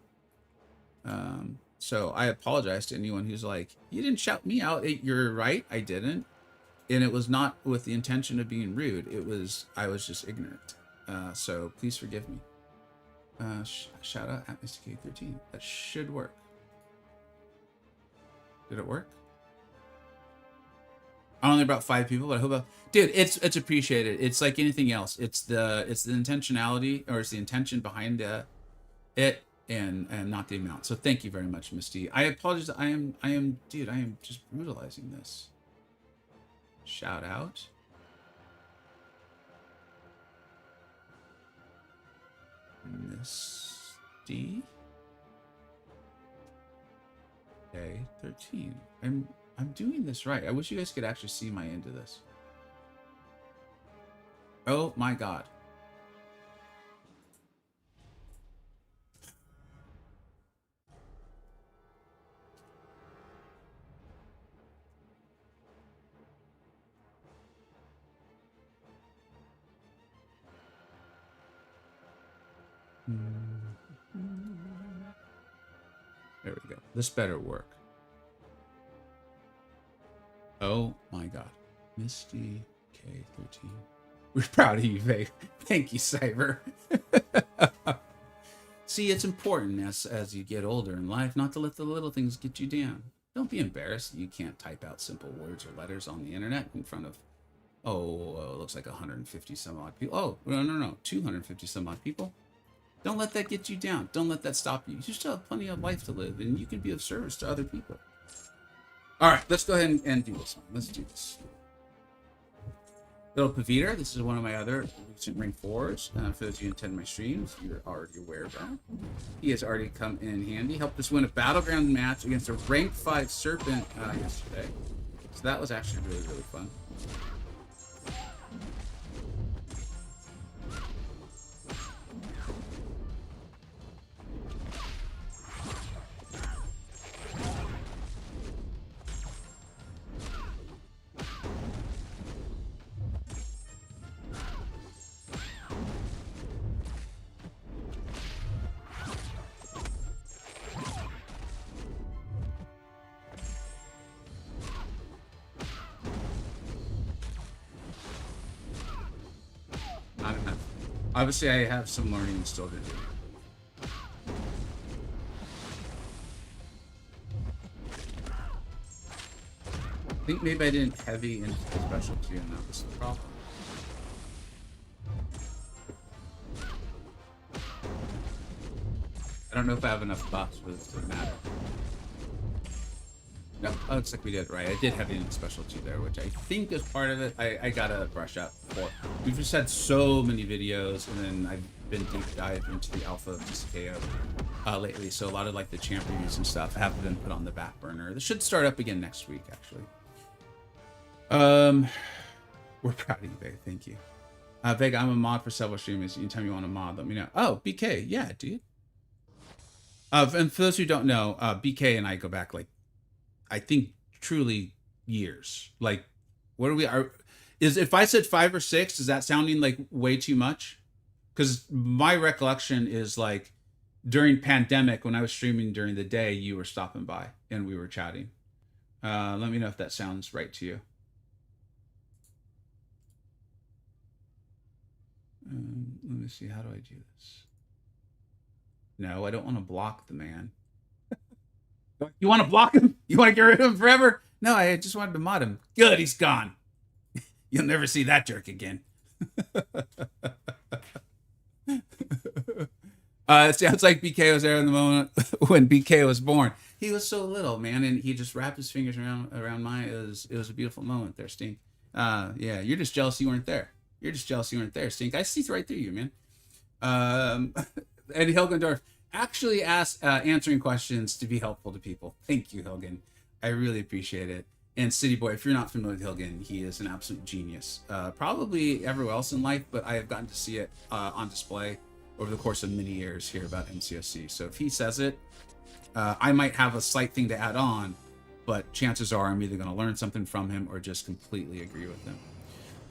So I apologize to anyone who's like, you didn't shout me out. You're right, I didn't. And it was not with the intention of being rude. I was just ignorant. So please forgive me. Shout out at MCoC13. That should work. Did it work? Only about 5 people, but I hope. Dude, it's appreciated. It's like anything else. It's the intentionality, or it's the intention behind it, and not the amount. So thank you very much, Misty. I apologize. I am just brutalizing this. Shout out. Misty. Okay, 13. I'm doing this right. I wish you guys could actually see my end of this. Oh my god. This better work. Oh my god. Misty K13. We're proud of you, Vega. Thank you, Cyber. See, it's important as you get older in life not to let the little things get you down. Don't be embarrassed. You can't type out simple words or letters on the internet in front of, it looks like 150 some odd people. Oh, no, 250 some odd people. Don't let that get you down. Don't let that stop you. You still have plenty of life to live, and you can be of service to other people. All right, let's go ahead and do this one. Let's do this. Little Pavita, this is one of my other recent rank 4s. For those of you who attend my streams, you're already aware of that. He has already come in handy. Helped us win a battleground match against a rank 5 Serpent yesterday. So that was actually really, really fun. Not enough. Obviously, I have some learning still to do. I think maybe I didn't heavy into the specialty, and that was the problem. I don't know if I have enough buffs for this to matter. No, oh, looks like we did right. I did heavy into specialty there, which I think is part of it. I gotta brush up for. We've just had so many videos, and then I've been deep dive into the alpha of TCKO lately. So a lot of like the champions and stuff have been put on the back burner. This should start up again next week, actually. We're proud of you, Vega. Thank you. Vega, I'm a mod for several streamers. Anytime you want a mod, let me know. Oh, BK, yeah, dude. And for those who don't know, BK and I go back like, I think truly years. Like, what are we? If I said 5 or 6, is that sounding like way too much? Because my recollection is like during pandemic when I was streaming during the day, you were stopping by and we were chatting. Let me know if that sounds right to you. Let me see. How do I do this? No, I don't want to block the man. You want to block him? You want to get rid of him forever? No, I just wanted to mod him. Good, he's gone. You'll never see that jerk again. It sounds like BK was there in the moment when BK was born. He was so little, man, and he just wrapped his fingers around mine. It was a beautiful moment there, Stink. Yeah, you're just jealous you weren't there. You're just jealous you weren't there, Stink. I see right through you, man. Eddie Helgendorf actually answering questions to be helpful to people. Thank you, Hilgen. I really appreciate it. And City Boy, if you're not familiar with Hilgen, he is an absolute genius. Probably everywhere else in life, but I have gotten to see it on display over the course of many years here about MCoC. So if he says it, I might have a slight thing to add on, but chances are I'm either going to learn something from him or just completely agree with him.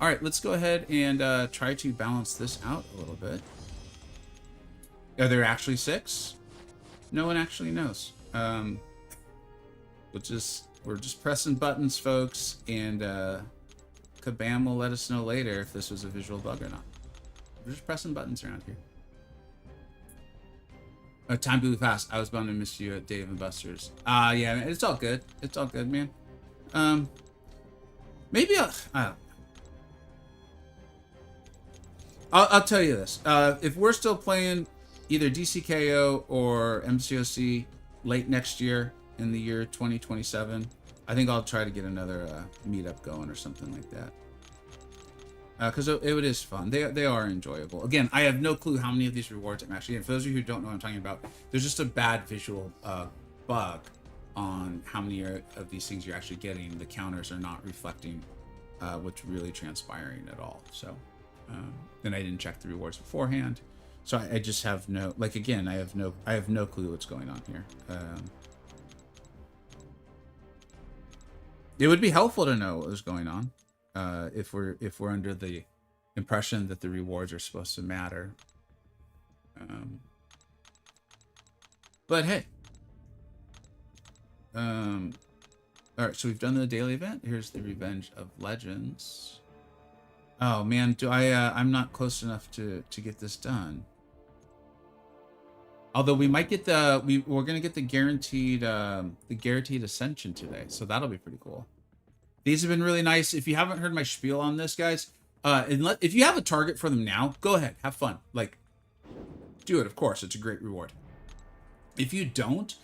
All right, let's go ahead and try to balance this out a little bit. Are there actually 6? No one actually knows. We're just pressing buttons, folks, and Kabam will let us know later if this was a visual bug or not. We're just pressing buttons around here. Oh, time blew fast. I was bound to miss you at Dave and Buster's. Yeah, man, it's all good. It's all good, man. Maybe I'll tell you this. If we're still playing either DCKO or MCoC late next year in the year 2027, I think I'll try to get another meetup going or something like that. Because it is fun. They are enjoyable. Again, I have no clue how many of these rewards I'm actually getting. For those of you who don't know what I'm talking about, there's just a bad visual bug on how many of these things you're actually getting. The counters are not reflecting what's really transpiring at all. So, and I didn't check the rewards beforehand. So I just have no, like, again, I have no clue what's going on here. It would be helpful to know what was going on if we're under the impression that the rewards are supposed to matter. But hey, All right, so we've done the daily event. Here's the Revenge of Legends. Oh man, I'm not close enough to get this done. Although we might get we're gonna get the guaranteed ascension today, so that'll be pretty cool. These have been really nice. If you haven't heard my spiel on this, guys, if you have a target for them now, go ahead, have fun, like, do it. Of course, it's a great reward. If you don't,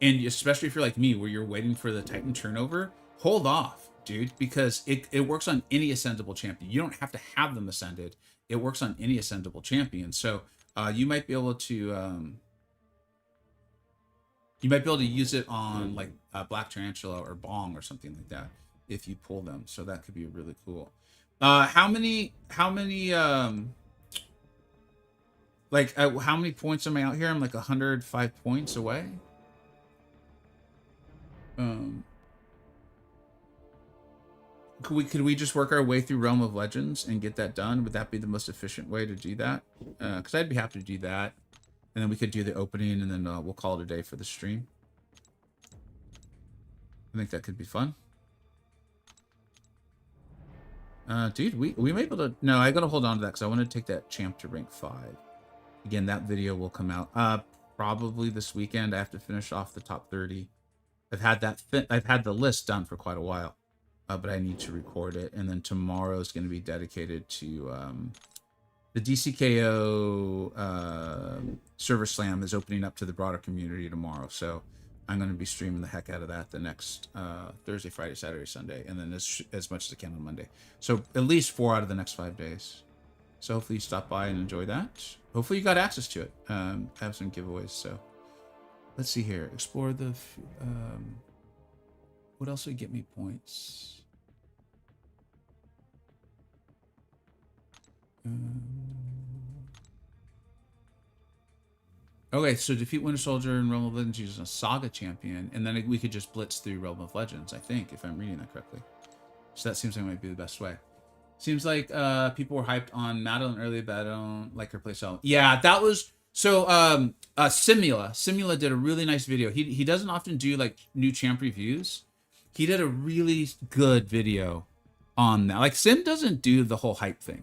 and especially if you're like me, where you're waiting for the Titan turnover, hold off, dude, because it works on any ascendable champion. You don't have to have them ascended. It works on any ascendable champion. So you might be able to use it on like Black Tarantula or Bong or something like that if you pull them. So that could be really cool. How many points am I out here? I'm like 105 points away. Could we just work our way through Realm of Legends and get that done? Would that be the most efficient way to do that? Because I'd be happy to do that, and then we could do the opening, and then we'll call it a day for the stream. I think that could be fun. Dude, we may be able to... No, I gotta hold on to that because I want to take that champ to rank 5. Again, that video will come out probably this weekend. I have to finish off the top 30. I've had the list done for quite a while, but I need to record it. And then tomorrow is going to be dedicated to the DCKO Server Slam is opening up to the broader community tomorrow. So I'm going to be streaming the heck out of that the next Thursday, Friday, Saturday, Sunday, and then as much as I can on Monday. So at least 4 out of the next 5 days. So hopefully you stop by and enjoy that. Hopefully you got access to it. I have some giveaways, so let's see here. Explore the... what else would get me points? Okay, so defeat Winter Soldier and Realm of Legends using a Saga champion, and then we could just blitz through Realm of Legends, I think, if I'm reading that correctly. So that seems like it might be the best way. Seems like people were hyped on Madeline early, but I don't like her playstyle. Yeah, that was... So, Simula did a really nice video. He doesn't often do, like, new champ reviews. He did a really good video on that. Like, Sim doesn't do the whole hype thing.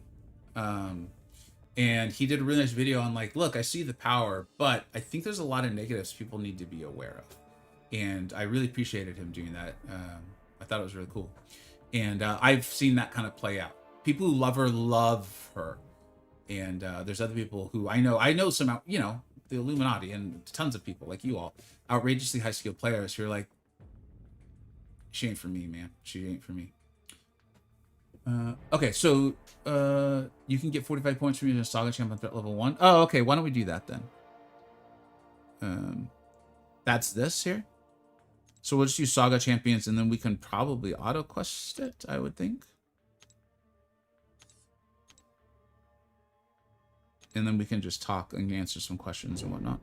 And he did a really nice video on, like, look, I see the power, but I think there's a lot of negatives people need to be aware of. And I really appreciated him doing that. I thought it was really cool. And I've seen that kind of play out. People who love her. And there's other people who I know some, you know, the Illuminati and tons of people like you all, outrageously high skilled players who are like, she ain't for me, man. She ain't for me. Okay, so you can get 45 points from using a Saga champ on threat level 1. Oh, okay. Why don't we do that then? That's this here. So we'll just use Saga champions, and then we can probably auto quest it, I would think. And then we can just talk and answer some questions and whatnot.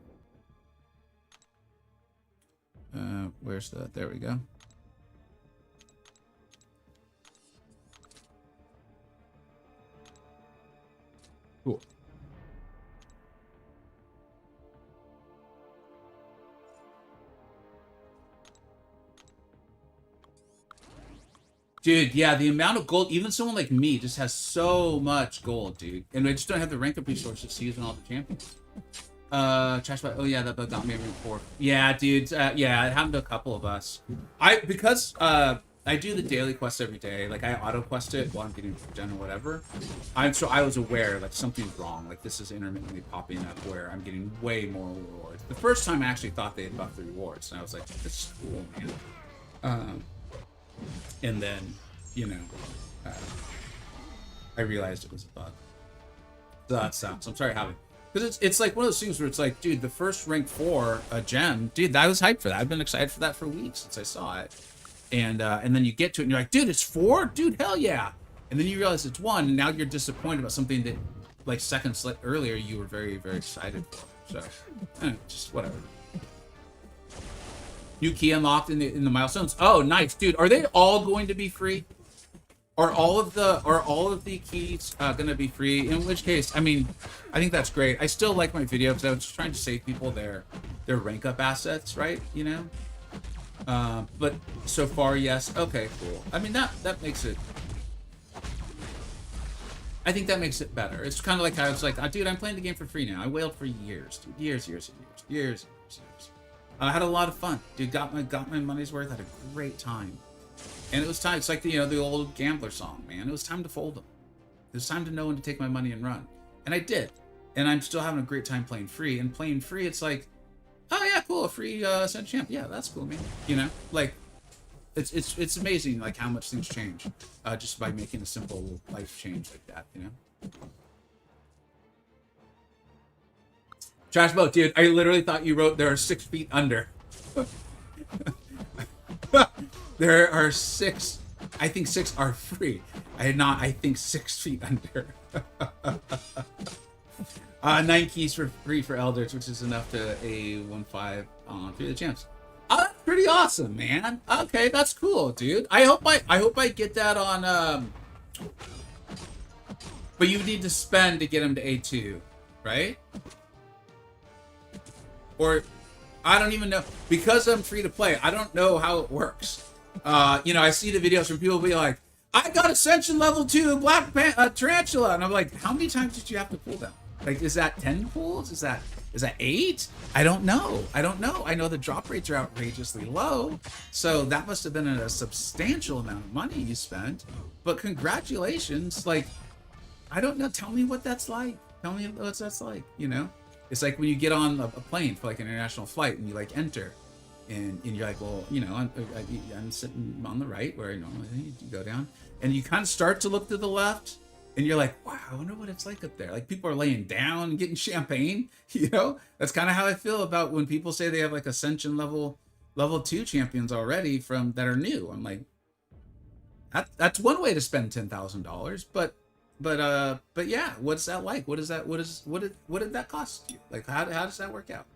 Where's the... There we go. Cool. Dude, yeah, the amount of gold, even someone like me just has so much gold, dude. And I just don't have the rank up resources to use on all the champions. Trash bot, oh yeah, that bug got me every 4. Yeah, dude, yeah, it happened to a couple of us. Because I do the daily quest every day, like I auto quest it while I'm getting done or whatever. So I was aware, like something's wrong, like this is intermittently popping up where I'm getting way more rewards. The first time I actually thought they had buffed the rewards, and I was like, this is cool, man. And then, you know, I realized it was a bug. So that sucks. I'm sorry, Javi. Because it's like one of those things where it's like, dude, the first rank 4 gem, dude, I was hyped for that. I've been excited for that for weeks since I saw it. And then you get to it and you're like, dude, it's 4? Dude, hell yeah. And then you realize it's 1, and now you're disappointed about something that, like, seconds earlier you were very, very excited for. So, just whatever. New key unlocked in the milestones. Oh, nice, dude. Are they all going to be free? Are all of the keys going to be free? In which case, I mean, I think that's great. I still like my video because I was just trying to save people their rank up assets, right? You know. But so far, yes. Okay, cool. I mean, that makes it... I think that makes it better. It's kind of like I was like, oh, dude, I'm playing the game for free now. I wailed for years, dude. Years. I had a lot of fun, dude. Got my money's worth. Had a great time. And it was time. It's like the old gambler song, man. It was time to fold them. It was time to know when to take my money and run. And I did. And I'm still having a great time playing free. And playing free, it's like, oh yeah, cool, a free Ascent champ. Yeah, that's cool, man. You know, like, it's amazing, like, how much things change just by making a simple life change like that, you know. Trash boat, dude. I literally thought you wrote there are 6 feet under. There are 6. I think 6 are free. I think 6 feet under. 9 keys for free for Elders, which is enough to A15 on 3 of the champs. Oh, that's pretty awesome, man. Okay, that's cool, dude. I hope I get that on but you need to spend to get him to A2, right? Or I don't even know, because I'm free to play. I don't know how it works. You know, I see the videos from people be like, I got Ascension level 2 Black Tarantula, and I'm like, how many times did you have to pull them? Like, is that 10 pulls? Is that 8? I don't know. I know the drop rates are outrageously low, so that must have been a substantial amount of money you spent. But congratulations. Like, I don't know. Tell me what that's like. Tell me what that's like, you know? It's like when you get on a plane for like an international flight and you like enter and you're like, well, you know, I'm sitting on the right where I normally go down, and you kind of start to look to the left. And you're like, wow, I wonder what it's like up there. Like, people are laying down and getting champagne, you know? That's kind of how I feel about when people say they have, like, Ascension level 2 champions already that are new. I'm like, that's one way to spend $10,000. But yeah, what's that like? What did that cost you? Like, how does that work out?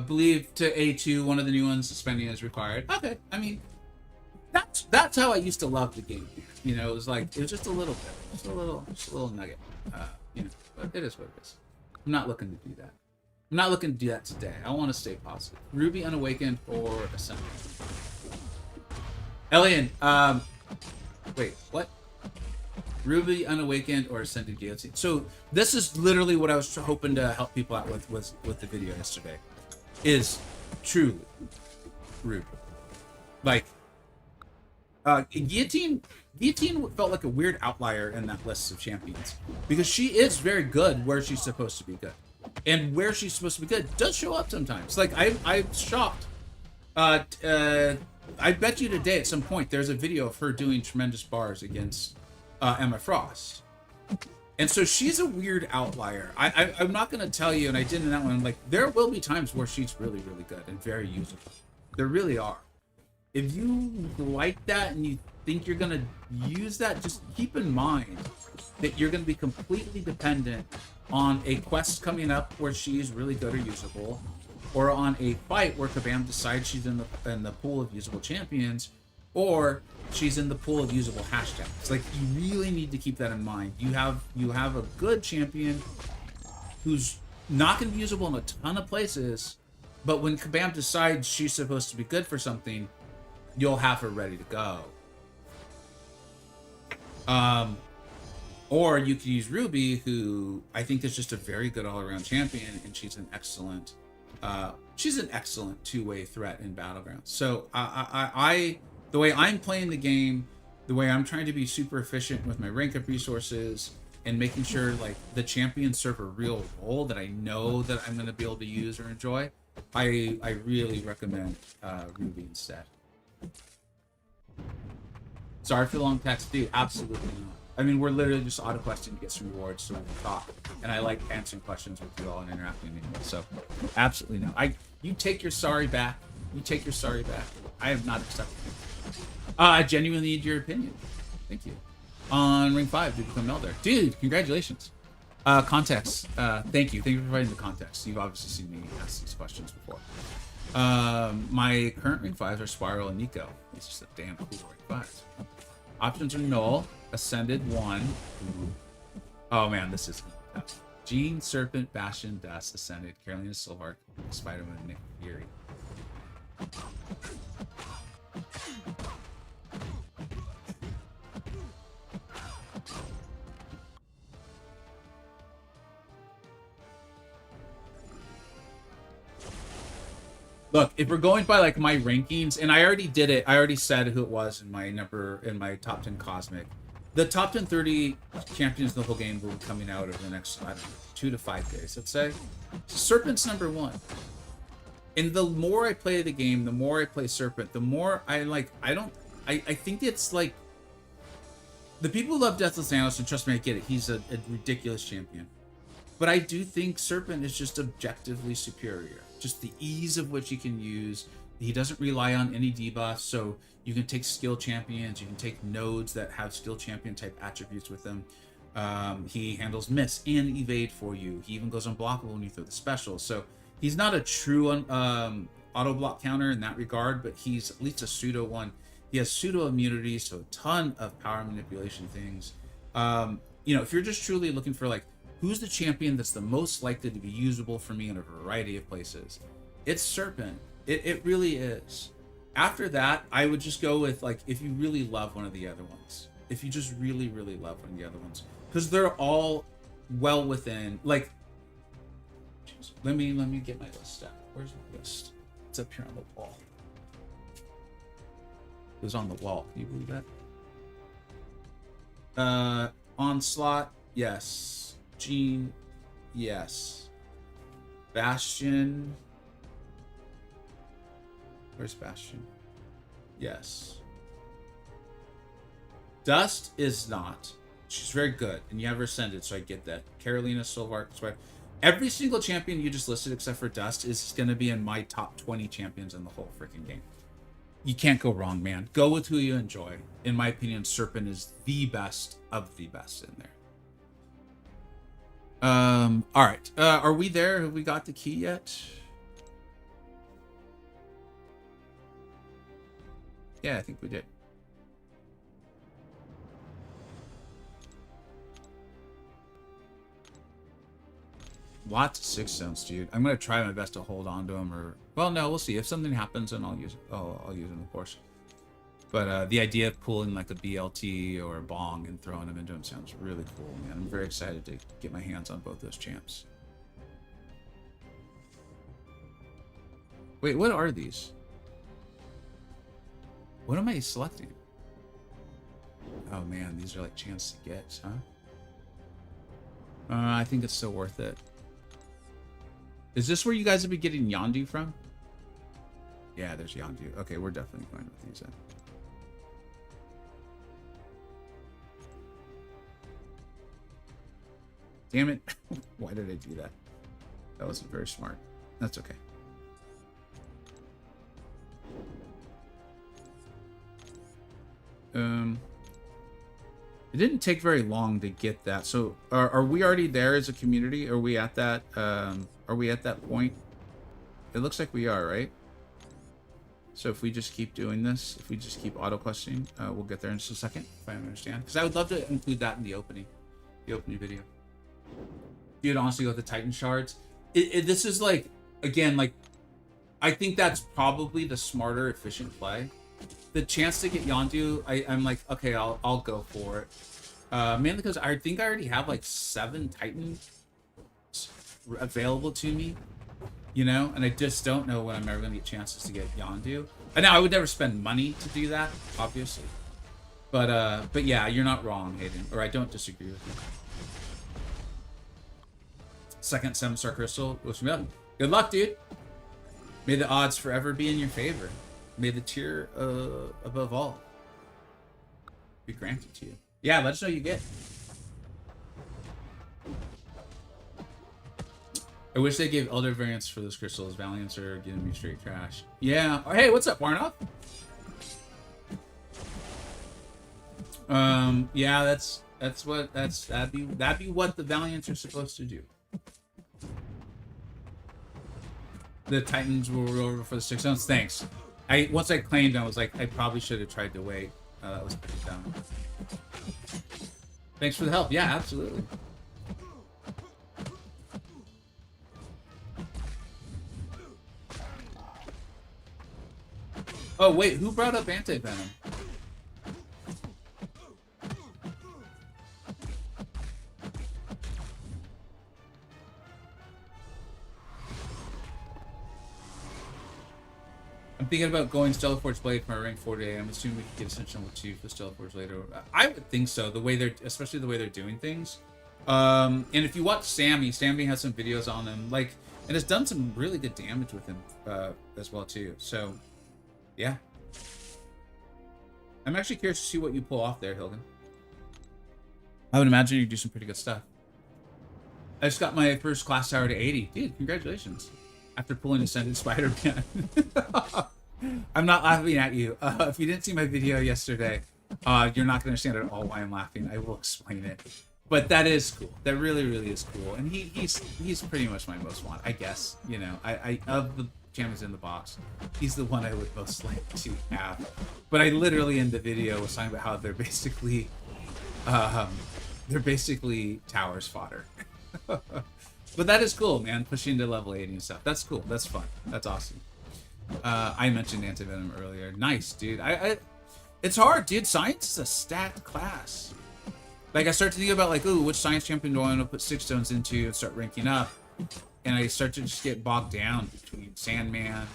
Believe to A2, one of the new ones, spending is required. Okay, I mean, that's how I used to love the game. You know, it was just a little bit, just a little nugget. You know, but it is what it is. I'm not looking to do that. I'm not looking to do that today. I want to stay positive. Ruby Unawakened or Ascended. Elian, wait, what? Ruby Unawakened or Ascended Guillotine. So this is literally what I was hoping to help people out with the video yesterday. Is truly Ruby. Like, Guillotine felt like a weird outlier in that list of champions because she is very good where she's supposed to be good, and where she's supposed to be good does show up sometimes. Like, I'm shocked. I bet you today at some point there's a video of her doing tremendous bars against Emma Frost. And so she's a weird outlier. I'm not going to tell you, and I did in that one, like, there will be times where she's really, really good and very usable. There really are. If you like that and you think you're going to use that, just keep in mind that you're going to be completely dependent on a quest coming up where she's really good or usable, or on a fight where Kabam decides she's in the pool of usable champions, or she's in the pool of usable hashtags. Like, you really need to keep that in mind. You have a good champion who's not going to be usable in a ton of places, but when Kabam decides she's supposed to be good for something, you'll have her ready to go. Or you could use Ruby, who I think is just a very good all-around champion, and she's an excellent two-way threat in Battlegrounds. So the way I'm playing the game, the way I'm trying to be super efficient with my rank up resources and making sure like the champions serve a real role that I know that I'm going to be able to use or enjoy, I really recommend Ruby instead. Sorry for the long text, dude. Absolutely not. I mean, we're literally just auto questing to get some rewards so we can talk, and I like answering questions with you all and interacting with you. So, absolutely no. You take your sorry back. You take your sorry back. I have not accepted it. I genuinely need your opinion. Thank you. On Ring 5 to become Elder. Dude, congratulations. Context. Thank you. Thank you for providing the context. You've obviously seen me ask these questions before. My current Ring 5s are Spiral and Nico. It's just a damn cool Ring 5s. Options are Null, Ascended 1. Oh man, this is tough. Jean, Serpent, Bastion, Dust, Ascended, Carolina, Silvark, Spider-Man, Nick Fury. Look, if we're going by like my rankings, and I already did it, I already said who it was in my top 10 Cosmic. The top 10 30 champions in the whole game will be coming out over the next, I don't know, 2 to 5 days, let's say. Serpent's number 1. And the more I play the game, the more I play Serpent, the more I think it's like, the people who love Deathless Thanos, and trust me, I get it, he's a ridiculous champion. But I do think Serpent is just objectively superior. Just the ease of which he can use. He doesn't rely on any debuffs, so you can take skill champions, you can take nodes that have skill champion type attributes with them. He handles miss and evade for you. He even goes unblockable when you throw the special. So he's not a true auto block counter in that regard, but he's at least a pseudo one. He has pseudo immunity, so a ton of power manipulation things. You know, if you're just truly looking for like, who's the champion that's the most likely to be usable for me in a variety of places? It's Serpent. It really is. After that, I would just go with, like, if you really love one of the other ones. If you just really, really love one of the other ones. Because they're all well within, like... Let me get my list out. Where's my list? It's up here on the wall. It was on the wall. Can you believe that? Onslaught, yes. Jean, yes. Bastion. Where's Bastion? Yes. Dust is not. She's very good, and you have her Ascended, so I get that. Carolina, Silvark, Sweat. Every single champion you just listed, except for Dust, is going to be in my top 20 champions in the whole freaking game. You can't go wrong, man. Go with who you enjoy. In my opinion, Serpent is the best of the best in there. All right. Are we there? Have we got the key yet? Yeah, I think we did. Lots of 6 stones, dude. I'm gonna try my best to hold on to them, or well, no, we'll see. If something happens, then I'll use it. Oh, I'll use them, of course. But the idea of pulling like a BLT or a bong and throwing them into him sounds really cool, man. I'm very excited to get my hands on both those champs. Wait, what are these? What am I selecting? Oh man, these are like chance to get, huh? I think it's still worth it. Is this where you guys have been getting Yondu from? Yeah, there's Yondu. Okay, we're definitely going with these then. Damn it. Why did I do that? That wasn't very smart. That's okay. It didn't take very long to get that. So are we already there as a community? Are we at that point? It looks like we are, right? So if we just keep doing this, if we just keep auto questing, we'll get there in just a second, if I understand. Because I would love to include that in the opening video. You'd honestly go with the Titan shards. This is like, again, like, I think that's probably the smarter, efficient play. The chance to get Yondu, I'm like, okay, I'll go for it. Mainly because I think I already have like 7 Titans available to me, you know, and I just don't know when I'm ever going to get chances to get Yondu. And now I would never spend money to do that, obviously. But yeah, you're not wrong, Hayden, or I don't disagree with you. Second 7-star crystal. Wish me luck. Good luck, dude. May the odds forever be in your favor. May the tier above all be granted to you. Yeah, let us know you get. I wish they gave elder variants for those crystals. Valiants are giving me straight trash. Yeah. Oh, hey, what's up, Warnoff? Yeah, that'd be what the Valiants are supposed to do. The Titans will roll over for the 6 stones. Thanks. Once I claimed, I was like, I probably should have tried to wait. That was pretty dumb. Thanks for the help. Yeah, absolutely. Oh, wait, who brought up anti-venom? I'm thinking about going Stellar Forge Blade for my rank 40. I'm assuming we could get Ascension level 2 for Stellar Forge later. I would think so, the way they're, especially the way they're doing things. And if you watch Sammy has some videos on him, like, and has done some really good damage with him as well too. So, yeah. I'm actually curious to see what you pull off there, Hilden. I would imagine you do some pretty good stuff. I just got my first class tower to 80. Dude, congratulations. After pulling Ascended Spider-Man. I'm not laughing at you. If you didn't see my video yesterday, you're not going to understand at all why I'm laughing. I will explain it. But that is cool. That really, really is cool. And he's pretty much my most wanted, I guess. You know, I of the champions in the box, he's the one I would most like to have. But I literally in the video was talking about how they're basically towers fodder. But that is cool, man. Pushing to level 80 and stuff. That's cool. That's fun. That's awesome. I mentioned anti-venom earlier. Nice, dude. It's hard, dude. Science is a stacked class. Like, I start to think about, like, ooh, which science champion do I want to put 6 stones into and start ranking up? And I start to just get bogged down between Sandman.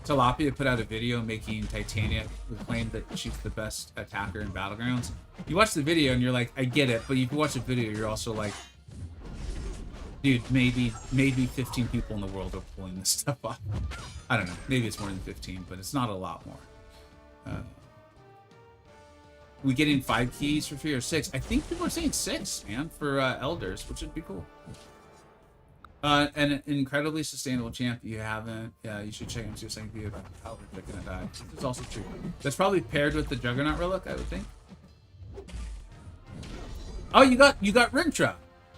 Tilapia put out a video making Titania claim that she's the best attacker in Battlegrounds. You watch the video and you're like, I get it. But if you watch the video, you're also like, dude, maybe 15 people in the world are pulling this stuff off. I don't know. Maybe it's more than 15, but it's not a lot more. We getting 5 keys for free or 6? I think people are saying 6, man, for Elders, which would be cool. An incredibly sustainable champ you haven't. Yeah, you should check into your second video about how they're gonna die. It's also true. That's probably paired with the Juggernaut relic, I would think. Oh, you got Rintra.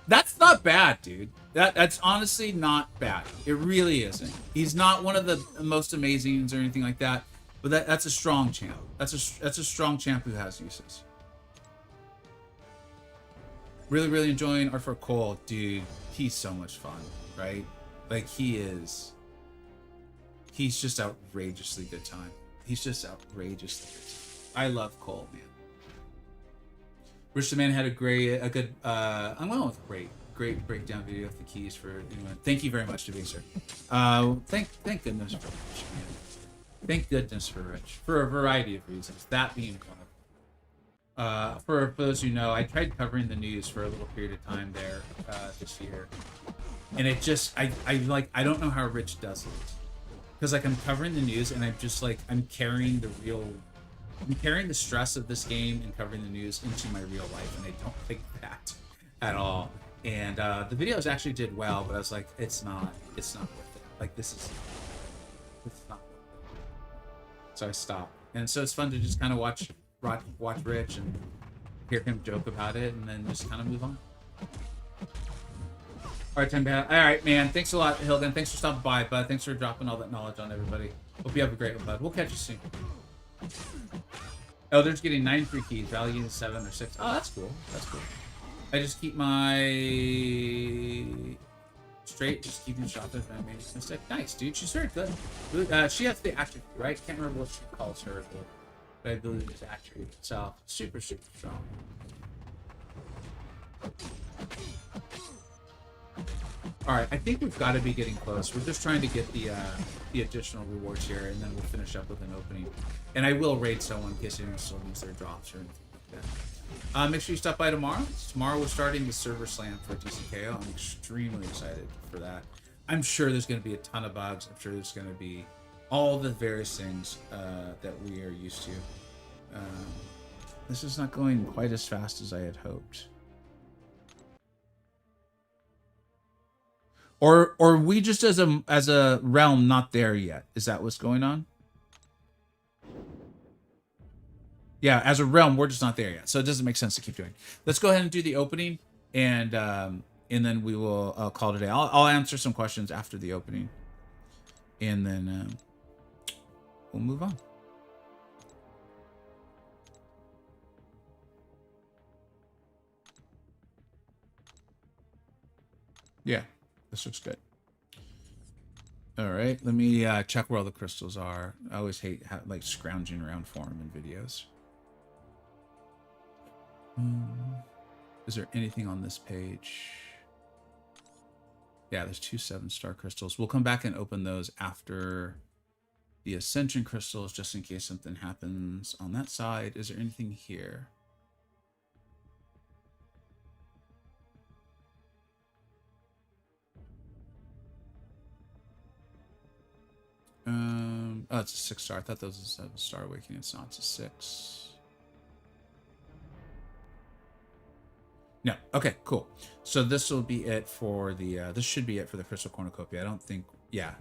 That's not bad, dude. That's honestly not bad. It really isn't. He's not one of the most amazings or anything like that, but that's a strong champ. That's a strong champ who has uses. Really, really enjoying Art for Cole, dude. He's so much fun, right? Like he's just outrageously good time. He's just outrageously good time. I love Cole, man. Rich the Man had a good I'm going with great breakdown video of the keys for anyone. Thank you very much to Vaser. Thank goodness for Rich, man. Thank goodness for Rich. For a variety of reasons. That being one of them. For those who know, I tried covering the news for a little period of time there this year. And it just I don't know how Rich does it. Because like I'm covering the news and I'm just like I'm carrying the stress of this game and covering the news into my real life, and I don't think that at all. And the videos actually did well, but I was like, it's not worth it. Like it's not worth it. So I stopped. And so it's fun to just kind of watch Rich and hear him joke about it, and then just kind of move on. All right, time to. All right, man. Thanks a lot, Hilden. Thanks for stopping by, bud. Thanks for dropping all that knowledge on everybody. Hope you have a great one, bud. We'll catch you soon. Elder's getting 9 free keys. Value 7 or 6. Oh, that's cool. That's cool. I just keep my straight. Just keeping shot there. I made a mistake. Nice, dude. She's very good. She has the attribute, right? Can't remember what she calls her, but I believe it's attribute itself. Super, super strong. All right, I think we've got to be getting close. We're just trying to get the additional rewards here, and then we'll finish up with an opening. And I will raid someone in case anyone still needs their drops or anything like that. Make sure you stop by tomorrow. Tomorrow we're starting the server slam for TCKO. I'm extremely excited for that. I'm sure there's going to be a ton of bugs. I'm sure there's going to be all the various things that we are used to. This is not going quite as fast as I had hoped. Or we just as a realm not there yet? Is that what's going on? Yeah, as a realm, we're just not there yet, so it doesn't make sense to keep doing. Let's go ahead and do the opening, and then we will call it a day. I'll answer some questions after the opening, and then we'll move on. Yeah, this looks good. All right, let me check where all the crystals are. I always hate like scrounging around for them in videos. Is there anything on this page? Yeah, there's 2 7-star crystals. We'll come back and open those after the Ascension crystals, just in case something happens on that side. Is there anything here? Oh, it's a 6-star. I thought that was a 7-star awakening. It's not. It's a 6. No. Okay, cool. So this will be it for the, this should be it for the Crystal Cornucopia. I don't think, yeah.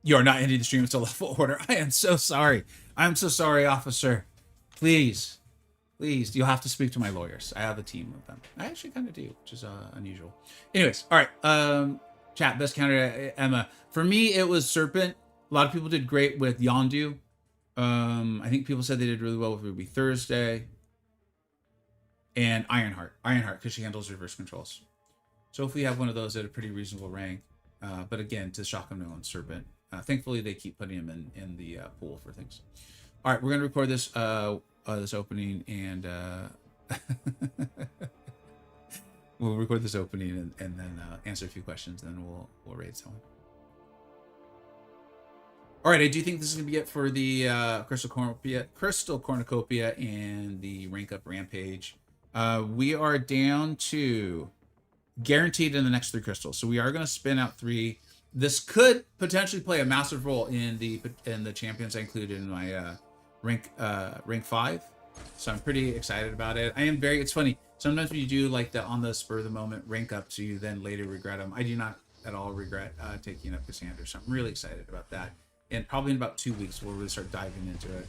You are not ending the stream until level order. I am so sorry. I'm so sorry, officer. Please. Please, you'll have to speak to my lawyers. I have a team of them. I actually kind of do, which is unusual. Anyways, all right. Chat, best counter, Emma. For me, it was Serpent. A lot of people did great with Yondu. I think people said they did really well with Ruby Thursday. And Ironheart. Ironheart, because she handles reverse controls. So if we have one of those at a pretty reasonable rank. But again, to shock them, no one Serpent. Thankfully, they keep putting him in the pool for things. All right, we're going to record this this opening, and we'll record this opening and then answer a few questions, and then we'll raid someone. All right, I do think this is going to be it for the Crystal Cornucopia and the Rank Up Rampage. We are down to guaranteed in the next 3 crystals, so we are going to spin out 3. This could potentially play a massive role in the champions I included in my rank 5. So I'm pretty excited about it. I am very. It's funny. Sometimes when you do like the on the spur of the moment rank ups, you then later regret them. I do not at all regret taking up Cassandra. So I'm really excited about that. And probably in about 2 weeks we'll really start diving into it.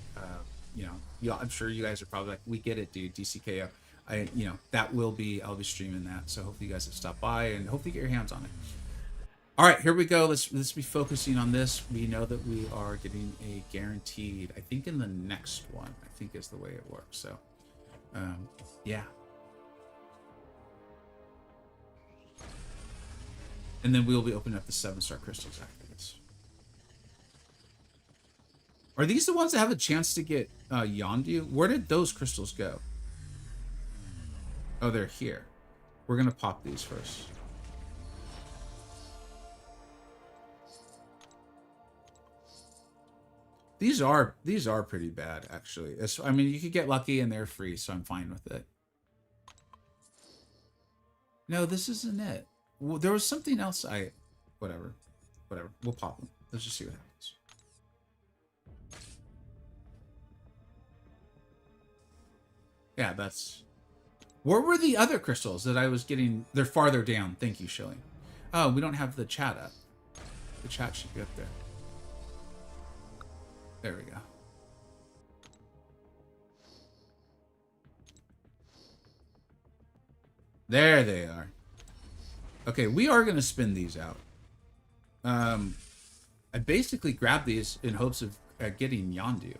I'm sure you guys are probably like, we get it, dude. DCKO. I'll be streaming that. So hopefully you guys have stopped by and hopefully get your hands on it. All right, here we go. Let's be focusing on this. We know that we are getting a guaranteed, I think in the next one, I think is the way it works. So, yeah. And then we'll be opening up the 7-star crystals after this. Are these the ones that have a chance to get Yondu? Where did those crystals go? Oh, they're here. We're going to pop these first. These are pretty bad, actually. I mean, you could get lucky and they're free, so I'm fine with it. No, this isn't it. Well, there was something else. Whatever. We'll pop them. Let's just see what happens. Yeah, that's. Where were the other crystals that I was getting? They're farther down. Thank you, Shilling. Oh, we don't have the chat up. The chat should be up there. There we go. There they are. Okay, we are going to spin these out. I basically grabbed these in hopes of getting Yondu.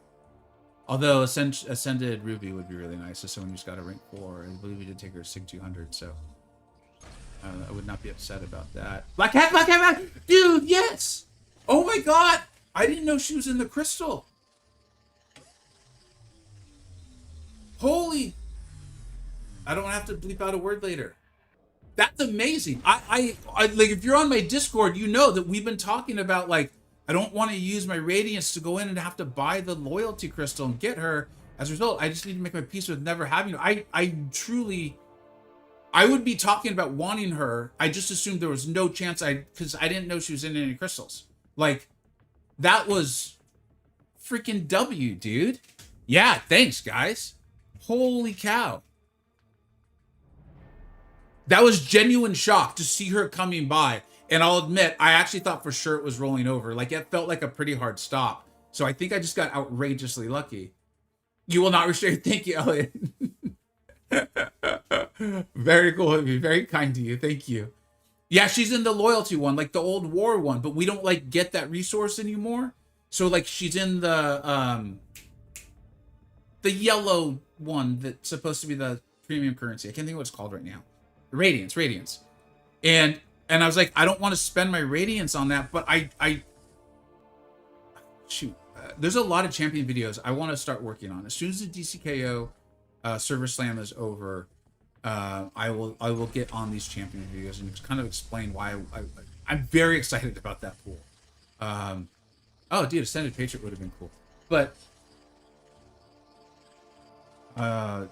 Although Ascended Ruby would be really nice as someone who's got a rank 4. I believe we did take her Sig 200, so I would not be upset about that. Black Cat! Dude, yes! Oh my god! I didn't know she was in the crystal. Holy. I don't have to bleep out a word later. That's amazing. I like, if you're on my Discord, you know that we've been talking about, like, I don't want to use my Radiance to go in and have to buy the loyalty crystal and get her. As a result, I just need to make my peace with never having her. I truly, I would be talking about wanting her. I just assumed there was no chance because I didn't know she was in any crystals. Like, that was freaking W, dude. Yeah, thanks, guys. Holy cow. That was genuine shock to see her coming by. And I'll admit, I actually thought for sure it was rolling over. Like, it felt like a pretty hard stop. So I think I just got outrageously lucky. You will not restrain. Thank you, Elliot. Very cool of you. Very kind to you. Thank you. Yeah, she's in the loyalty one, like the old war one, but we don't like get that resource anymore. So like she's in the yellow one that's supposed to be the premium currency. I can't think of what it's called right now. Radiance. And I was like, I don't want to spend my radiance on that, but I shoot. There's a lot of champion videos I want to start working on. As soon as the DCKO server slam is over, I will get on these champion videos and kind of explain why I'm very excited about that pool. Oh, dude, Ascended Patriot would have been cool, but I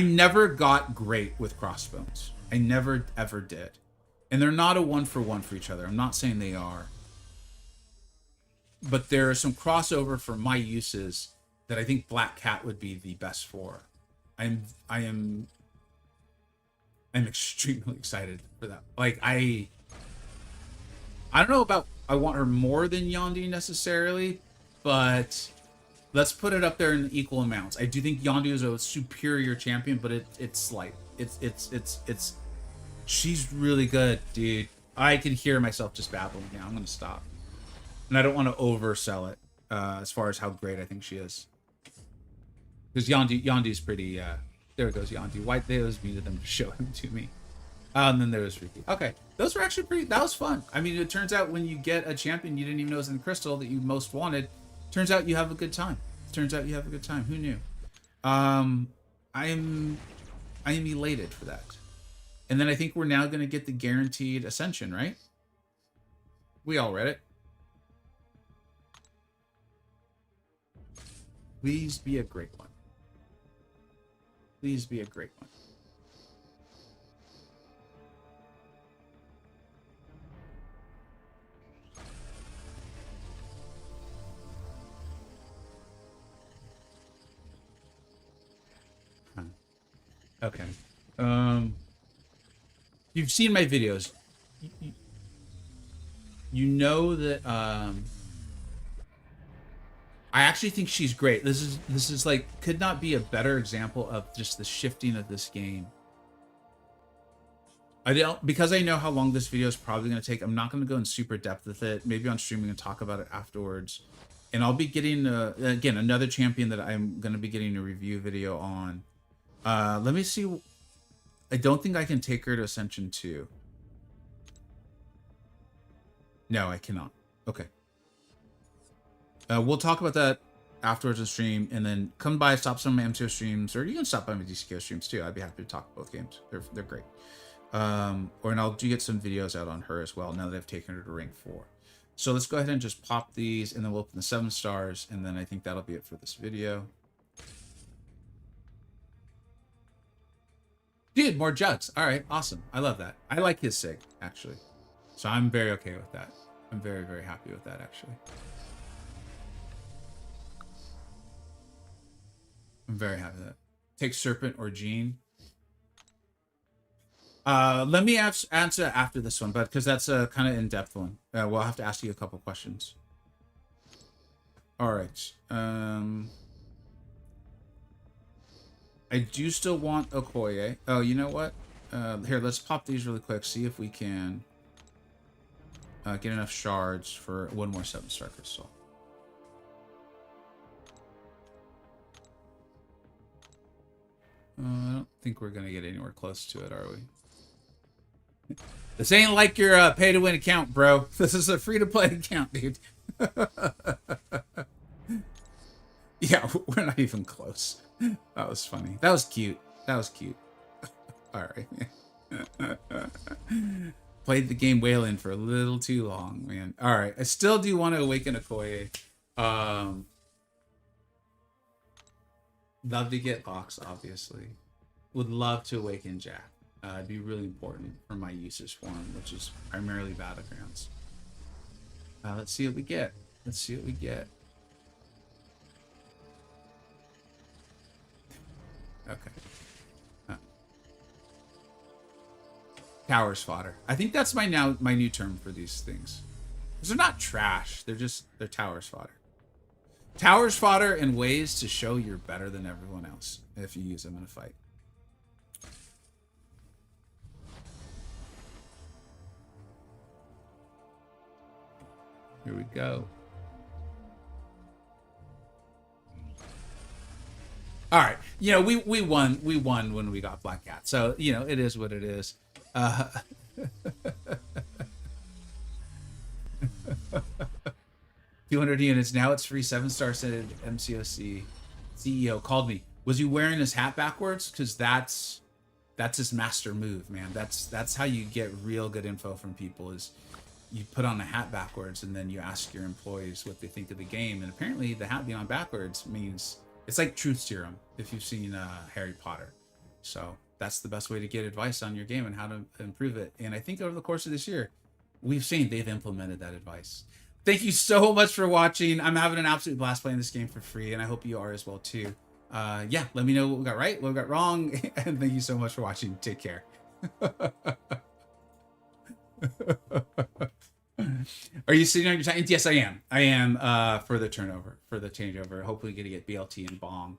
never got great with crossbones. I never ever did, and they're not a 1-for-1 for each other. I'm not saying they are, but there are some crossover for my uses that I think Black Cat would be the best for. I'm extremely excited for that. Like I don't know about I want her more than Yondu necessarily, but let's put it up there in equal amounts. I do think Yondu is a superior champion, but it's slight. It's she's really good, dude. I can hear myself just babbling now. I'm gonna stop. And I don't want to oversell it as far as how great I think she is. Because Yondu's pretty there it goes, Yondu. Why they always muted them to show him to me. And then there was Ricky. Okay. Those were actually pretty that was fun. I mean, it turns out when you get a champion you didn't even know was in Crystal that you most wanted, turns out you have a good time. Turns out you have a good time. Who knew? I am elated for that. And then I think we're now gonna get the guaranteed ascension, right? We all read it. Please be a great one. Please be a great one. Okay. You've seen my videos. You know that I actually think she's great. This is like could not be a better example of just the shifting of this game. I don't because I know how long this video is probably going to take. I'm not going to go in super depth with it. Maybe on streaming and talk about it afterwards. And I'll be getting again another champion that I'm going to be getting a review video on. Let me see. I don't think I can take her to Ascension 2. No, I cannot. Okay. We'll talk about that afterwards on stream, and then come by, stop some of my MCoC streams, or you can stop by my DCKO streams too. I'd be happy to talk both games. They're great. And I'll do get some videos out on her as well now that I've taken her to rank 4. So let's go ahead and just pop these, and then we'll open the 7 stars, and then I think that'll be it for this video. Dude, more jugs. All right, awesome. I love that. I like his sig, actually. So I'm very okay with that. I'm very, very happy with that, actually. I'm very happy with that. Take Serpent or Jean. Let me answer after this one, but because that's a kind of in-depth one. We'll have to ask you a couple questions. All right. I do still want Okoye. Oh, you know what? Here, let's pop these really quick. See if we can get enough shards for one more 7-star crystal. I don't think we're going to get anywhere close to it, are we? This ain't like your pay-to-win account, bro. This is a free-to-play account, dude. Yeah, we're not even close. That was funny. That was cute. That was cute. All right. Played the game Wayland for a little too long, man. All right. I still do want to awaken Okoye. Love to get Ox, obviously. Would love to awaken Jack. It'd be really important for my usage for him, which is primarily Battlegrounds. Let's see what we get. Let's see what we get. Okay. Towers fodder. I think that's my new term for these things. Because they're not trash. They're towers fodder. Towers fodder and ways to show you're better than everyone else if you use them in a fight. Here we go. All right. You know, we won when we got Black Cat. So, you know, it is what it is. Uh, 200 units. Now it's free. 7-star said MCoC CEO called me. Was he wearing his hat backwards? Because that's his master move, man. That's how you get real good info from people. Is you put on a hat backwards and then you ask your employees what they think of the game. And apparently, the hat being on backwards means it's like truth serum. If you've seen Harry Potter, so that's the best way to get advice on your game and how to improve it. And I think over the course of this year, we've seen they've implemented that advice. Thank you so much for watching. I'm having an absolute blast playing this game for free, and I hope you are as well too. Yeah, let me know what we got right, what we got wrong, and thank you so much for watching. Take care. Are you sitting on your time? Yes, I am. I am for the turnover, for the changeover. Hopefully gonna get BLT and Bong.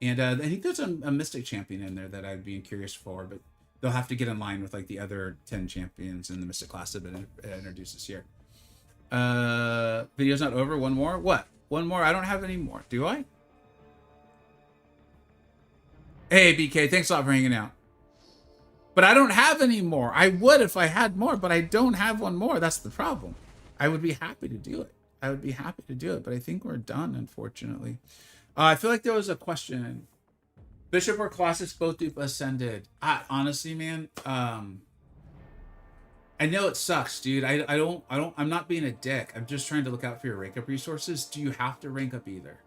And I think there's a Mystic champion in there that I'd be curious for, but they'll have to get in line with like the other 10 champions in the Mystic class that have been introduced this year. Video's not over. One more? What? One more? I don't have any more. Do I? Hey, BK, thanks a lot for hanging out. But I don't have any more. I would if I had more, but I don't have one more. That's the problem. I would be happy to do it. I would be happy to do it, but I think we're done, unfortunately. I feel like there was a question. Bishop or Colossus both do Ascended. Honestly, man, I know it sucks, dude. I'm not being a dick. I'm just trying to look out for your rank up resources. Do you have to rank up either?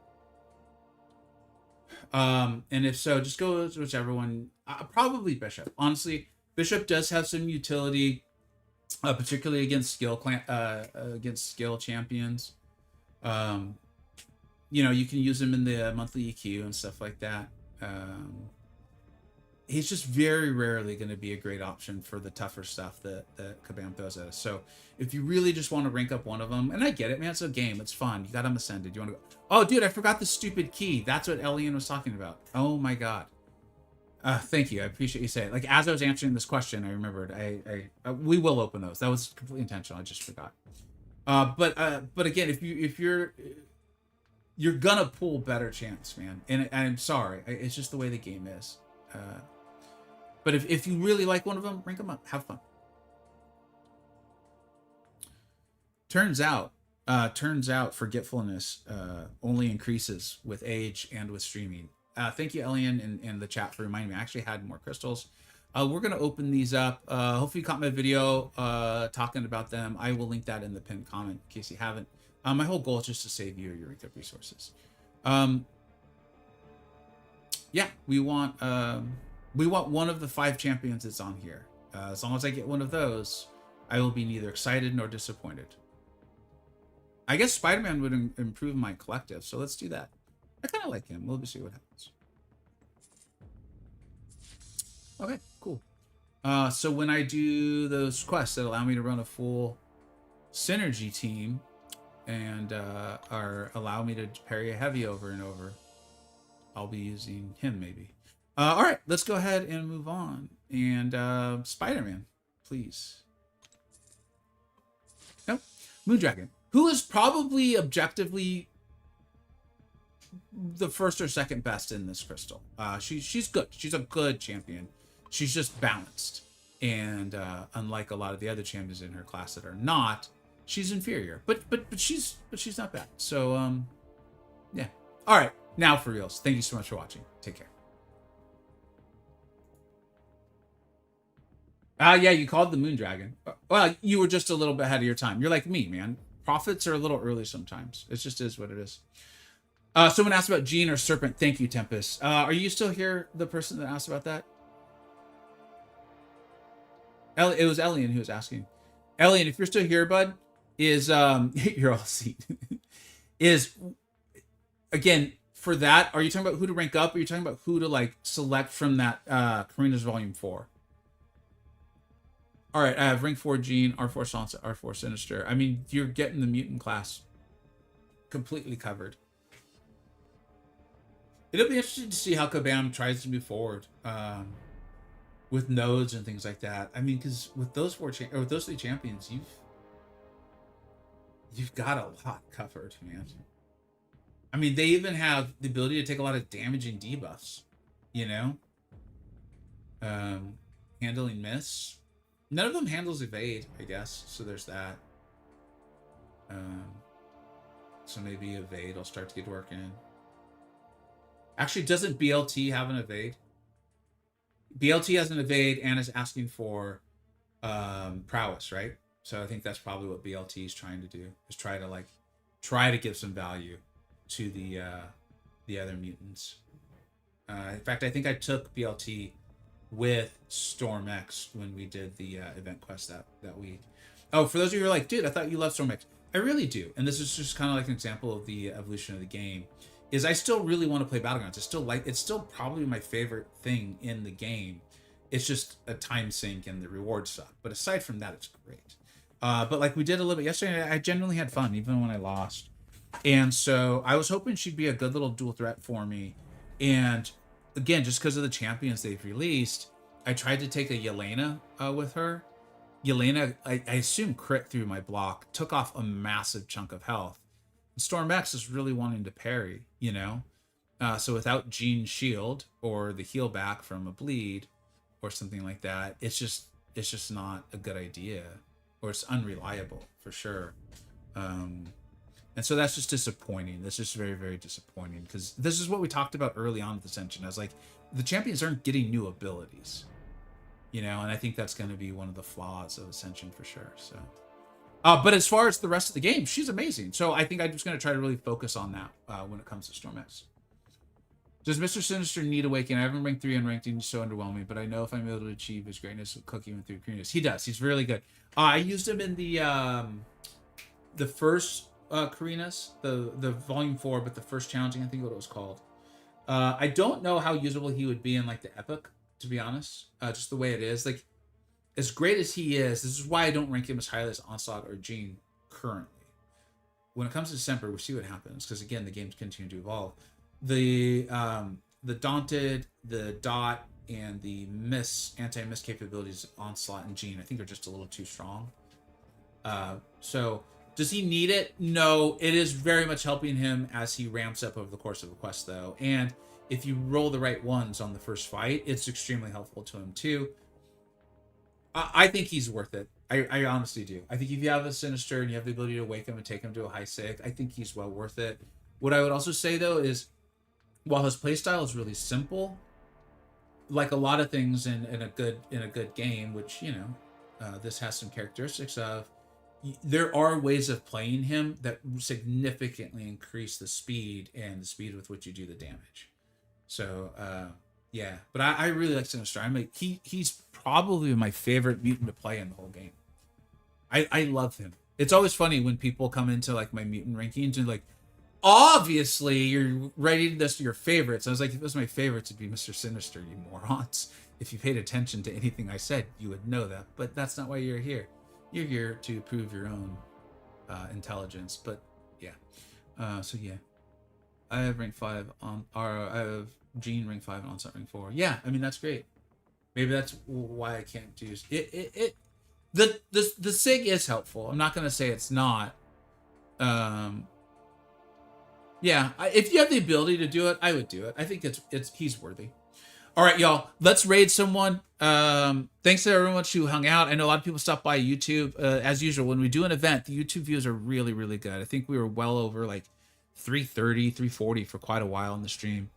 And if so, just go with whichever one. Probably Bishop. Honestly, Bishop does have some utility, particularly against skill champions. You know, you can use him in the monthly EQ and stuff like that. He's just very rarely going to be a great option for the tougher stuff that Kabam throws at us. So if you really just want to rank up one of them, and I get it, man, it's a game, it's fun. You got them ascended. You want to go? Oh, dude, I forgot the stupid key. That's what Elian was talking about. Oh my god. Thank you. I appreciate you saying it. Like as I was answering this question, I remembered. We will open those. That was completely intentional. I just forgot. But again, if you're gonna pull better chance, man. And I'm sorry, it's just the way the game is. But if you really like one of them, rank them up. Have fun. Turns out forgetfulness only increases with age and with streaming. Thank you, Elian, in the chat for reminding me. I actually had more crystals. We're going to open these up. Hopefully you caught my video talking about them. I will link that in the pinned comment in case you haven't. My whole goal is just to save you your rank up resources. Yeah, we want one of the 5 champions that's on here. As long as I get one of those, I will be neither excited nor disappointed. I guess Spider-Man would improve my collective, so let's do that. I kind of like him. We'll just see what happens. Okay, cool. So when I do those quests that allow me to run a full synergy team and allow me to parry a heavy over and over, I'll be using him maybe. All right, let's go ahead and move on. And Spider-Man, please. Nope. Moondragon, who is probably objectively the first or second best in this crystal. She's good. She's a good champion. She's just balanced. And unlike a lot of the other champions in her class that are not, she's inferior. But she's not bad. So yeah. All right. Now for reals. Thank you so much for watching. Take care. Yeah, you called the Moondragon. Well, you were just a little bit ahead of your time. You're like me, man. Prophets are a little early sometimes. It just is what it is. Someone asked about Gene or Serpent. Thank you, Tempest. Are you still here, the person that asked about that? It was Elian who was asking. Elian, if you're still here, bud, is you're all seat. Is again for that, are you talking about who to rank up, or are you talking about who to like select from that Karina's Volume 4? All right, I have rank 4 Gene, R4 Sansa, R4 Sinister. I mean, you're getting the mutant class completely covered. It'll be interesting to see how Kabam tries to move forward with nodes and things like that. I mean, because with those with those 3 champions, you've got a lot covered, man. I mean, they even have the ability to take a lot of damage and debuffs. You know, handling miss. None of them handles evade, I guess. So there's that. So maybe evade will start to get working. Actually, doesn't BLT have an evade? BLT has an evade and is asking for prowess, right? So I think that's probably what BLT is trying to do, is try to give some value to the other mutants. In fact, I think I took BLT with Storm X when we did the event quest that week. Oh, for those of you who are like, dude, I thought you loved Storm X. I really do, and this is just kind of like an example of the evolution of the game. Is I still really want to play Battlegrounds. It's still probably my favorite thing in the game. It's just a time sink and the rewards suck. But aside from that, it's great. But like we did a little bit yesterday, I genuinely had fun, even when I lost. And so I was hoping she'd be a good little dual threat for me. And again, just because of the champions they've released, I tried to take a Yelena with her. Yelena, I assume crit through my block, took off a massive chunk of health. Storm X is really wanting to parry, you know? So without Jean's shield or the heal back from a bleed or something like that, it's just not a good idea, or it's unreliable for sure. And so that's just disappointing. That's just very, very disappointing, because this is what we talked about early on with Ascension. I was like, the champions aren't getting new abilities, you know? And I think that's going to be one of the flaws of Ascension for sure, so... but as far as the rest of the game, she's amazing. So I think I'm just going to try to really focus on that when it comes to Storm X. Does Mr. Sinister need Awakening? I haven't ranked 3 unranked, and he's so underwhelming, but I know if I'm able to achieve his greatness with cooking through Creatiness. He does. He's really good. I used him in the first Creatiness, the Volume 4, but the first challenging, I think what it was called. I don't know how usable he would be in like the Epic, to be honest. Just the way it is. Like, as great as he is, this is why I don't rank him as highly as Onslaught or Jean currently. When it comes to December, we'll see what happens, because again, the games continue to evolve. The Daunted, the Dot, and the anti-miss capabilities of Onslaught and Jean, I think are just a little too strong. So does he need it? No, it is very much helping him as he ramps up over the course of a quest, though. And if you roll the right ones on the first fight, it's extremely helpful to him too. I think he's worth it. I honestly do. I think if you have a Sinister and you have the ability to wake him and take him to a high sig, I think he's well worth it. What I would also say, though, is while his playstyle is really simple, like a lot of things in a good game, which, you know, this has some characteristics of, there are ways of playing him that significantly increase the speed and the speed with which you do the damage. So, yeah, but I really like Sinister. I'm like, he's probably my favorite mutant to play in the whole game. I love him. It's always funny when people come into like my mutant rankings and like, obviously you're rating this your favorites. I was like, if it was my favorites, it'd be Mr. Sinister, you morons. If you paid attention to anything I said, you would know that. But that's not why you're here. You're here to prove your own intelligence. But yeah, so yeah, I have rank 5 on, or I have Jean rank 5 and Onslaught rank 4. Yeah, I mean, that's great. Maybe that's why I can't do it. The SIG is helpful. I'm not gonna say it's not. Yeah, if you have the ability to do it, I would do it. I think he's worthy. All right, y'all, let's raid someone. Thanks to everyone who hung out. I know a lot of people stopped by YouTube. As usual, when we do an event, the YouTube views are really, really good. I think we were well over like 330, 340 for quite a while in the stream.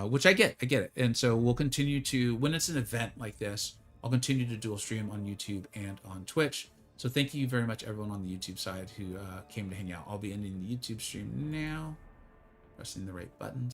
Which I get it. And so we'll continue to, when it's an event like this, I'll continue to dual stream on YouTube and on Twitch. So thank you very much, everyone on the YouTube side who came to hang out. I'll be ending the YouTube stream now, pressing the right buttons.